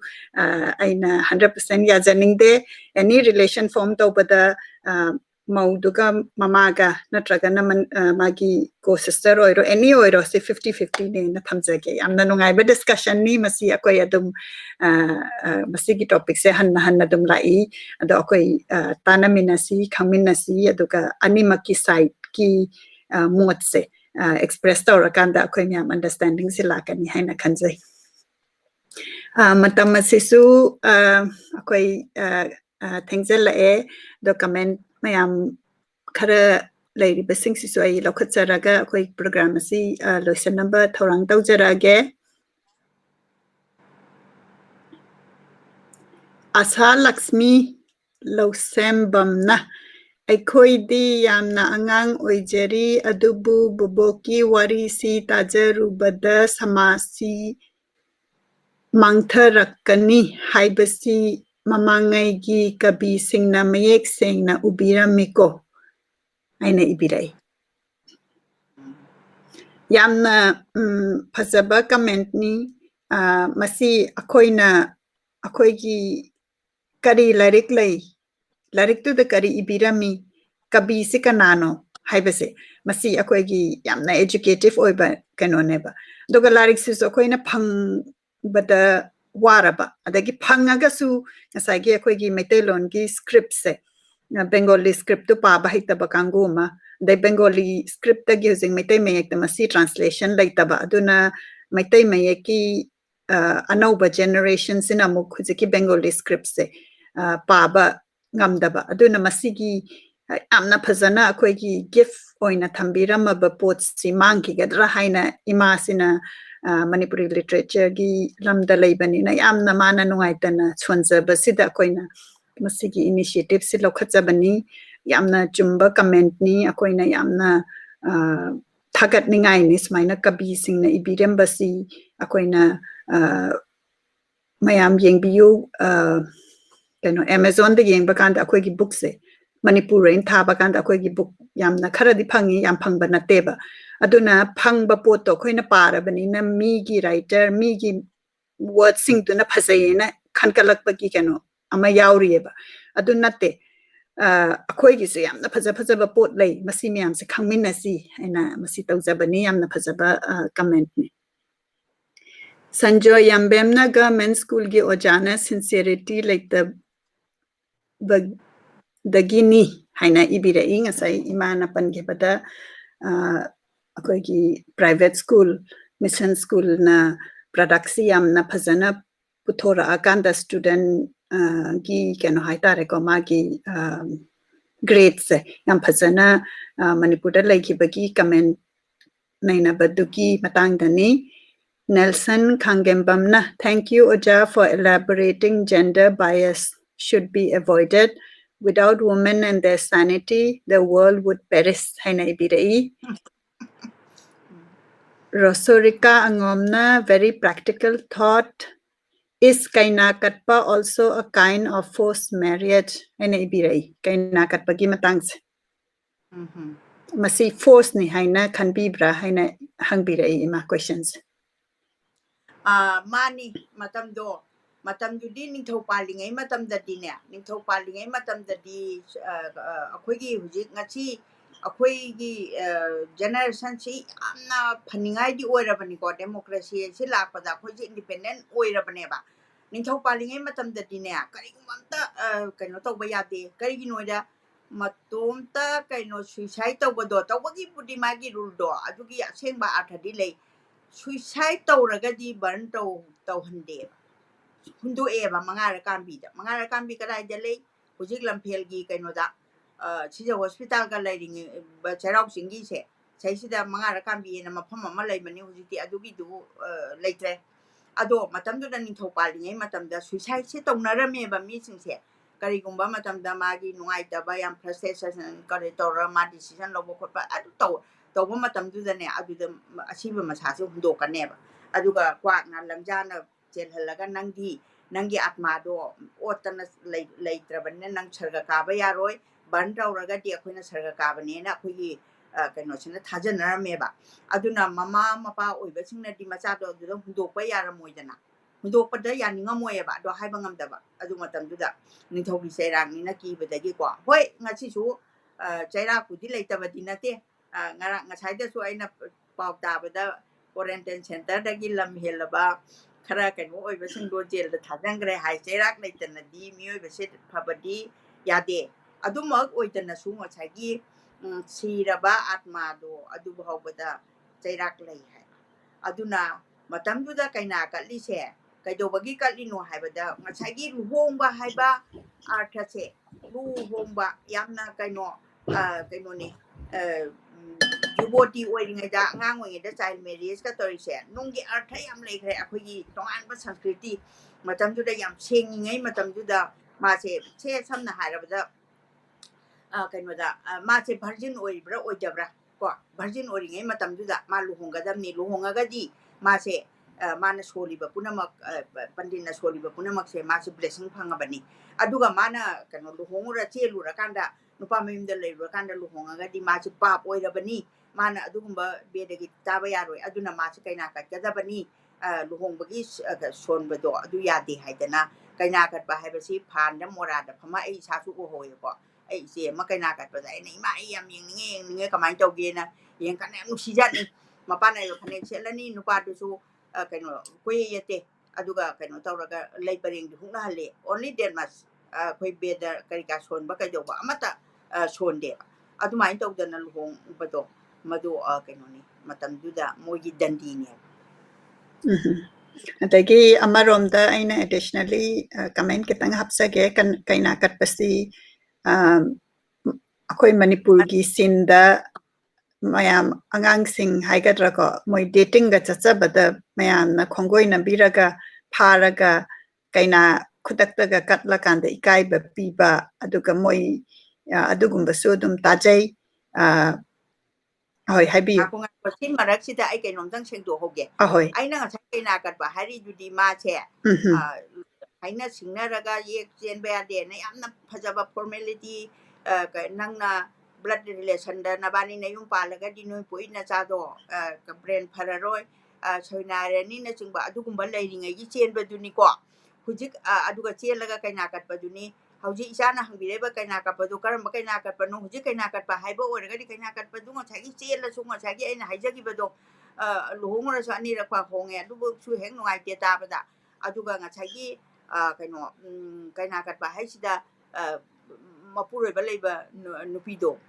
aina 100% yajaningde any relation form tawbada mauduga mamaga natragana magi co sister oiro any oiro se 50-50 ne na thamjage amna nungaiba discussion ni masi akoi adum masi gi topic se hanna dum lai ado akoi tanaminasi khangminasi aduga animaki side ki mot se express tawra kanda akoi myam understanding se lakani haina khanjai matam asisu akoi thengzel e document mayam khara lairi basing sisu ai lokhatsaraga akoi program asi loisan number thorang tawjarage asa lakshmi lausembamna ꯑꯩꯈꯣꯏꯗꯤ ꯌꯥꯝꯅ ꯑꯉꯥꯡ ꯑꯣꯏꯖꯔꯤ ꯑꯗꯨꯕꯨ ꯕꯣꯕꯣꯛꯀꯤ ꯋꯥꯔꯤꯁꯤ ꯇꯥꯖꯔꯨꯕꯗ ꯁꯃꯥꯖꯁꯤ ꯃꯥꯡꯊꯔꯛꯀꯅꯤ ꯍꯥꯏꯕꯁꯤ ꯃꯃꯥꯡꯉꯩꯒꯤ ꯀꯕꯤꯁꯤꯡꯅ ꯃꯌꯦꯛ ꯁꯦꯡꯅ ꯎꯕꯤꯔꯝꯃꯤꯀꯣ ꯑꯩꯅ ꯏꯕꯤꯔꯛꯏ ꯌꯥꯝꯅ ꯐꯖꯕ ꯀꯃꯦꯟꯠꯅꯤ ꯃꯁꯤ ꯑꯩꯈꯣꯏꯒꯤ ꯀꯔꯤ ꯂꯥꯏꯔꯤꯛ ꯂꯩ ꯂꯥꯏꯔꯤꯛꯇꯨꯗ ꯀꯔꯤ ꯏꯕꯤꯔꯝꯃꯤ ꯀꯕꯤꯁꯤ ꯀꯅꯥꯅꯣ ꯍꯥꯏꯕꯁꯦ ꯃꯁꯤ ꯑꯩꯈꯣꯏꯒꯤ ꯌꯥꯝꯅ ꯑꯦꯖꯨꯀꯦꯇꯤቭ ꯑꯣꯏꯕ ꯀꯩꯅꯣꯅꯦꯕ ꯑꯗꯨꯒ ꯂꯥꯏꯔꯤꯛꯁꯤꯁꯨ ꯑꯩꯈꯣꯏꯅ ꯐꯪꯕꯗ ꯋꯥꯔꯕ ꯑꯗꯒꯤ ꯐꯪꯉꯒꯁꯨ ꯉꯁꯥꯏꯒꯤ ꯑꯩꯈꯣꯏꯒꯤ ꯃꯩꯇꯩꯂꯣꯟꯒꯤ ꯁ꯭ꯀ꯭ꯔꯤꯞꯁꯦ ꯕꯦꯡꯒꯣꯂꯤ ꯁ꯭ꯀ꯭ꯔꯤꯞꯇꯨ ꯄꯥꯕ ꯍꯩꯇꯕ ꯀꯥꯡꯕꯨ ꯑꯃ ꯑꯗꯩ ꯕꯦꯡꯒꯣꯂꯤ ꯁ꯭ꯀ꯭ꯔꯤꯞꯇꯒꯤ ꯍꯧꯖꯤꯛ ꯃꯩꯇꯩ ꯃꯌꯦꯛꯇ ꯃꯁꯤ ꯇ꯭ꯔꯥꯟꯁꯂꯦꯁꯟ ꯂꯩꯇꯕ ꯑꯗꯨꯅ ꯃꯩꯇꯩ ꯃꯌꯦꯛꯀꯤ ꯑꯅꯧꯕ ꯖꯦꯅꯦꯔꯦꯁꯟꯁꯤꯅ ꯑꯃꯨꯛ ꯍꯧꯖꯤꯛꯀꯤ ꯕꯦꯡꯒꯣꯂꯤ ꯁ꯭ꯀ꯭ꯔꯤꯞꯁꯦ ꯄꯥꯕ ꯉꯝꯗꯕ ꯑꯗꯨꯅ ꯃꯁꯤꯒꯤ ꯌꯥꯝꯅ ꯐꯖꯅ ꯑꯩꯈꯣꯏꯒꯤ ꯒꯤꯐ ꯑꯣꯏꯅ ꯊꯝꯕꯤꯔꯝꯃꯕ ꯄꯣꯠꯁꯤ ꯃꯥꯡꯈꯤꯒꯗ꯭ꯔꯥ ꯍꯥꯏꯅ ꯏꯃꯥꯁꯤꯅ ꯃꯅꯤꯄꯨꯔꯤ ꯂꯤꯇꯔꯦꯆꯔꯒꯤ ꯂꯝꯗ ꯂꯩꯕꯅꯤꯅ ꯌꯥꯝꯅ ꯃꯥꯅ ꯅꯨꯡꯉꯥꯏꯇꯅ ꯁꯣꯟꯖꯕꯁꯤꯗ ꯑꯩꯈꯣꯏꯅ ꯃꯁꯤꯒꯤ ꯏꯅꯤꯁꯤꯌꯦꯇꯤꯚꯁꯤ ꯂꯧꯈꯠꯆꯕꯅꯤ ꯌꯥꯝꯅ ꯆꯨꯝꯕ ꯀꯃꯦꯟꯠꯅꯤ ꯑꯩꯈꯣꯏꯅ ꯌꯥꯝꯅ ꯊꯥꯒꯠꯅꯤꯡꯉꯥꯏꯅꯤ ꯁꯨꯃꯥꯏꯅ ꯀꯕꯤꯁꯤꯡꯅ ꯏꯕꯤꯔꯝꯕꯁꯤ ꯑꯩꯈꯣꯏꯅ mayam yengbiyu kano Amazon da yengba kanda akhoi gi book se Manipur in thaba kanda akhoi gi book yamna khara di phangi yam phangba nateba aduna phangba pot to khoi na parabani na mi gi writer mi gi word sing tu na phasai na khankalakpa gi kano ama yauriyeba adu natte akhoi gi se yamna phajaba pot lei masi myam se khangminasi aina masi tawjabani yamna phajaba comment ni Sanjoy Yambemna Government School gi ojana sincerity like the gini haina ibira inga sai imana pan ge bada akoi gi private school mission school na production yam na phajana puthora akanda student gi keno haitare ko magi grades yam phajana Manipur da laikibagi comment naina baduki matang dani Nelson Khangembamna, thank you, Oja, for elaborating gender bias should be avoided. Without women and their sanity, the world would perish. Rosorika Angomna, very practical thought. Is kaina katpa also a kind of forced marriage? Kaina katpa gi matangs. Masi force ni haina khanbibra haina hangbirai ima questions. Mani matamdo di ningthau palingai matamdadi ne ningthau palingai matamdadi akhoi hujik ngachi akhoi gi generation si amna phaningai di oirabani ko democracy si lakpada akhoi ji independent oirabane ba ningthau palingai matamdadi ne karigumamta kaino tawba yade karigi noida matomta kaino suicide tawbado tawbagi pudi magi rule do adugi asengba athadi lei suicide tawragadi burn tawhande hundo eba mangara kambi kadai dele hujik lamphel gi kainoda sija hospital ka lairing charau singi se saisida mangara kambi na mafam ama laimani hujiki adugi du laitre ado matamdu da ningthau palingai matamda suicide se tawnarame ba mi singse karigumba matamda magi nungai taba yam frustration kare tawra ma decision lobo khotpa adu tawba matamdu da ne adu da asiba masase hundo kaneba aduga kwakna langjana chelhalaga nangi atmado otana leitrabanne nang sarga kaba yaroi ban tawraga di akhoi na sarga kaba ne na akhoi kaino sina thajanarmeba aduna mama mapa oiba singna di machado adu hundokpa yaramoidana hundokpada yaningamoyeba do haiba ngamdaba adu matamduda ningthobi seirang ni na kibadagi ko hoi ngachi su chaira kudi leitabadi nate ngasai su aina pau tabada quarantine center dagi lam helaba khara kaino oiba singdo jail da thajangre hai chairak leitana di mioi bese phabadi yade adumak oidana su ngasagi siraba atma do adu bhaubada chairak lei hai aduna matamduda kaina kalise kaidobagi kalino haibada ngasagi luhongba haiba arthase luhongba yamna kaino ni yuboti oiringaida angang oingaida child marriage ka torise nunggi artha yam leikre akhogi tonganba sanskriti matamduda yam sengingai matamduda mase che samna harabada kainoda mase virgin oibra oidabra ko virgin oringai matamduda ma luhongadamni luhongagadi mase mana soliba punamak pandina soliba punamak se mase blessing phangabani aduga mana kaino luhongura chelura kanda nupa mayumda leirura kanda luhongagadi mase pap oirabani mana adugumba bedagi taba yaroi aduna mase kaina katgadabani luhongbagi sonbado adu yade haidana kaina katba haibasi phanda morada phama ei sasu ko hoyo ko ei se ma kaina katba dai nei ma ei yam yengninge kamai tawgena yeng kana nusijani mapana yo phane chelani nupa dusu kaino koyete aduga kaino tawraga leipareng du hungna hale only then mas khoi beda karika sonba kaidoba amata sonde adumai tawdana luhong bado madu kaino ni matamduda mogi dandini Adagi amaromda aina additionally comment kitang hapsage kaina katpasi akhoi Manipur gi sinda mayam angang sing haigadra ko moi dating ga chachabada mayam na khongoi na biraga pharaga kaina khudakta ga katla kanda ikai ba piba aduga moi adugumba su dum tajai hoi haibi ako nga sin maraksida ay kay nomdang sengdo hoge ahoy ay na nga sa kinakat ba hari judi ma che haina singnaraga yek chen ba de na yamna phajaba formality nang na blood relation da nabani na yung palaga di noy poi na chado ka brain phararoi soinare ni na chingba adugumba leiringai gi chen ba duni ko hujik aduga chen laga kainakat ba duni hauji isana hangbireba kaina kapadu karamba kaina kapanu huji kaina kappa haiba oragadi kaina kapadu ngachagi chela su ngachagi aina haijagi bado luhongora sa ani rakwa honge adubu su heng nungai te tabada aduga ngachagi kaino kaina kappa haisida mapuroi balaiba nupido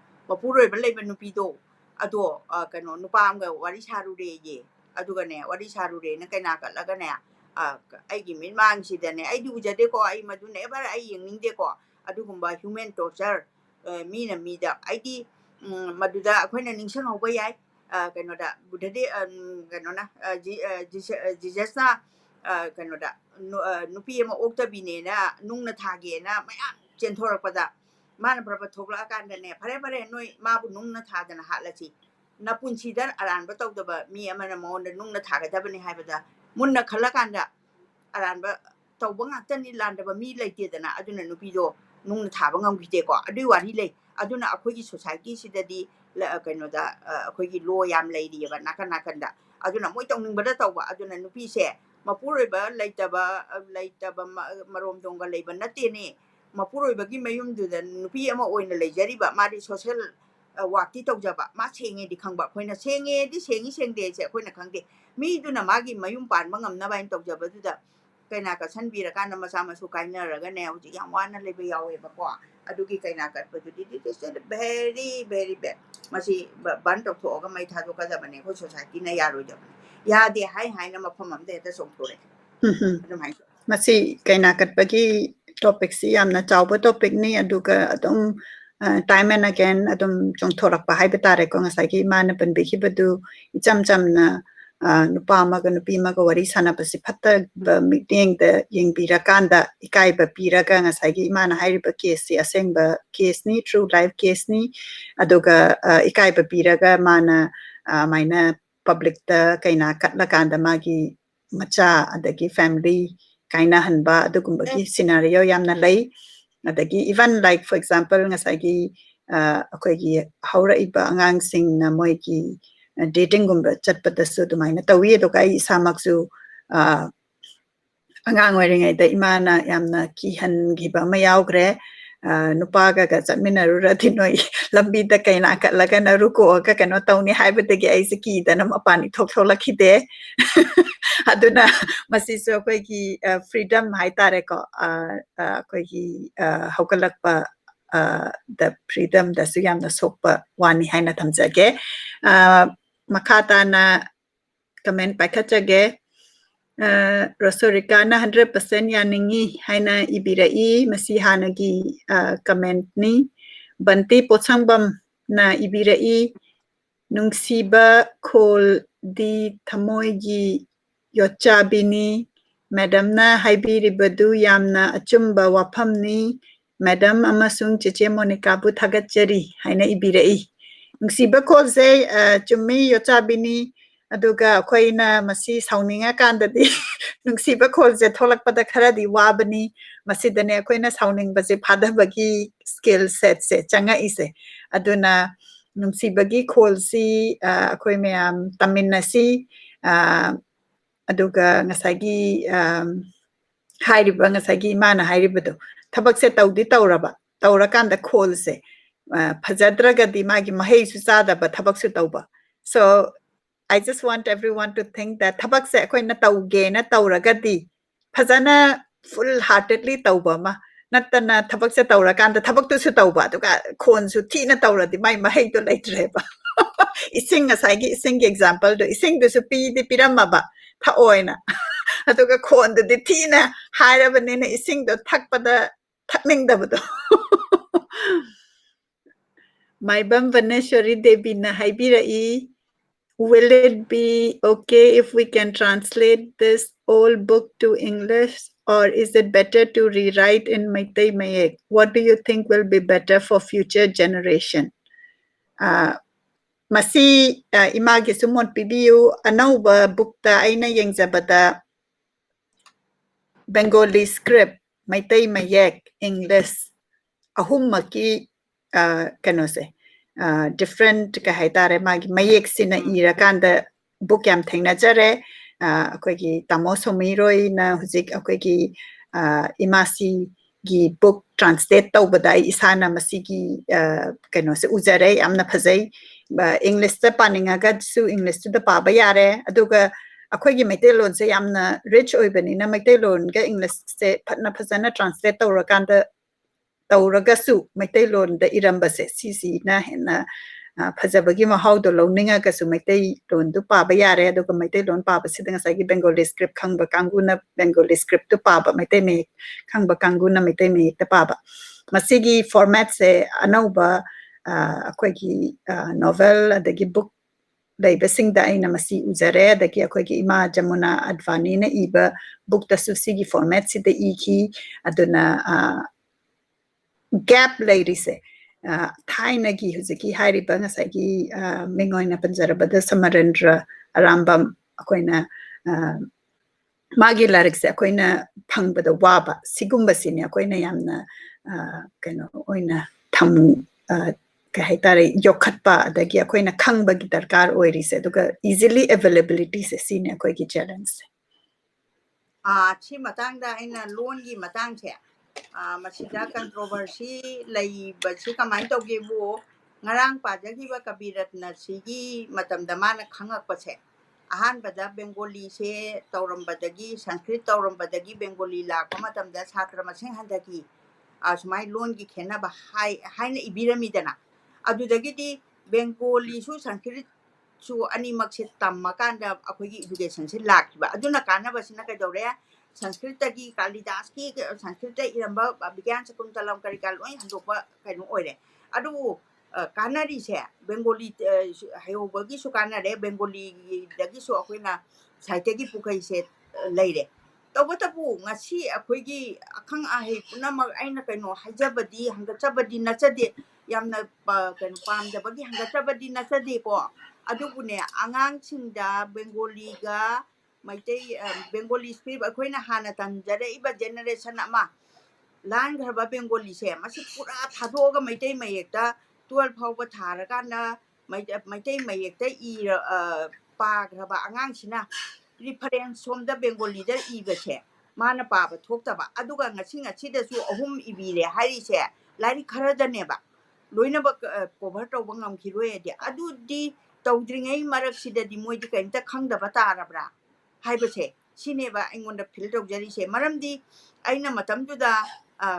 ado kaino nupa amga wari sarure ye adugane wari sarure na kaina katlagane aigi minmang sidane ai du jade ko ai madu never ai yingning de ko adugumba human torture mi na mi da aidi maduda akoina ningsang hoba yai kainoda budade kainona Jesus na kainoda nupi ama okta bine na nungna thage na mayam chenthorappada mana prabha thokla kandane phare phare noi mabu nungna thadana halachi na punchidar aran ba tawdaba mi amana mon nungna thagadabani haibada munna khala kanda aran ba tawba ngaktan ni landaba mi leite dana aduna nupido nungna thaba ngamgite ko adui wari le aduna akhoi society sidadi kaino da akhoi law yam leidi ba nakan nakanda aduna moi tongning bada tawba aduna nupi se mapuroi ba leitaba marom donga leiba nate ni mapuroi ba gi mayum du da nupi ama oina leijari ba mari social wakti tawjaba ma senge di khangba khoina senge di sengi sengde se khoina khangde mi duna magi mayum pan mangam na bain tawjaba du da kaina ka san bira kana masa masu kaina raga ne uji yang wana lebe yawe ba ko adugi kaina ka pa du di is very very bad masi ban tok tho ga mai tha do ka jaba ne ko society na yaro jaba ya de hai hai na mafam am de ta song thore adum hai masi kaina kat bagi topic si amna chawba topic ni aduga adum time and again adum chongthorak pa hai betare ko ngasai ki man pan bi badu icham cham na nupa ma ga nupi ma ga wari sana pasi phatta meeting the ying bira kanda ikai ba pira ga ngasai ki man hai ba case si aseng ba case ni true life case ni aduga ikai ba pira ga mana maina public ta kaina katla kanda magi macha adagi family kaina hanba adugumba ki scenario yamna lai adagi even like for example ngasai gi akoi gi haura iba angang sing na moi gi dating gumba chatpa dasu dumaina tawi do kai samaksu angang wering ai da imana yamna ki han gi ba mayawgre nupa ga chatmina ru ra thinoi lambi da kaina ka laga na ruko ka kano tawni haibadagi ai siki da nam apani thok thola khide aduna masi so koi ki freedom hai tare ko koi ki hokalak pa the freedom da su yamna sokpa wani haina thamjage makata na comment paikachage Rosorika na 100% yaningi haina ibirai masi hanagi comment ni banti potsangbam na ibirai nungsiba khol di thamoigi yochabini madam na haibiribadu yamna achumba waphamni madam amasung cheche monica bu thagachari haina ibirai nungsiba khol se chummi yochabini aduga khoina masi sauninga kandadi nungsiba khol je tholakpada kharadi wabani masidane khoina sauning baje phadabagi skill set se changa ise aduna nungsiba gi khol si khoi meam taminna si aduga ngasagi hairiba ngasagi mana hairibado thabak se tawdi tawraba tawrakanda khol se phajadragadi magi mahei su sada ba thabak su tawba so I just want everyone to think that thabak se khoi na tawge na tawragadi phajana full heartedly tawba ma natana thabak se tawrakanda thabak tu su tawba aduga khon su thina tawradi mai mahei to laitreba ising asagi ising example do ising du su pi di piramaba tha oina aduga khon du di thina hairabani na ising do thakpada thakning da budo maibam vaneshwari devi na haibirai will it be okay if we can translate this old book to English, or is it better to rewrite in Meitei Mayek? What do you think will be better for future generation? Masi imagi sumon pibiu anauba book ta aina yengjabada Bengali script Meitei Mayek English ahumaki kanose different ka haitare magi mayek sina ira kanda book yam thengna jare akoi gi tamo somiroi na hujik akoi gi imasi gi book translate tawbadai isana masigi kanose ujare amna phajai English ta paninga ga su English ta pa ba yare aduga akoi gi meitelon se yamna rich oibani na meitelon ga English se phatna phajana translate tawrakanda tawragasu meitailon da irambase sisi na hena ꯐꯖꯕꯒꯤ ꯃꯍꯥꯎꯗꯣ ꯂꯧꯅꯤꯡꯉꯒꯁꯨ ꯃꯩꯇꯩ ꯂꯣꯟꯗꯨ ꯄꯥꯕ ꯌꯥꯔꯦ ꯑꯗꯨꯒ ꯃꯩꯇꯩ ꯂꯣꯟ ꯄꯥꯕꯁꯤꯗ ꯉꯁꯥꯏꯒꯤ ꯕꯦꯡꯒꯣꯂꯤ ꯁꯀ꯭ꯔꯤꯞ ꯈꯪꯕ ꯀꯥꯡꯕꯨꯅ ꯕꯦꯡꯒꯣꯂꯤ ꯁꯀ꯭ꯔꯤꯞꯇꯨ ꯄꯥꯕ ꯃꯩꯇꯩ ꯃꯌꯦꯛ ꯈꯪꯕ ꯀꯥꯡꯕꯨꯅ ꯃꯩꯇꯩ ꯃꯌꯦꯛꯇ ꯄꯥꯕ ꯃꯁꯤꯒꯤ ꯐꯣꯔꯃꯦꯠꯁꯦ ꯑꯅꯧꯕ ꯑꯩꯈꯣꯏꯒꯤ ꯅꯣꯚꯦꯜ ꯑꯗꯒꯤ ꯕꯨꯛ ꯂꯩꯕꯁꯤꯡꯗ ꯑꯩꯅ ꯃꯁꯤ ꯎꯖꯔꯦ ꯑꯗꯒꯤ ꯑꯩꯈꯣꯏꯒꯤ ꯏꯃꯥ ꯖꯃꯨꯅꯥ ꯑꯗꯚꯥꯅꯤꯅ ꯏꯕ ꯕꯨꯛꯇꯁꯨ ꯁꯤꯒꯤ ꯐꯣꯔꯃꯦꯠꯁꯤꯗ ꯏꯈꯤ ꯑꯗꯨꯅ ꯒꯦꯞ ꯂꯩꯔꯤꯁꯦ ꯊꯥꯏꯅꯒꯤ ꯍꯧꯖꯤꯛꯀꯤ ꯍꯥꯏꯔꯤꯕ ꯉꯁꯥꯏꯒꯤ ꯃꯤꯡ ꯑꯣꯏꯅ ꯄꯟꯖꯔꯕꯗ ꯁꯃꯔꯦꯟꯗ꯭ꯔ ꯑꯔꯥꯝꯕꯝ ꯑꯩꯈꯣꯏꯅ ꯃꯥꯒꯤ ꯂꯥꯏꯔꯤꯛꯁꯦ ꯑꯩꯈꯣꯏꯅ ꯐꯪꯕꯗ ꯋꯥꯕ ꯁꯤꯒꯨꯝꯕꯁꯤꯅꯦ ꯑꯩꯈꯣꯏꯅ ꯌꯥꯝꯅ ꯀꯩꯅꯣ ꯑꯣꯏꯅ ꯀꯩ ꯍꯥꯏꯇꯥꯔꯦ ꯌꯣꯛꯈꯠꯄ ꯑꯗꯒꯤ ꯑꯩꯈꯣꯏꯅ ꯈꯪꯕꯒꯤ ꯗꯔꯀꯥꯔ ꯑꯣꯏꯔꯤꯁꯦ ꯑꯗꯨꯒ ꯏꯖꯤꯂꯤ ꯑꯦꯚꯦꯂꯦꯕꯤꯂꯤꯇꯤꯁꯦ ꯁꯤꯅꯦ ꯑꯩꯈꯣꯏꯒꯤ ꯆꯦꯂꯦꯟꯖꯁꯦ ꯁꯤ ꯃꯇꯥꯡꯗ ꯑꯩꯅ ꯂꯣꯟꯒꯤ ꯃꯇꯥꯡꯁꯦ ꯃꯁꯤꯗ ꯀꯟꯇ꯭ꯔꯣꯚꯔꯁꯤ ꯂꯩꯕꯁꯤ ꯀꯃꯥꯏꯅ ꯇꯧꯒꯦꯕꯨ ngarang pajagi kabiratna sigi matamda mana khangakpase ahanbada bengali se taurambadagi sanskrit taurambadagi bengali lakpa matamda satra masing handaki asmai lon gi khena ba haina ibiramidana adudagidi bengali su sanskrit su animak se tammakanda akogi education se lakba aduna kanaba sina kaidore sanskrit gi kalidas ki sanskrit iramba bigyan sakuntalam karikal oi handokpa kaino oire adu kanari se bengali hayobagi su kanare bengali dagi su akoina saite gi pukai se leire tawatapu ngasi akoigi akhang ahe punamak aina kaino hajabadi hangatchabadi nachade yamna kaino pamdabagi hangatchabadi nachade ko adugune angang singda bengali ga maitai bengali script akoina hana tanjare iba generation ama lan graba bengali se masi pura thadoga maitai mayekta 12 fauba tharakana maitai mayekta I pagraba angang sina reference somda bengali da ibase mana paba thoktaba aduga ngasi da su ahum ibire hari se lari khara da neba loina ba cover tawba ngamkhiroi de adudi tawdringai marak sida di moi di kainta khangda ba tarabra haibase sineba aingonda fil tawjari se maramdi aina matamduda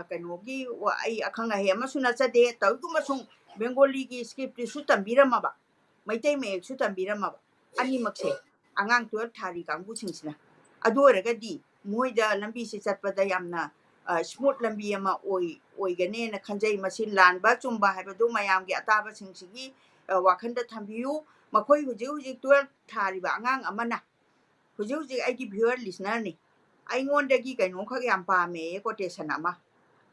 kainogi ai akhanga he amasuna chade tawguma sung bengali gi script su tambirama ba maitai mek su tambirama ba ani makse angang 12 thari kangbu singsina adu oragadi moida lambi se chatpada yamna smooth lambi ama oigane na khanjai masi lanba chumba haibadu mayam gi ataba singsigi wakhanda thambiyu makhoi huji 12 thari ba angang amana huji aigi viewer listener ni aingon dagi kaino khak yam pa me quotation ama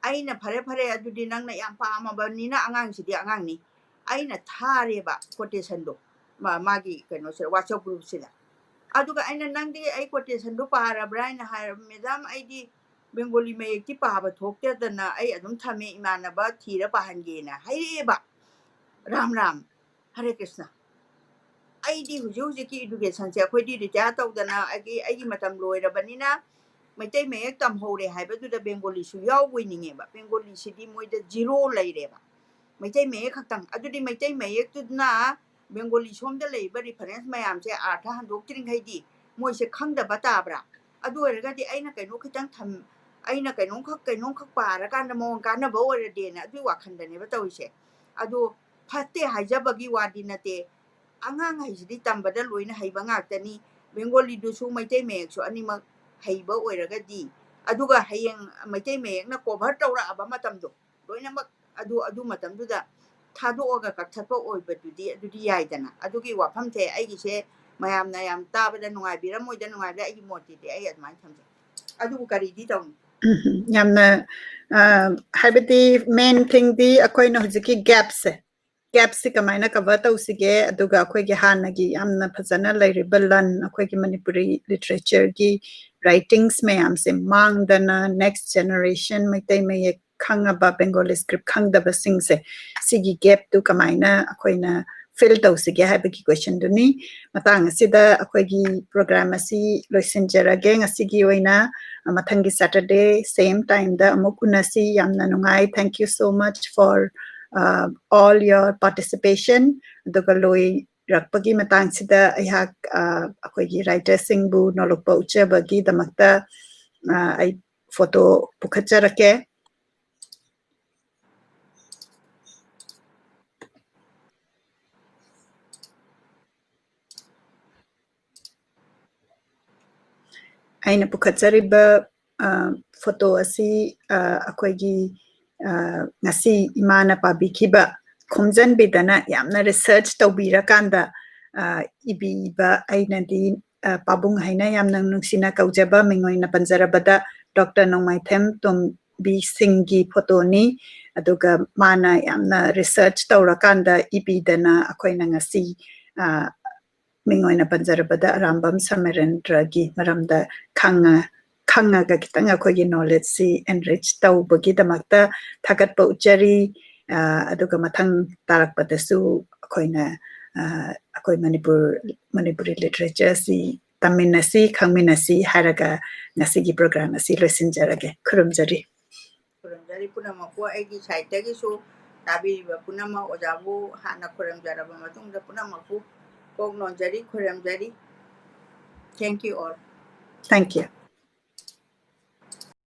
aina phare adudi nangna yam pa ama banina angang sidi angang ni aina thare ba quotation do magi kaino se whatsapp group sila aduga aina nangdi ai quotation do para braina har madam aidi bengali me ti pa ba thokte dana ai adum thame imana ba thira pa hangena haire ba ram hare krishna aidi huji ki education se khoi di ja tawdana ai matam loirabanina maitai mek tam hore haibadu da bengali su yaw wininge ba bengali sidi moida zero leire ba maitai mek khaktang adudi maitai mek tudna bengali somda leiba reference mayam se artha handok tring haidi moi se khangda batabra adu eraga di aina kaino khitang tham aina kaino khak para kanda mo kana ba ore de na adu wakhanda ne ba tawise adu phatte haijabagi wadi nate angang haisidi tambada loina haiba ngaktani bengali du su maitai mek su animak haiba oiragadi aduga hayeng maitai mek na cover tawra aba matamdo loina mak adu matamdu da thado oga kakthapa oibadudi adudi yaidana adugi wafam the aigi se mayam na yam tabada nungai biramoida nungai da aigi moti de ai adman thamje adugu kari di taw yamna habiti main thing di akoina hujiki gaps kamaina cover tawsige aduga akoigi hanagi yamna phajana lairiba lan akoigi manipuri literature gi writings mayam se mangdana next generation maitai mayek khangaba bengali script khangdaba singse sigi gap tu kamaina akoina fill tawsige habiki question duni matang asida akoigi program asi loisinjarage ngasigi oina mathangi Saturday same time da amukunasi yamna nungai thank you so much for all your participation aduga loi rakpagi matang sida ayhak akoigi writer singbu nolokpa uchabagi damakta ai photo pukhatjarake aina pukhatsariba photo asi akoigi ngasi imana pabikhiba khomjanbidana yamna research tawbirakanda ibiba aina di pabung haina yamna nungsina kaujaba mingoina panjarabada Dr Nongmaithem Tombi Singh gi photo ni aduga mana yamna research tawrakanda ibidana akoina ngasi mingoina panjarabada Arambam Samarendra gi maramda khanga kitang akoigi knowledge si enrich tawbagi damakta thagatpa uchari aduga mathang tarakpadasu akoina akoi Manipuri Literature si taminasi khangminasi haraga ngasigi program asi losinjarage khurumjari Khurumjari punama ko aigi site gi su tabi punama ojabu hana khurumjaraba matungda punama ko nonjari khurumjari. Thank you all. Thank you.